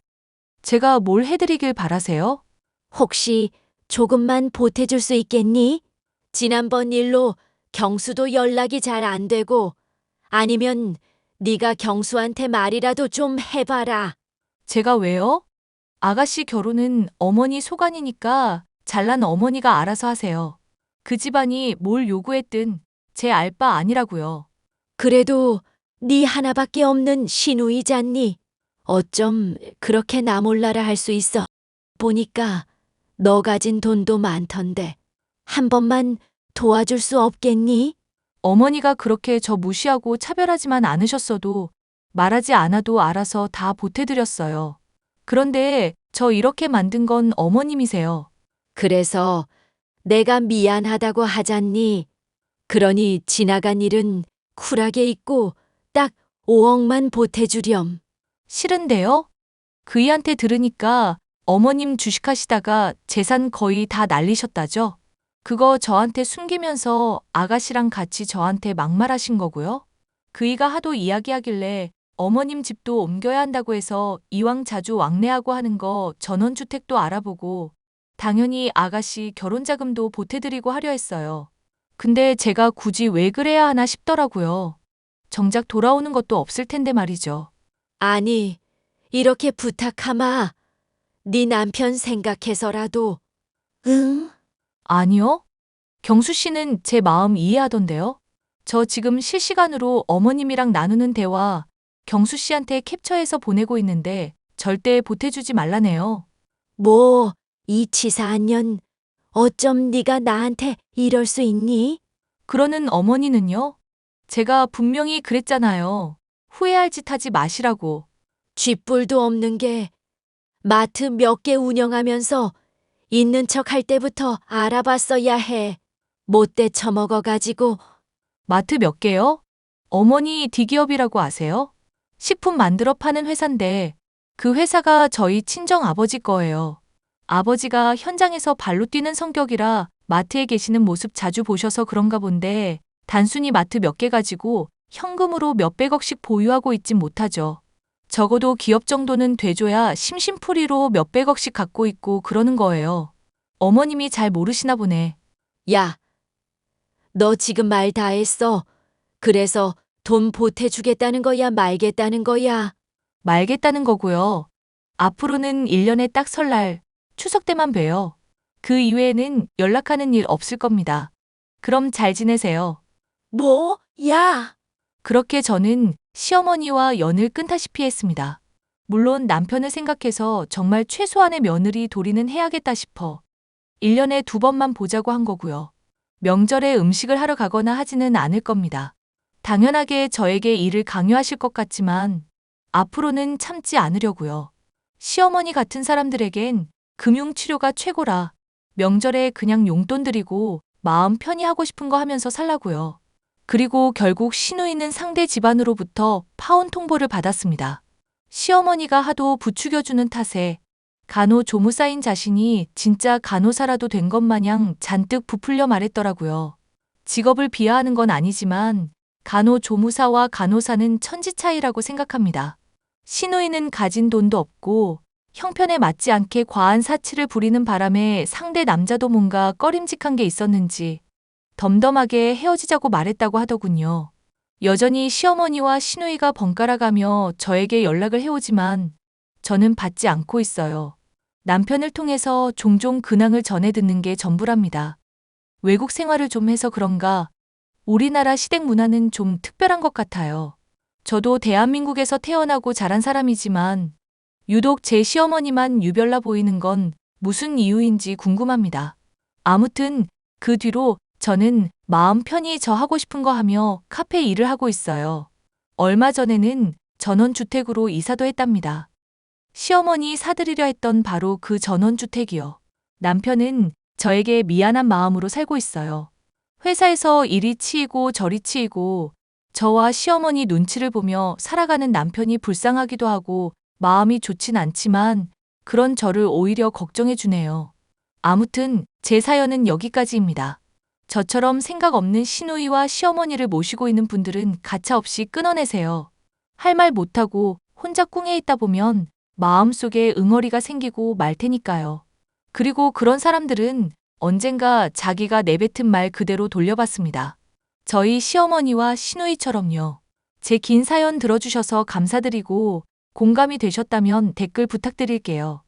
Speaker 8: 제가 뭘 해드리길 바라세요?
Speaker 13: 혹시 조금만 보태줄 수 있겠니? 지난번 일로 경수도 연락이 잘 안 되고 아니면 네가 경수한테 말이라도 좀 해봐라.
Speaker 8: 제가 왜요? 아가씨 결혼은 어머니 소관이니까 잘난 어머니가 알아서 하세요. 그 집안이 뭘 요구했든 제 알 바 아니라고요.
Speaker 13: 그래도 네 하나밖에 없는 시누이잖니. 어쩜 그렇게 나 몰라라 할 수 있어. 보니까 너 가진 돈도 많던데 한 번만 도와줄 수 없겠니?
Speaker 8: 어머니가 그렇게 저 무시하고 차별하지만 않으셨어도 말하지 않아도 알아서 다 보태드렸어요. 그런데 저 이렇게 만든 건 어머님이세요.
Speaker 13: 그래서 내가 미안하다고 하잖니. 그러니 지나간 일은 쿨하게 잊고 딱 5억만 보태주렴.
Speaker 8: 싫은데요? 그이한테 들으니까 어머님 주식하시다가 재산 거의 다 날리셨다죠? 그거 저한테 숨기면서 아가씨랑 같이 저한테 막말하신 거고요. 그이가 하도 이야기하길래 어머님 집도 옮겨야 한다고 해서 이왕 자주 왕래하고 하는 거 전원주택도 알아보고 당연히 아가씨 결혼자금도 보태드리고 하려 했어요. 근데 제가 굳이 왜 그래야 하나 싶더라고요. 정작 돌아오는 것도 없을 텐데 말이죠.
Speaker 13: 아니, 이렇게 부탁하마. 네 남편 생각해서라도. 응?
Speaker 8: 아니요. 경수 씨는 제 마음 이해하던데요. 저 지금 실시간으로 어머님이랑 나누는 대화 경수 씨한테 캡처해서 보내고 있는데 절대 보태주지 말라네요.
Speaker 13: 뭐, 이 치사한 어쩜 네가 나한테 이럴 수 있니?
Speaker 8: 그러는 어머니는요? 제가 분명히 그랬잖아요. 후회할 짓 하지 마시라고.
Speaker 13: 쥐뿔도 없는 게 마트 몇 개 운영하면서 있는 척 할 때부터 알아봤어야 해. 못돼 처먹어가지고.
Speaker 8: 마트 몇 개요? 어머니 대기업이라고 아세요? 식품 만들어 파는 회사인데 그 회사가 저희 친정 아버지 거예요. 아버지가 현장에서 발로 뛰는 성격이라 마트에 계시는 모습 자주 보셔서 그런가 본데 단순히 마트 몇 개 가지고 현금으로 몇백억씩 보유하고 있진 못하죠. 적어도 기업 정도는 돼줘야 심심풀이로 몇백억씩 갖고 있고 그러는 거예요. 어머님이 잘 모르시나 보네.
Speaker 13: 야, 너 지금 말 다 했어. 그래서 돈 보태주겠다는 거야, 말겠다는 거야?
Speaker 8: 말겠다는 거고요. 앞으로는 1년에 딱 설날, 추석 때만 봬요. 그 이외에는 연락하는 일 없을 겁니다. 그럼 잘 지내세요.
Speaker 13: 뭐? 야!
Speaker 8: 그렇게 저는 시어머니와 연을 끊다시피 했습니다. 물론 남편을 생각해서 정말 최소한의 며느리 도리는 해야겠다 싶어 1년에 2번만 보자고 한 거고요. 명절에 음식을 하러 가거나 하지는 않을 겁니다. 당연하게 저에게 일을 강요하실 것 같지만 앞으로는 참지 않으려고요. 시어머니 같은 사람들에겐 금융치료가 최고라 명절에 그냥 용돈 드리고 마음 편히 하고 싶은 거 하면서 살라고요. 그리고 결국 시누이는 상대 집안으로부터 파혼 통보를 받았습니다. 시어머니가 하도 부추겨주는 탓에 간호조무사인 자신이 진짜 간호사라도 된 것 마냥 잔뜩 부풀려 말했더라고요. 직업을 비하하는 건 아니지만 간호조무사와 간호사는 천지 차이라고 생각합니다. 시누이는 가진 돈도 없고 형편에 맞지 않게 과한 사치를 부리는 바람에 상대 남자도 뭔가 꺼림직한 게 있었는지 덤덤하게 헤어지자고 말했다고 하더군요. 여전히 시어머니와 시누이가 번갈아가며 저에게 연락을 해오지만 저는 받지 않고 있어요. 남편을 통해서 종종 근황을 전해 듣는 게 전부랍니다. 외국 생활을 좀 해서 그런가 우리나라 시댁 문화는 좀 특별한 것 같아요. 저도 대한민국에서 태어나고 자란 사람이지만 유독 제 시어머니만 유별나 보이는 건 무슨 이유인지 궁금합니다. 아무튼 그 뒤로 저는 마음 편히 저 하고 싶은 거 하며 카페 일을 하고 있어요. 얼마 전에는 전원주택으로 이사도 했답니다. 시어머니 사드리려 했던 바로 그 전원주택이요. 남편은 저에게 미안한 마음으로 살고 있어요. 회사에서 이리 치이고 저리 치이고 저와 시어머니 눈치를 보며 살아가는 남편이 불쌍하기도 하고 마음이 좋진 않지만 그런 저를 오히려 걱정해 주네요. 아무튼 제 사연은 여기까지입니다. 저처럼 생각 없는 시누이와 시어머니를 모시고 있는 분들은 가차없이 끊어내세요. 할 말 못하고 혼자 꿍해 있다 보면 마음속에 응어리가 생기고 말 테니까요. 그리고 그런 사람들은 언젠가 자기가 내뱉은 말 그대로 돌려받습니다. 저희 시어머니와 시누이처럼요. 제 긴 사연 들어주셔서 감사드리고 공감이 되셨다면 댓글 부탁드릴게요.